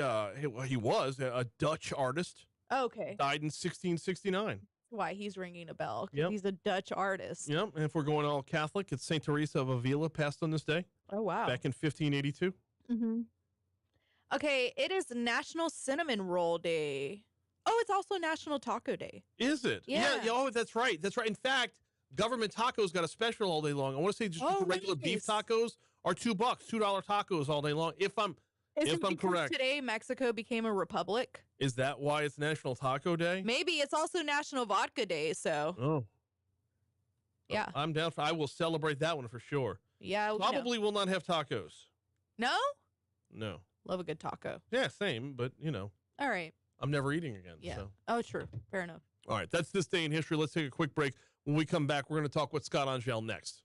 was a Dutch artist. Okay. Died in 1669. Why he's ringing a bell. Yep. He's a Dutch artist. Yep. And if we're going all Catholic, it's St. Teresa of Avila passed on this day. Oh, wow. Back in 1582. Mm-hmm. Okay, it is National Cinnamon Roll Day. Oh, it's also National Taco Day. Is it? Yeah. Oh, that's right. That's right. In fact, Government Tacos got a special all day long. I want to say just the regular beef tacos are $2, $2 tacos all day long. If I'm correct. Today Mexico became a republic. Is that why it's National Taco Day? Maybe it's also National Vodka Day. So. Oh. Yeah. I'm down for. I will celebrate that one for sure. Yeah. Probably will not have tacos. No. No. Love a good taco. Yeah, same. But All right. I'm never eating again. Yeah. So. Oh, true. Fair enough. All right. That's this day in history. Let's take a quick break. When we come back, we're going to talk with Scott Angelle next.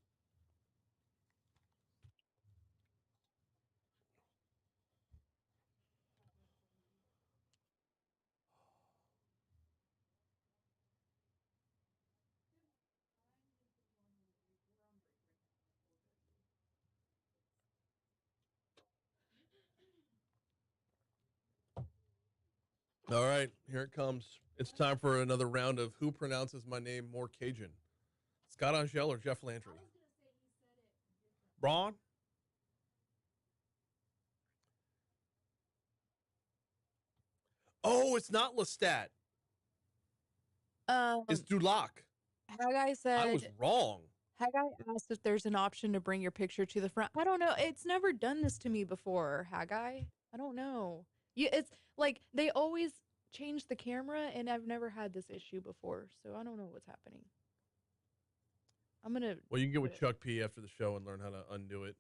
All right, here it comes. It's time for another round of Who Pronounces My Name More Cajun? Scott Angelle or Jeff Landry? Braun? Oh, it's not Lestat. It's Dulac. Haggai said. I was wrong. Haggai asked if there's an option to bring your picture to the front. I don't know. It's never done this to me before, Haggai. I don't know. It's like they always change the camera, and I've never had this issue before, so I don't know what's happening. I'm gonna. Well, you can get with Chuck P after the show and learn how to undo it.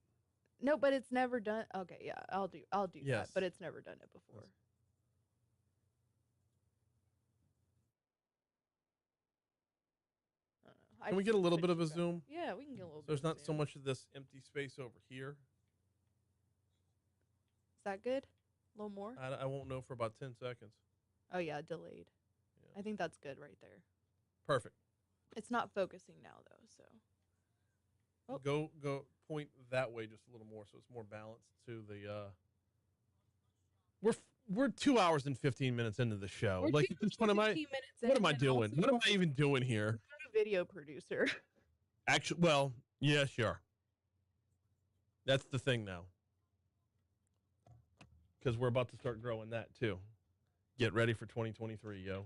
No, but it's never done. Okay, yeah, I'll do that, but it's never done it before. Can we get a little bit of a zoom? Yeah, we can get a little bit. There's not so much of this empty space over here. Is that good? A little more? I won't know for about 10 seconds. Oh, yeah, delayed. Yeah. I think that's good right there. Perfect. It's not focusing now, though, so. Oh. Go point that way just a little more so it's more balanced to the We're 2 hours and 15 minutes into the show. We're like what am I doing? What am I even doing here? I'm a video producer. Actually, well, yeah, sure. That's the thing now. Because we're about to start growing that too. Get ready for 2023, yo.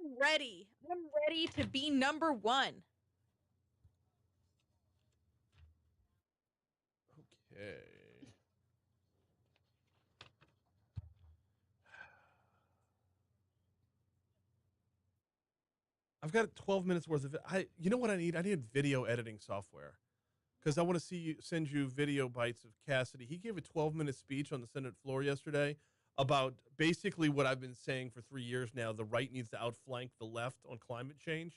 I'm ready. I'm ready to be number one. Okay. I've got 12 minutes worth of it. You know what I need? I need video editing software. Because I want to send you video bites of Cassidy. He gave a 12-minute speech on the Senate floor yesterday about basically what I've been saying for 3 years now. The right needs to outflank the left on climate change.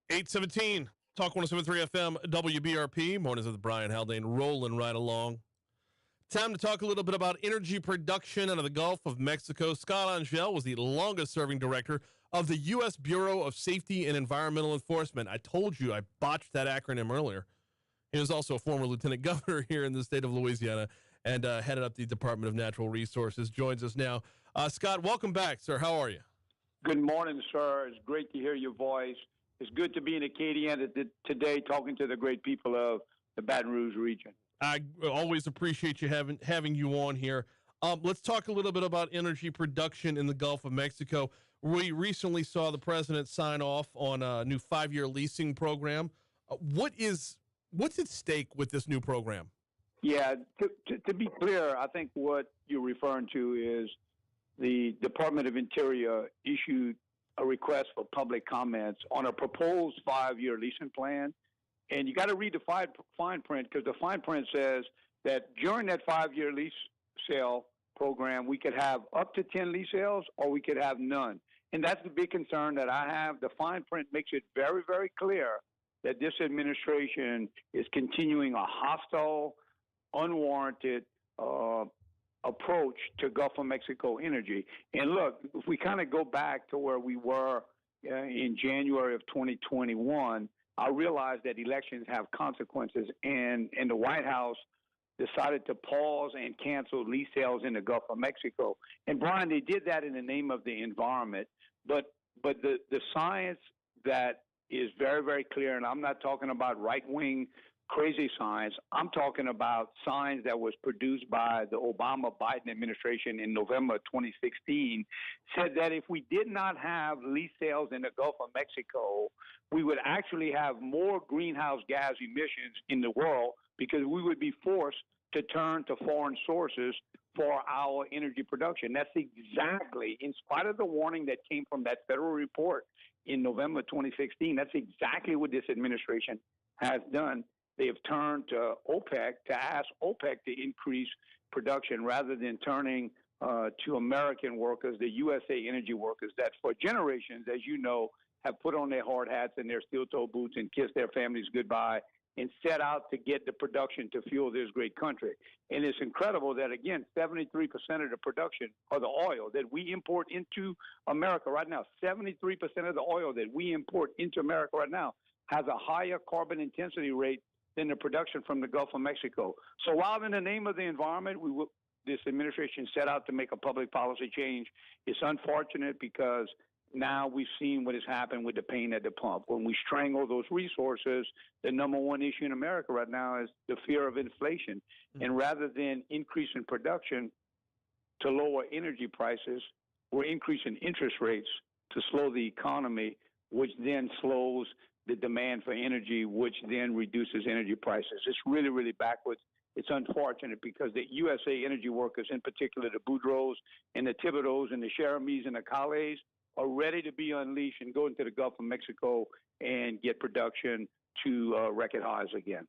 .817, Talk 107.3 FM, WBRP. Mornings with Brian Haldane, rolling right along. Time to talk a little bit about energy production out of the Gulf of Mexico. Scott Angelle was the longest-serving director of the U.S. Bureau of Safety and Environmental Enforcement. I told you I botched that acronym earlier. He was also a former lieutenant governor here in the state of Louisiana and headed up the Department of Natural Resources. Joins us now. Scott, welcome back, sir. How are you? Good morning, sir. It's great to hear your voice. It's good to be in Acadiana today talking to the great people of the Baton Rouge region. I always appreciate you having you on here. Let's talk a little bit about energy production in the Gulf of Mexico. We recently saw the president sign off on a new 5-year leasing program. What's at stake with this new program? Yeah, to be clear, I think what you're referring to is the Department of Interior issued a request for public comments on a proposed 5-year leasing plan. And you got to read the fine print, because the fine print says that during that 5-year lease sale program, we could have up to 10 lease sales or we could have none. And that's the big concern that I have. The fine print makes it very, very clear that this administration is continuing a hostile, unwarranted approach to Gulf of Mexico energy. And look, if we kind of go back to where we were in January of 2021, I realize that elections have consequences, and the White House decided to pause and cancel lease sales in the Gulf of Mexico. And Brian, they did that in the name of the environment. But the science that is very, very clear, and I'm not talking about right-wing crazy science. I'm talking about science that was produced by the Obama-Biden administration in November 2016, said that if we did not have lease sales in the Gulf of Mexico, we would actually have more greenhouse gas emissions in the world, because we would be forced to turn to foreign sources for our energy production. That's exactly, in spite of the warning that came from that federal report in November 2016, that's exactly what this administration has done. They have turned to OPEC to ask OPEC to increase production rather than turning to American workers, the USA energy workers that for generations, as you know, have put on their hard hats and their steel-toe boots and kissed their families goodbye and set out to get the production to fuel this great country. And it's incredible that, again, 73% of the production of the oil that we import into America right now, 73% of the oil that we import into America right now has a higher carbon intensity rate than the production from the Gulf of Mexico. So while in the name of the environment, this administration set out to make a public policy change, it's unfortunate because now we've seen what has happened with the pain at the pump. When we strangle those resources, the number one issue in America right now is the fear of inflation. Mm-hmm. And rather than increasing production to lower energy prices, we're increasing interest rates to slow the economy, which then slows the demand for energy, which then reduces energy prices. It's really, really backwards. It's unfortunate because the USA energy workers, in particular the Boudreaux and the Thibodeaux and the Cheremis and the Cades, are ready to be unleashed and go into the Gulf of Mexico and get production to record highs again.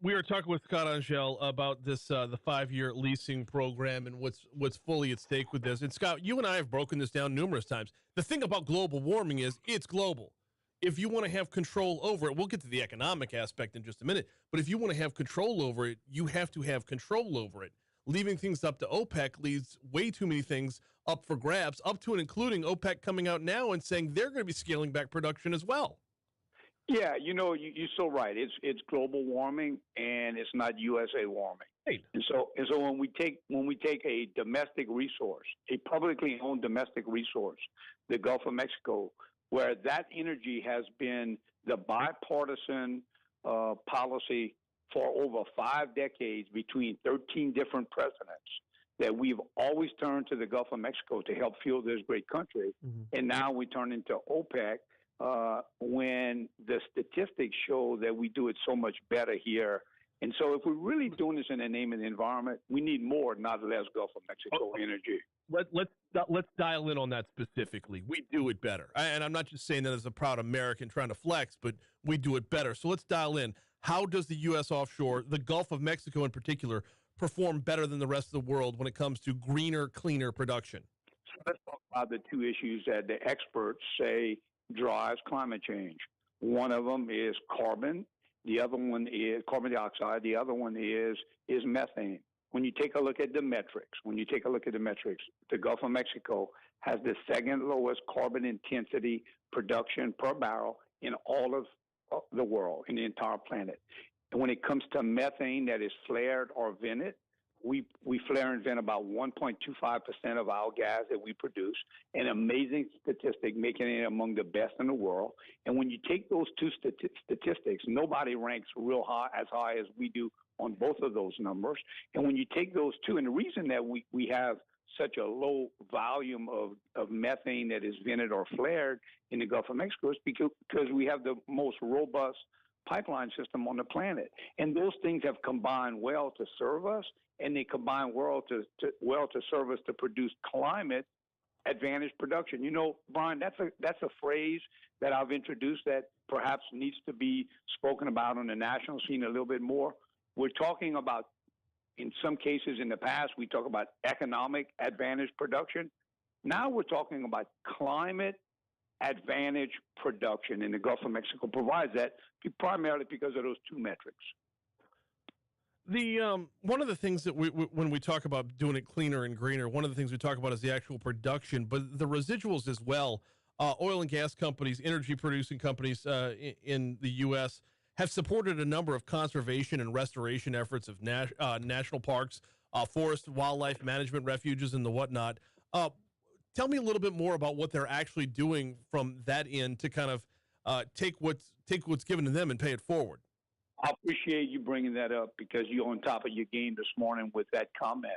We are talking with Scott Angelle about this the 5-year leasing program and what's fully at stake with this. And Scott, you and I have broken this down numerous times. The thing about global warming is it's global. If you want to have control over it, we'll get to the economic aspect in just a minute, but if you want to have control over it, you have to have control over it. Leaving things up to OPEC leaves way too many things up for grabs, up to and including OPEC coming out now and saying they're going to be scaling back production as well. Yeah, you're so right. It's global warming, and it's not USA warming. Right. And so when we take a domestic resource, a publicly owned domestic resource, the Gulf of Mexico, where that energy has been the bipartisan policy for over 5 decades between 13 different presidents, that we've always turned to the Gulf of Mexico to help fuel this great country. Mm-hmm. And now we turn into OPEC when the statistics show that we do it so much better here. And so if we're really doing this in the name of the environment, we need more, not less Gulf of Mexico energy. Let's dial in on that specifically. We do it better. And I'm not just saying that as a proud American trying to flex, but we do it better. So let's dial in. How does the U.S. offshore, the Gulf of Mexico in particular, perform better than the rest of the world when it comes to greener, cleaner production? So let's talk about the two issues that the experts say drives climate change. One of them is carbon. The other one is carbon dioxide. The other one is methane. When you take a look at the metrics, the Gulf of Mexico has the second lowest carbon intensity production per barrel in all of the world, in the entire planet. And when it comes to methane that is flared or vented, we flare and vent about 1.25% of our gas that we produce, an amazing statistic, making it among the best in the world. And when you take those two statistics, nobody ranks real high as we do on both of those numbers. And when you take those two, and the reason that we have such a low volume of methane that is vented or flared in the Gulf of Mexico is because we have the most robust pipeline system on the planet. And those things have combined well to serve us, and they combine well to serve us to produce climate advantage production. You know, Brian, that's a phrase that I've introduced that perhaps needs to be spoken about on the national scene a little bit more. We're talking about, in some cases in the past, we talk about economic advantage production. Now we're talking about climate advantage production, and the Gulf of Mexico provides that primarily because of those two metrics. The one of the things that we when we talk about doing it cleaner and greener, one of the things we talk about is the actual production, but the residuals as well. Oil and gas companies, energy producing companies in the U.S. have supported a number of conservation and restoration efforts of national parks, forest, wildlife management refuges, and the whatnot. Tell me a little bit more about what they're actually doing from that end to kind of take what's given to them and pay it forward. I appreciate you bringing that up because you're on top of your game this morning with that comment.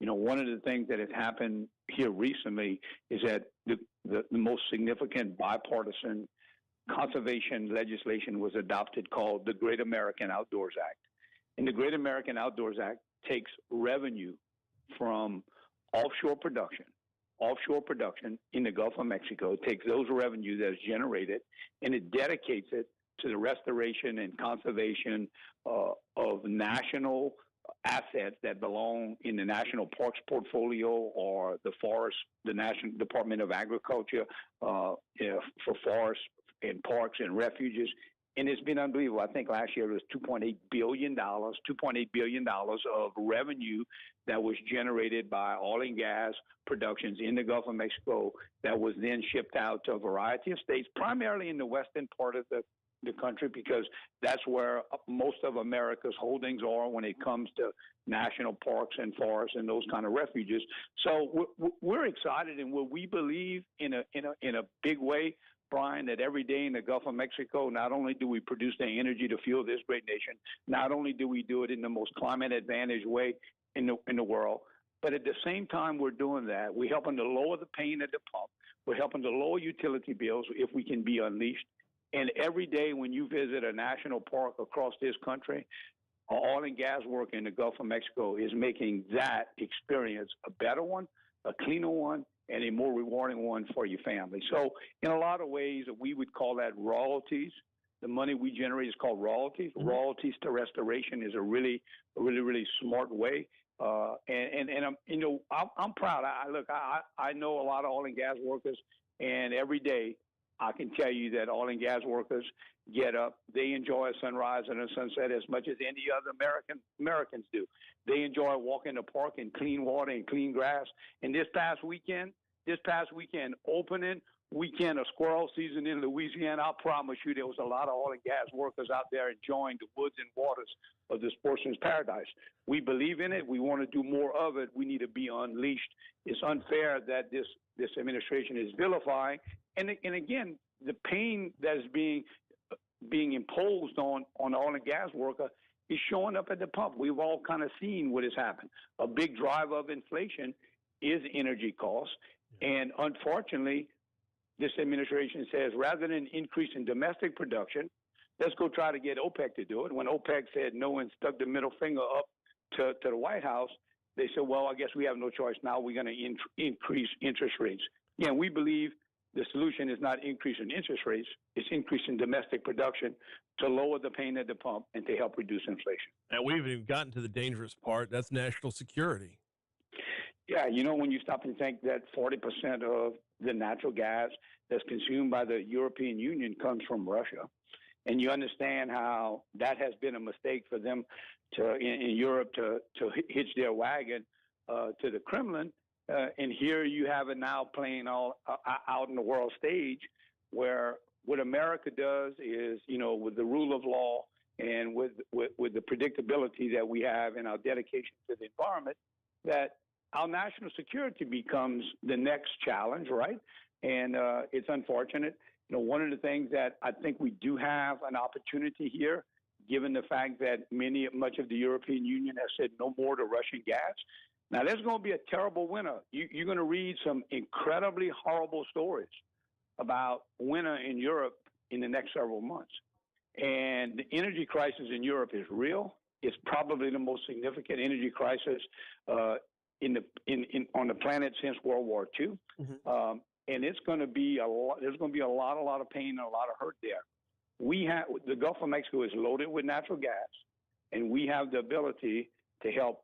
You know, one of the things that has happened here recently is that the most significant bipartisan conservation legislation was adopted called the Great American Outdoors Act. And the Great American Outdoors Act takes revenue from offshore production in the Gulf of Mexico, takes those revenue that's generated, and it dedicates it to the restoration and conservation of national assets that belong in the National Parks portfolio or the forest, the National Department of Agriculture for forests and parks and refuges. And it's been unbelievable. I think last year it was $2.8 billion of revenue that was generated by oil and gas productions in the Gulf of Mexico that was then shipped out to a variety of states, primarily in the western part of the country, because that's where most of America's holdings are when it comes to national parks and forests and those kind of refuges. So we're excited, and what we believe in a big way, Brian, that every day in the Gulf of Mexico, not only do we produce the energy to fuel this great nation, not only do we do it in the most climate advantage way in the world, but at the same time we're doing that, we're helping to lower the pain at the pump. We're helping to lower utility bills if we can be unleashed. And every day when you visit a national park across this country, oil and gas work in the Gulf of Mexico is making that experience a better one, a cleaner one, and a more rewarding one for your family. So in a lot of ways, we would call that royalties. The money we generate is called royalties. Mm-hmm. Royalties to restoration is a really smart way. And I'm proud. I know a lot of oil and gas workers, and every day I can tell you that oil and gas workers get up. They enjoy a sunrise and a sunset as much as any other Americans do. They enjoy walking the park in clean water and clean grass. And this past weekend, opening weekend of squirrel season in Louisiana, I promise you there was a lot of oil and gas workers out there enjoying the woods and waters of the sportsman's paradise. We believe in it. We want to do more of it. We need to be unleashed. It's unfair that this administration is vilifying. And again, the pain that is being imposed on the oil and gas worker is showing up at the pump. We've all kind of seen what has happened. A big driver of inflation is energy costs. And unfortunately, this administration says rather than increasing domestic production, let's go try to get OPEC to do it. When OPEC said no and stuck the middle finger up to the White House, they said, well, I guess we have no choice now. We're going to increase interest rates. Yeah, we believe the solution is not increasing interest rates, it's increasing domestic production to lower the pain at the pump and to help reduce inflation. And we've even gotten to the dangerous part. That's national security. Yeah, when you stop and think that 40% of the natural gas that's consumed by the European Union comes from Russia, and you understand how that has been a mistake for them in Europe to hitch their wagon to the Kremlin. And here you have it now playing all out in the world stage, where what America does is, with the rule of law and with the predictability that we have in our dedication to the environment, that our national security becomes the next challenge, right? And it's unfortunate. One of the things that I think we do have an opportunity here, given the fact that much of the European Union has said no more to Russian gas. Now, there's going to be a terrible winter. You're going to read some incredibly horrible stories about winter in Europe in the next several months. And the energy crisis in Europe is real. It's probably the most significant energy crisis on the planet since World War II. Mm-hmm. And it's going to be a lot. There's going to be a lot of pain and a lot of hurt there. The Gulf of Mexico is loaded with natural gas, and we have the ability to help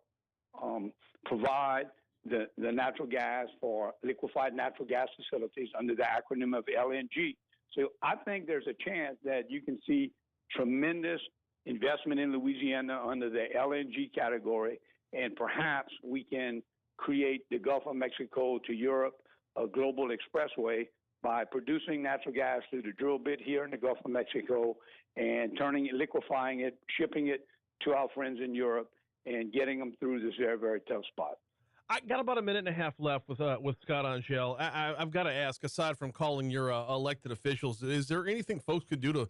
provide the natural gas for liquefied natural gas facilities under the acronym of LNG. So I think there's a chance that you can see tremendous investment in Louisiana under the LNG category, and perhaps we can create the Gulf of Mexico to Europe a global expressway by producing natural gas through the drill bit here in the Gulf of Mexico and liquefying it, shipping it to our friends in Europe, and getting them through this very, very tough spot. I got about a minute and a half left with Scott Angelle. I've got to ask, aside from calling your elected officials, is there anything folks could do to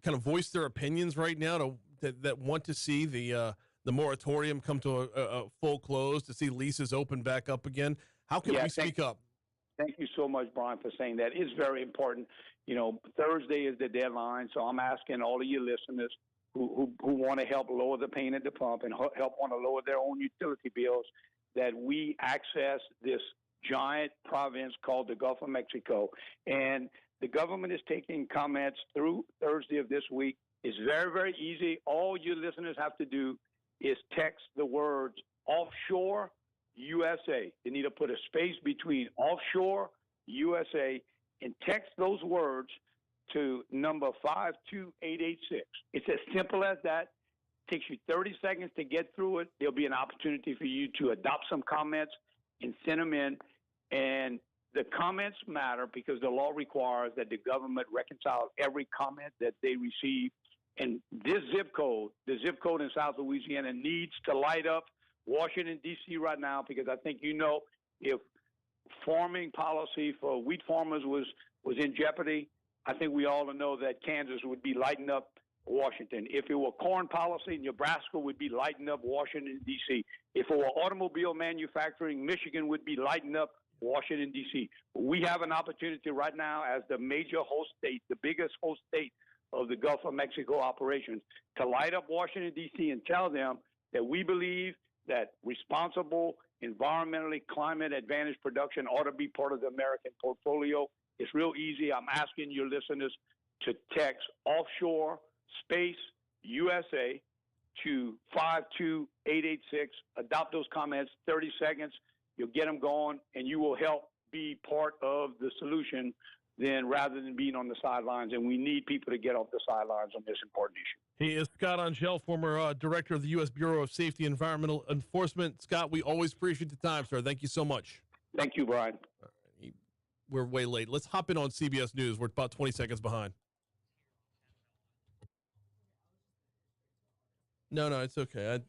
kind of voice their opinions right now that want to see the moratorium come to a full close, to see leases open back up again? How can we speak up? Thank you so much, Brian, for saying that. It's very important. Thursday is the deadline, so I'm asking all of you listeners who want to help lower the pain at the pump and help want to lower their own utility bills, that we access this giant province called the Gulf of Mexico. And the government is taking comments through Thursday of this week. It's very, very easy. All you listeners have to do is text the words offshore USA. You need to put a space between offshore USA and text those words to number 52886. It's as simple as that. It takes you 30 seconds to get through it. There'll be an opportunity for you to adopt some comments and send them in. And the comments matter because the law requires that the government reconcile every comment that they receive. And this zip code, the zip code in South Louisiana, needs to light up Washington, D.C. right now, because I think if farming policy for wheat farmers was in jeopardy, I think we all know that Kansas would be lighting up Washington. If it were corn policy, Nebraska would be lighting up Washington, D.C. If it were automobile manufacturing, Michigan would be lighting up Washington, D.C. We have an opportunity right now as the major host state, the biggest host state of the Gulf of Mexico operations, to light up Washington, D.C. and tell them that we believe that responsible, environmentally climate advantage production ought to be part of the American portfolio. It's real easy. I'm asking your listeners to text offshore space USA to 52886. Adopt those comments, 30 seconds. You'll get them going, and you will help be part of the solution then rather than being on the sidelines. And we need people to get off the sidelines on this important issue. He is Scott Angelle, former director of the U.S. Bureau of Safety and Environmental Enforcement. Scott, we always appreciate the time, sir. Thank you so much. Thank you, Brian. We're way late. Let's hop in on CBS News. We're about 20 seconds behind. No, it's okay.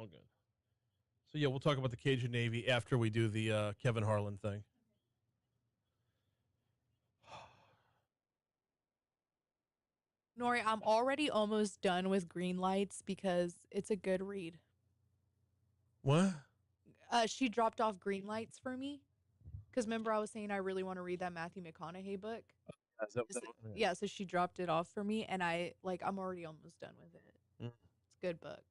All good. So, yeah, we'll talk about the Cajun Navy after we do the Kevin Harlan thing. Nori, I'm already almost done with Green Lights because it's a good read. What? She dropped off Green Lights for me. Because remember I was saying I really want to read that Matthew McConaughey book? Yeah, so she dropped it off for me, and I'm already almost done with it. Mm. It's a good book.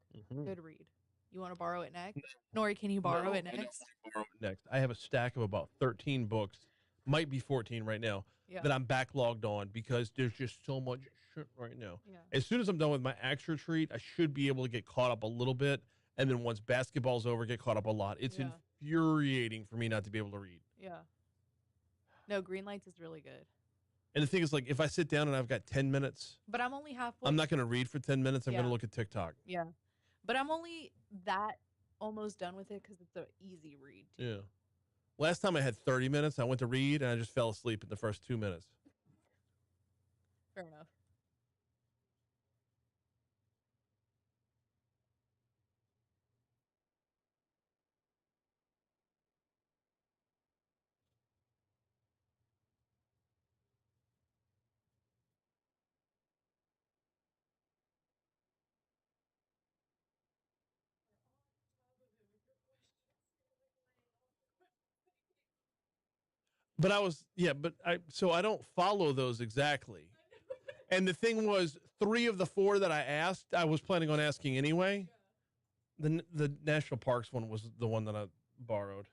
Good read. You want to borrow it next? Nori, can you borrow it next? I have a stack of about 13 books, might be 14 right now, that I'm backlogged on because there's just so much shit right now. Yeah. As soon as I'm done with my actual retreat, I should be able to get caught up a little bit, and then once basketball's over, get caught up a lot. It's infuriating for me not to be able to read. Yeah. No, Green Lights is really good. And the thing is, like, if I sit down and I've got 10 minutes, but I'm only halfway. I'm not going to read for 10 minutes. I'm going to look at TikTok. Yeah. But I'm only almost done with it because it's an easy read. Too. Yeah. Last time I had 30 minutes, I went to read and I just fell asleep in the first 2 minutes. Fair enough. But I don't follow those exactly. And the thing was, 3 of the 4 that I asked, I was planning on asking anyway. The national parks one was the one that I borrowed.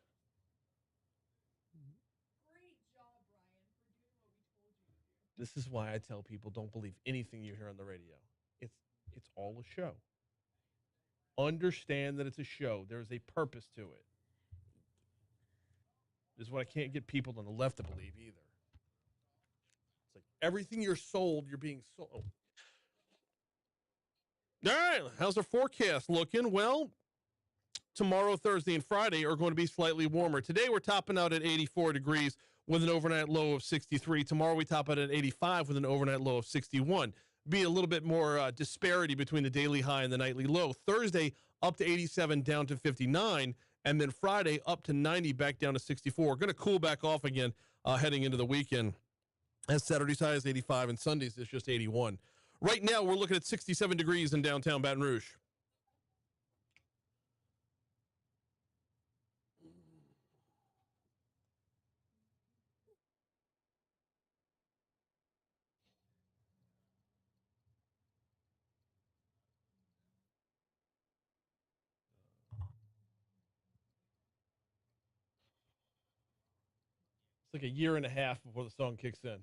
Great job, Brian, for doing what we told you to do. This is why I tell people don't believe anything you hear on the radio. It's all a show. Understand that it's a show. There's a purpose to it. This is what I can't get people on the left to believe either. It's like everything you're sold, you're being sold. All right, how's our forecast looking? Well, tomorrow, Thursday, and Friday are going to be slightly warmer. Today, we're topping out at 84 degrees with an overnight low of 63. Tomorrow, we top out at 85 with an overnight low of 61. Be a little bit more disparity between the daily high and the nightly low. Thursday, up to 87, down to 59. And then Friday, up to 90, back down to 64. Going to cool back off again heading into the weekend. As Saturday's high is 85 and Sunday's is just 81. Right now, we're looking at 67 degrees in downtown Baton Rouge. It's like a year and a half before the song kicks in.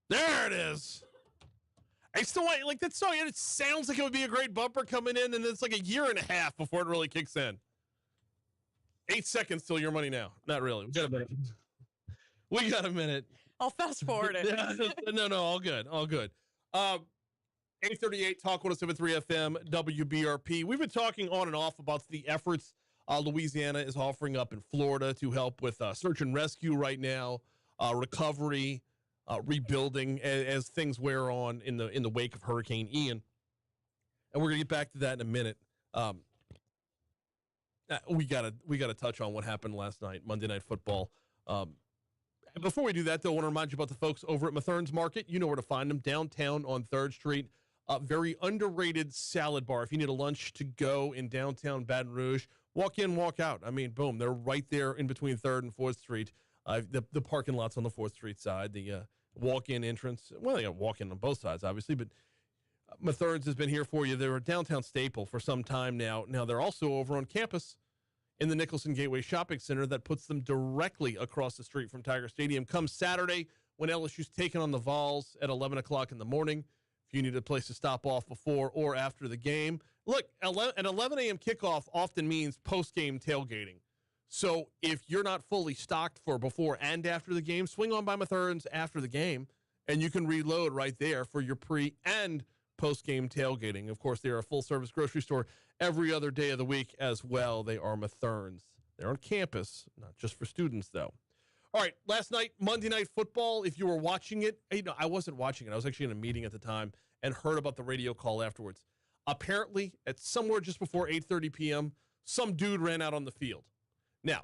There it is. I still want, like, that song, it sounds like it would be a great bumper coming in, and it's like a year and a half before it really kicks in. 8 seconds till your money now. Not really. We got a minute. I'll fast forward it. No, all good. 838 Talk 107.3 FM, WBRP. We've been talking on and off about the efforts Louisiana is offering up in Florida to help with search and rescue right now, recovery, rebuilding as things wear on in the wake of Hurricane Ian. And we're gonna get back to that in a minute. We gotta touch on what happened last night, Monday Night Football. Before we do that, though, I want to remind you about the folks over at Mathern's Market. You know where to find them, downtown on 3rd Street. Very underrated salad bar. If you need a lunch to go in downtown Baton Rouge, walk in, walk out. I mean, boom, they're right there in between 3rd and 4th Street. The parking lot's on the 4th Street side. The walk-in entrance, well, they got walk-in on both sides, obviously, but Mathern's has been here for you. They're a downtown staple for some time now. Now, they're also over on campus in the Nicholson Gateway Shopping Center that puts them directly across the street from Tiger Stadium. Come Saturday, when LSU's taking on the Vols at 11 o'clock in the morning, if you need a place to stop off before or after the game. Look, an 11 a.m. kickoff often means post-game tailgating. So if you're not fully stocked for before and after the game, swing on by Mathern's after the game, and you can reload right there for your pre- and post-game tailgating. Of course, they are a full-service grocery store every other day of the week as well. They are Mathern's. They're on campus, not just for students, though. All right, last night, Monday Night Football, if you were watching it, I wasn't watching it. I was actually in a meeting at the time and heard about the radio call afterwards. Apparently, at somewhere just before 8:30 p.m., some dude ran out on the field. Now,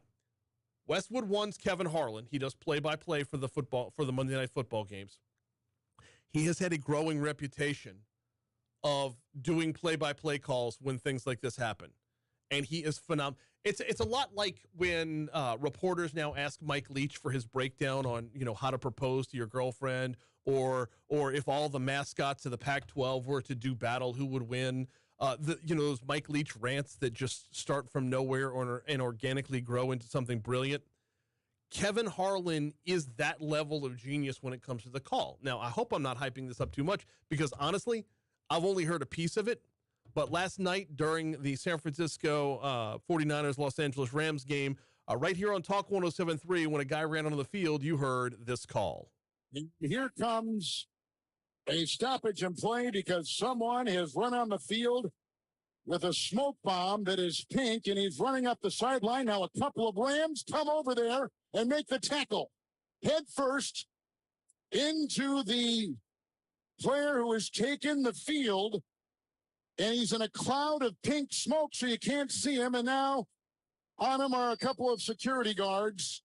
Westwood One's Kevin Harlan. He does play-by-play for the Monday Night Football games. He has had a growing reputation of doing play-by-play calls when things like this happen, and he is phenomenal. It's a lot like when reporters now ask Mike Leach for his breakdown on how to propose to your girlfriend, or if all the mascots of the Pac-12 were to do battle, who would win? Those Mike Leach rants that just start from nowhere and organically grow into something brilliant. Kevin Harlan is that level of genius when it comes to the call. Now, I hope I'm not hyping this up too much because, honestly, I've only heard a piece of it. But last night during the San Francisco 49ers Los Angeles Rams game, right here on Talk 107.3, when a guy ran onto the field, you heard this call. Here comes a stoppage in play because someone has run on the field with a smoke bomb that is pink, and he's running up the sideline. Now a couple of Rams come over there and make the tackle. Head first into the player who has taken the field, and he's in a cloud of pink smoke, so you can't see him. And now on him are a couple of security guards.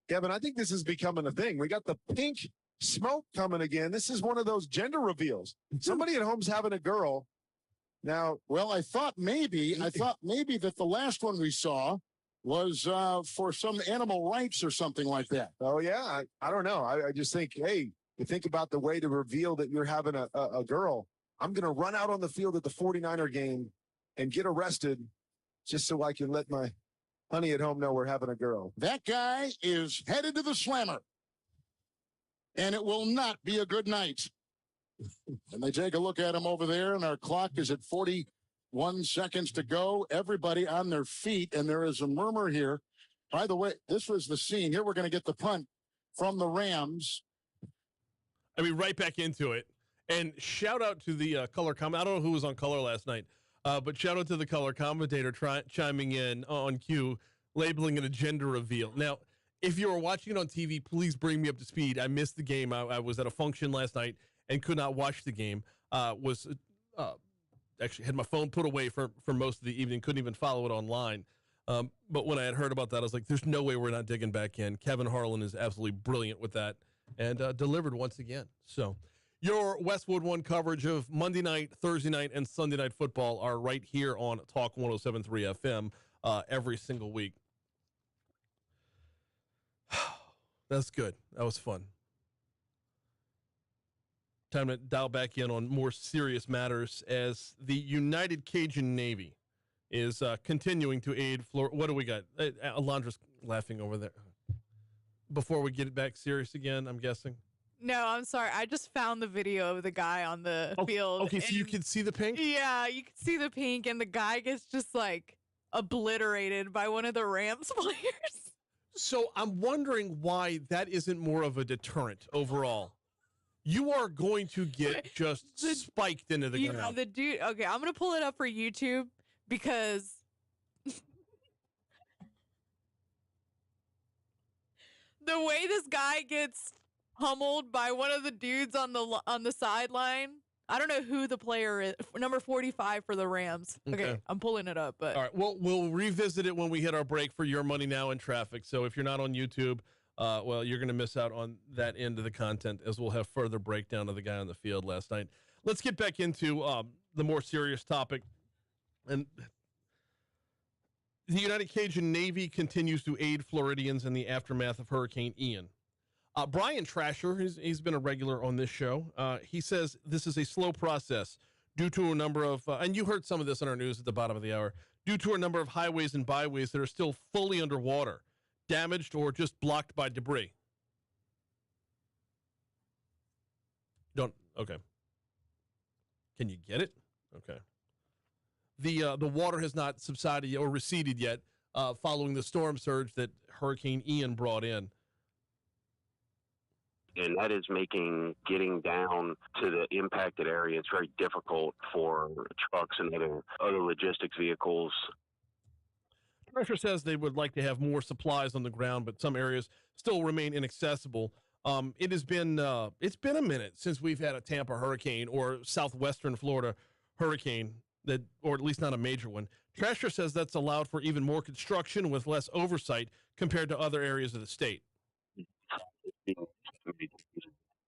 Kevin, I think this is becoming a thing. We got the pink smoke coming again. This is one of those gender reveals. Somebody at home's having a girl. Now, well, I thought maybe that the last one we saw was for some animal rights or something like that. Oh, yeah. I don't know. I just think, hey, you think about the way to reveal that you're having a girl. I'm going to run out on the field at the 49er game and get arrested just so I can let my honey at home know we're having a girl. That guy is headed to the slammer, and it will not be a good night. And they take a look at him over there, and our clock is at 41 seconds to go. Everybody on their feet, and there is a murmur here. By the way, this was the scene. Here we're going to get the punt from the Rams. I mean, right back into it. And shout out to the color comment. I don't know who was on color last night, but shout out to the color commentator chiming in on cue, labeling it a gender reveal. Now, if you were watching it on TV, please bring me up to speed. I missed the game. I was at a function last night and could not watch the game. Actually had my phone put away for most of the evening, couldn't even follow it online. But when I had heard about that, I was like, there's no way we're not digging back in. Kevin Harlan is absolutely brilliant with that and delivered once again. So your Westwood One coverage of Monday night, Thursday night, and Sunday night football are right here on Talk 107.3 FM every single week. That's good. That was fun. Time to dial back in on more serious matters as the United Cajun Navy is continuing to aid Florida. What do we got? Alondra's laughing over there. Before we get it back serious again, I'm guessing. No, I'm sorry. I just found the video of the guy on the field. Okay, so you can see the pink? Yeah, you can see the pink, and the guy gets just like obliterated by one of the Rams players. So I'm wondering why that isn't more of a deterrent overall. You are going to get just spiked into the ground. The dude. Okay, I'm gonna pull it up for YouTube because the way this guy gets pummeled by one of the dudes on the sideline. I don't know who the player is. Number 45 for the Rams. Okay, I'm pulling it up. But all right, we'll revisit it when we hit our break for Your Money Now in traffic. So if you're not on YouTube, well, you're going to miss out on that end of the content as we'll have further breakdown of the guy on the field last night. Let's get back into the more serious topic. And the United Cajun Navy continues to aid Floridians in the aftermath of Hurricane Ian. Brian Trasher, he's been a regular on this show. He says this is a slow process due to a number of, and you heard some of this on our news at the bottom of the hour, due to a number of highways and byways that are still fully underwater, damaged or just blocked by debris. Okay. Can you get it? Okay. The water has not subsided or receded yet following the storm surge that Hurricane Ian brought in. And that is making getting down to the impacted area, it's very difficult for trucks and other logistics vehicles. Pressure says they would like to have more supplies on the ground, but some areas still remain inaccessible. It's been a minute since we've had a Tampa hurricane or southwestern Florida hurricane, that, or at least not a major one. Pressure says that's allowed for even more construction with less oversight compared to other areas of the state.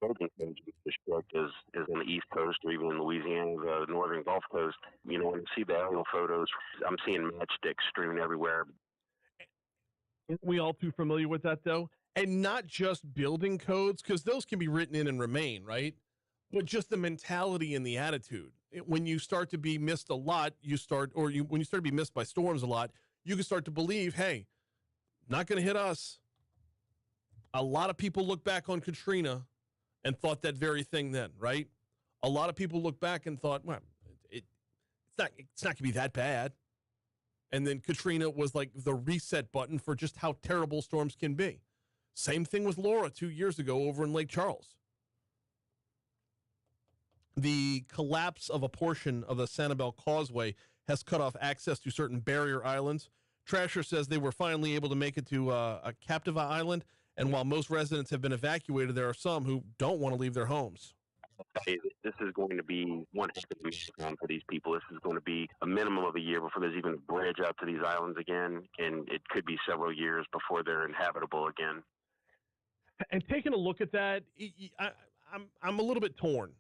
Building codes is on the East Coast or even in Louisiana, the northern Gulf Coast. You know, when you see the aerial photos, I'm seeing matchsticks strewn everywhere. Aren't we all too familiar with that, though? And not just building codes, because those can be written in and remain, right? But just the mentality and the attitude. When you start to be missed a lot, when you start to be missed by storms a lot, you can start to believe, hey, not going to hit us. A lot of people look back on Katrina and thought that very thing then, right? A lot of people look back and thought, well, it's not going to be that bad. And then Katrina was like the reset button for just how terrible storms can be. Same thing with Laura 2 years ago over in Lake Charles. The collapse of a portion of the Sanibel Causeway has cut off access to certain barrier islands. Trasher says they were finally able to make it to a Captiva Island, and while most residents have been evacuated, there are some who don't want to leave their homes. Hey, this is going to be one heck of a time for these people. This is going to be a minimum of a year before there's even a bridge out to these islands again, and it could be several years before they're inhabitable again. And taking a look at that, I'm a little bit torn,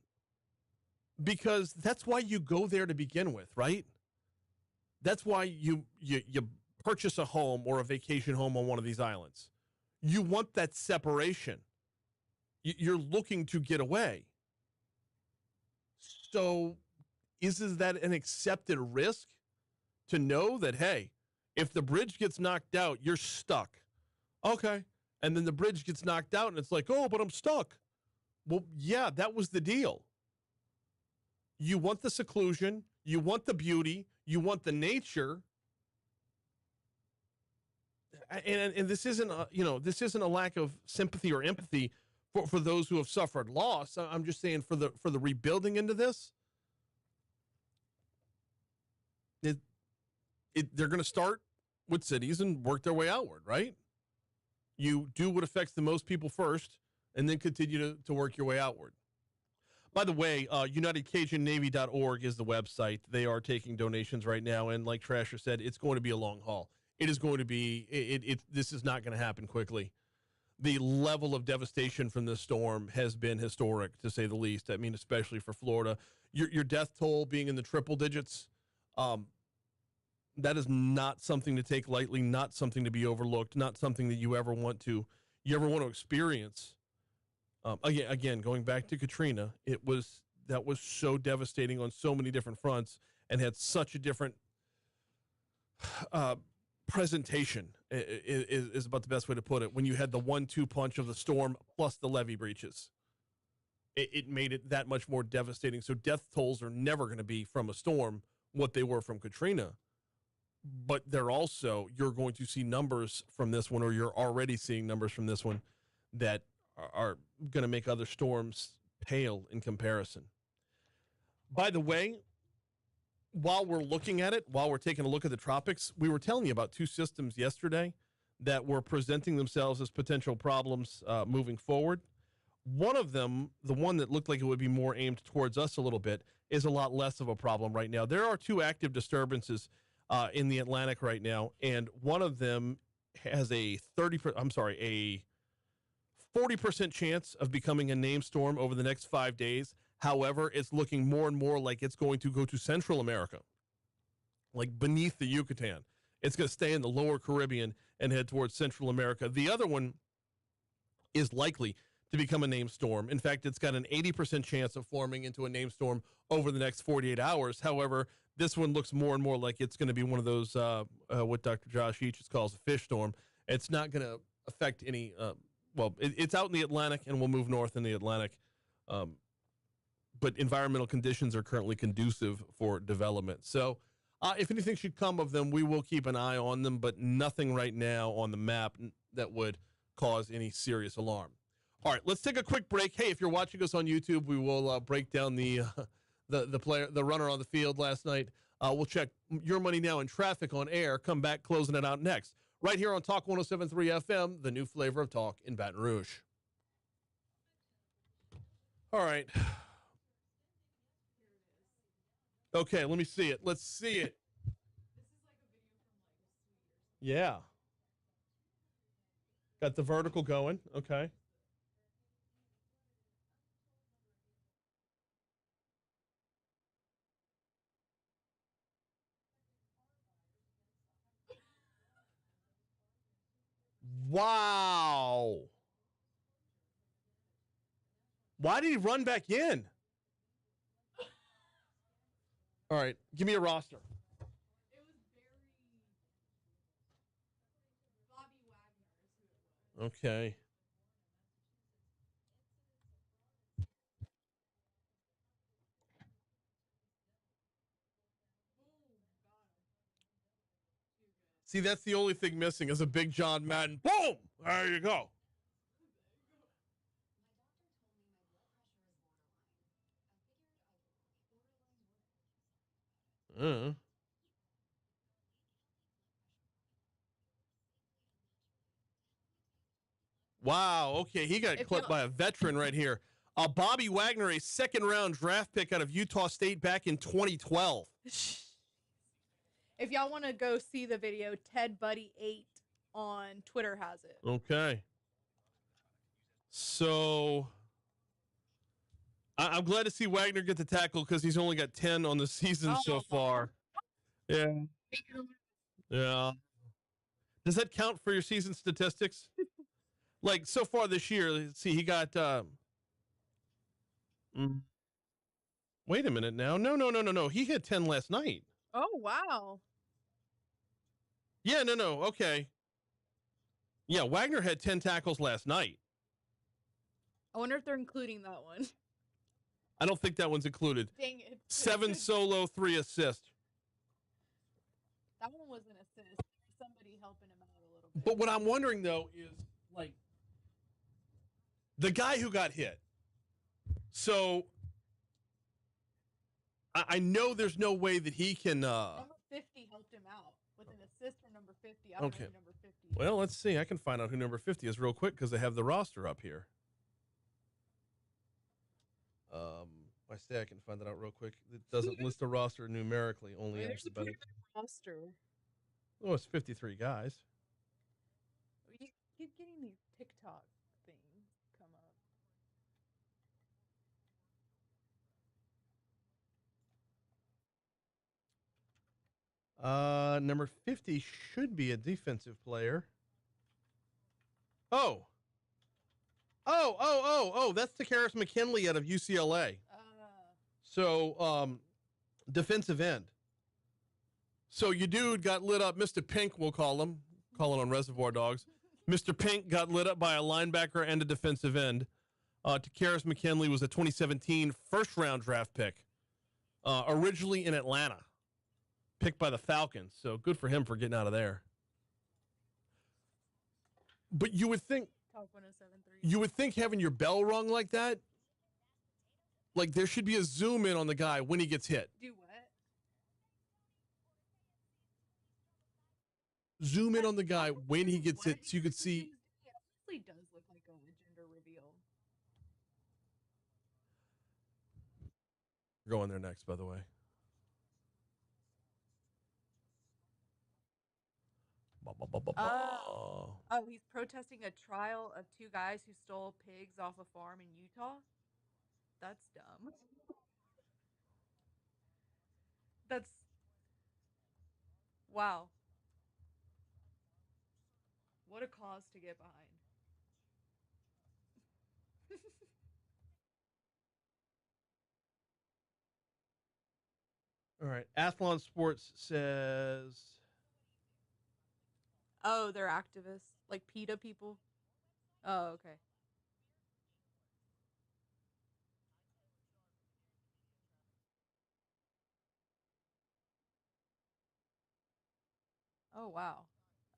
because that's why you go there to begin with, right? That's why you purchase a home or a vacation home on one of these islands. You want that separation. You're looking to get away. So is that an accepted risk to know that, hey, if the bridge gets knocked out, you're stuck? Okay. And then the bridge gets knocked out and it's like, oh, but I'm stuck. Well, yeah, that was the deal. You want the seclusion. You want the beauty. You want the nature. And this isn't a lack of sympathy or empathy for those who have suffered loss. I'm just saying for the rebuilding into this, they're going to start with cities and work their way outward, right? You do what affects the most people first, and then continue to work your way outward. By the way, UnitedCajunNavy.org is the website. They are taking donations right now, and like Trasher said, it's going to be a long haul. It is going to be, this is not going to happen quickly. The level of devastation from this storm has been historic, to say the least. I mean, especially for Florida. Your death toll being in the triple digits, that is not something to take lightly, not something to be overlooked, not something that you ever want to experience. Again, going back to Katrina, that was so devastating on so many different fronts and had such a different presentation is about the best way to put it. When you had the 1-2 punch of the storm plus the levee breaches, it made it that much more devastating. So death tolls are never going to be from a storm what they were from Katrina, but you're going to see numbers from this one, or you're already seeing numbers from this one that are going to make other storms pale in comparison. By the way, while we're looking at it, while we're taking a look at the tropics, we were telling you about two systems yesterday that were presenting themselves as potential problems moving forward. One of them, the one that looked like it would be more aimed towards us a little bit, is a lot less of a problem right now. There are two active disturbances in the Atlantic right now, and one of them has a 40% chance of becoming a named storm over the next 5 days. However, it's looking more and more like it's going to go to Central America, like beneath the Yucatan. It's going to stay in the lower Caribbean and head towards Central America. The other one is likely to become a named storm. In fact, it's got an 80% chance of forming into a named storm over the next 48 hours. However, this one looks more and more like it's going to be one of those, what Dr. Josh Eaches calls a fish storm. It's not going to affect any, it's out in the Atlantic and will move north in the Atlantic. But environmental conditions are currently conducive for development. So if anything should come of them, we will keep an eye on them, but nothing right now on the map that would cause any serious alarm. All right, let's take a quick break. Hey, if you're watching us on YouTube, we will break down the runner on the field last night. We'll check your money now in traffic on air. Come back, closing it out next. Right here on Talk 107.3 FM, the new flavor of talk in Baton Rouge. All right. Okay, let me see it. Let's see it. Yeah. Got the vertical going. Okay. Wow. Why did he run back in? All right, give me a roster. Okay. See, that's the only thing missing is a big John Madden. Boom! There you go. Wow. Okay, he got clipped by a veteran right here. Bobby Wagner, a second-round draft pick out of Utah State back in 2012. If y'all want to go see the video, Ted Buddy 8 on Twitter has it. Okay. So I'm glad to see Wagner get the tackle because he's only got 10 on the season so far. Yeah. Yeah. Does that count for your season statistics? Like so far this year, let's see, he got wait a minute now. No. He hit 10 last night. Oh, wow. Yeah, no. Okay. Yeah, Wagner had 10 tackles last night. I wonder if they're including that one. I don't think that one's included. Dang it. 7 solo, 3 assists. That one was an assist. Somebody helping him out a little bit. But what I'm wondering, though, is, like, the guy who got hit. So, I know there's no way that he can... Number 50 helped him out with an assist from number 50. I don't know who number 50 is. Well, let's see. I can find out who number 50 is real quick because they have the roster up here. I say I can find that out real quick. It doesn't list the roster numerically, only alphabetically. Roster. Oh, it's 53 guys. You keep getting these TikTok things come up. Number 50 should be a defensive player. Oh, that's Takaris McKinley out of UCLA. So, defensive end. So your dude got lit up. Mr. Pink, we'll call him. Calling on Reservoir Dogs. Mr. Pink got lit up by a linebacker and a defensive end. Takaris McKinley was a 2017 first-round draft pick. Originally in Atlanta. Picked by the Falcons. So good for him for getting out of there. But you would think... You would think having your bell rung like that, like there should be a zoom in on the guy when he gets hit. Do what? Zoom in on the guy when he gets hit so you could see. It actually does look like a gender reveal. We're going there next, by the way. Oh, he's protesting a trial of 2 guys who stole pigs off a farm in Utah? That's dumb. That's... Wow. What a cause to get behind. All right. Athlon Sports says... Oh, they're activists. Like PETA people? Oh, okay. Oh, wow.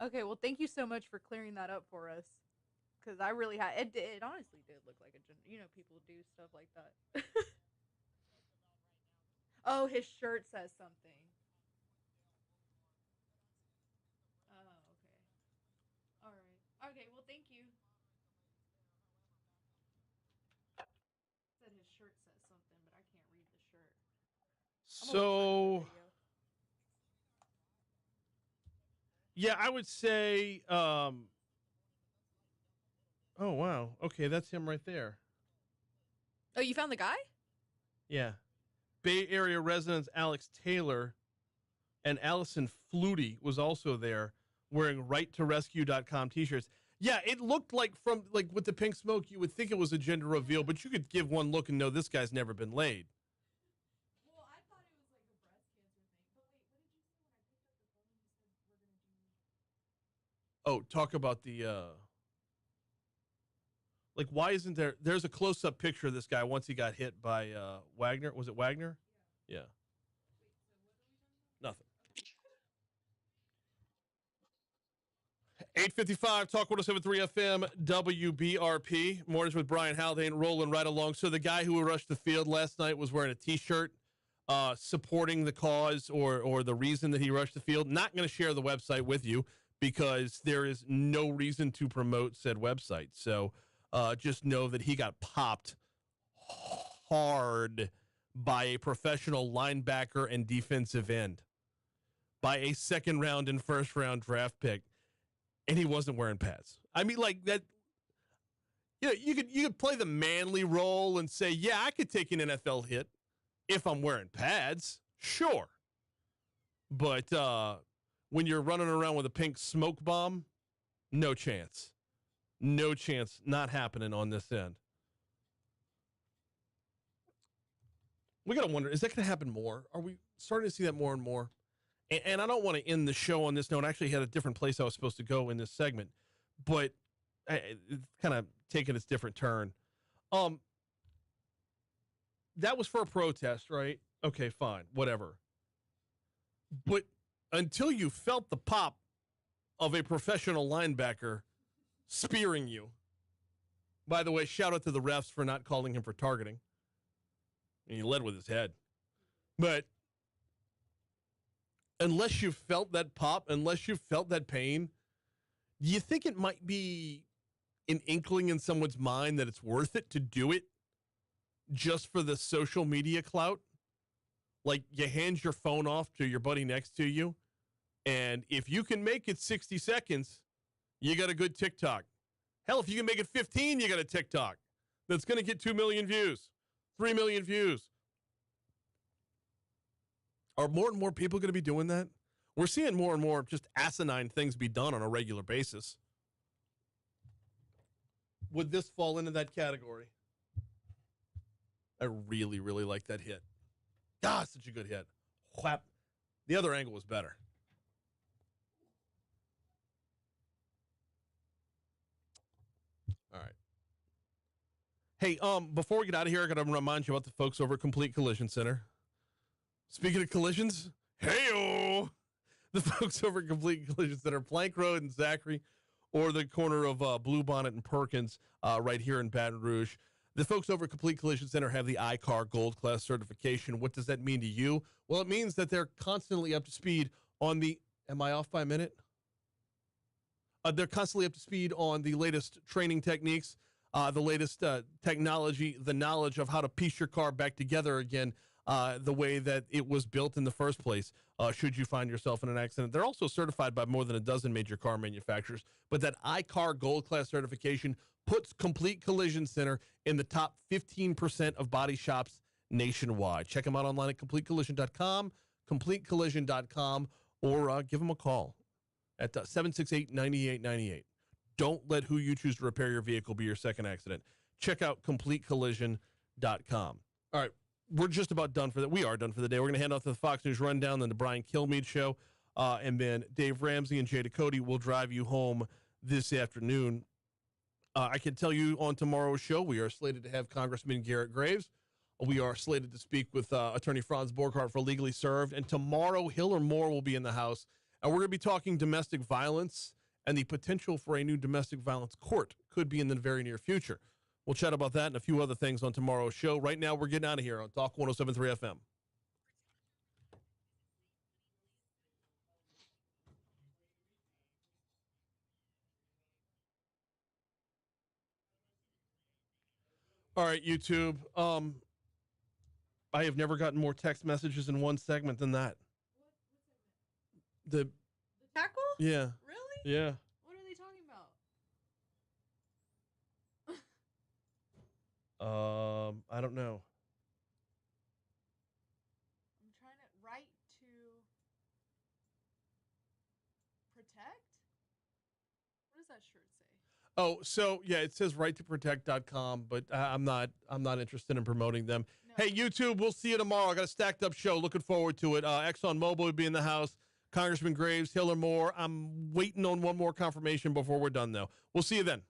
Okay, well, thank you so much for clearing that up for us. Because I really had... It honestly did look like a... You know, people do stuff like that. Oh, his shirt says something. Yeah, I would say. Oh wow. Okay, that's him right there. Oh, you found the guy? Yeah, Bay Area residents Alex Taylor and Allison Flutie was also there, wearing RightToRescue.com t-shirts. Yeah, it looked like with the pink smoke, you would think it was a gender reveal, but you could give one look and know this guy's never been laid. Well, I thought it was like a breast cancer thing. But wait, what did you say when I picked up the phone and you said we're gonna do? Oh, talk about the like, why isn't there's a close-up picture of this guy once he got hit by Wagner. Was it Wagner? Yeah. Nothing. 8:55, Talk 107.3 FM, WBRP. Mornings with Brian Haldane rolling right along. So the guy who rushed the field last night was wearing a T-shirt supporting the cause or the reason that he rushed the field. Not going to share the website with you because there is no reason to promote said website. So just know that he got popped hard by a professional linebacker and defensive end, by a second-round and first-round draft pick. And he wasn't wearing pads. I mean, like that. You know, you could play the manly role and say, yeah, I could take an NFL hit if I'm wearing pads, sure. But when you're running around with a pink smoke bomb, no chance. No chance. Not happening on this end. We got to wonder, is that going to happen more? Are we starting to see that more and more? And I don't want to end the show on this note. I actually had a different place I was supposed to go in this segment, but it's kind of taking its different turn. That was for a protest, right? Okay, fine, whatever. But until you felt the pop of a professional linebacker spearing you, by the way, shout out to the refs for not calling him for targeting. And he led with his head. But unless you felt that pop, unless you felt that pain, do you think it might be an inkling in someone's mind that it's worth it to do it just for the social media clout? Like, you hand your phone off to your buddy next to you, and if you can make it 60 seconds, you got a good TikTok. Hell, if you can make it 15, you got a TikTok that's going to get 2 million views, 3 million views. Are more and more people going to be doing that? We're seeing more and more just asinine things be done on a regular basis. Would this fall into that category? I really, really like that hit. God, such a good hit. Whap. The other angle was better. All right. Hey, before we get out of here, I got to remind you about the folks over at Complete Collision Center. Speaking of collisions, hey-o! The folks over at Complete Collision Center, Plank Road and Zachary, or the corner of Bluebonnet and Perkins right here in Baton Rouge. The folks over at Complete Collision Center have the iCar Gold Class certification. What does that mean to you? Well, it means that they're constantly up to speed on the... Am I off by a minute? They're constantly up to speed on the latest training techniques, the latest technology, the knowledge of how to piece your car back together again, the way that it was built in the first place, should you find yourself in an accident. They're also certified by more than a dozen major car manufacturers, but that iCar Gold Class certification puts Complete Collision Center in the top 15% of body shops nationwide. Check them out online at CompleteCollision.com, CompleteCollision.com, or give them a call at 768-9898. Don't let who you choose to repair your vehicle be your second accident. Check out CompleteCollision.com. All right. We're just about done for that. We are done for the day. We're going to hand off to the Fox News Rundown, then the Brian Kilmeade Show, and then Dave Ramsey and Jada Cody will drive you home this afternoon. I can tell you on tomorrow's show, we are slated to have Congressman Garrett Graves. We are slated to speak with Attorney Franz Borghardt for Legally Served. And tomorrow, Hill or Moore will be in the House. And we're going to be talking domestic violence and the potential for a new domestic violence court. Could be in the very near future. We'll chat about that and a few other things on tomorrow's show. Right now, we're getting out of here on Talk 107.3 FM. All right, YouTube. I have never gotten more text messages in one segment than that. The tackle? Yeah. Really? Yeah. What are they talking about? I don't know. I'm trying to right to protect? What does that shirt say? Oh, so yeah, it says righttoprotect.com, but I'm not interested in promoting them. No. Hey, YouTube, we'll see you tomorrow. I got a stacked up show. Looking forward to it. ExxonMobil will be in the house. Congressman Graves, Hill, and more. I'm waiting on one more confirmation before we're done, though. We'll see you then.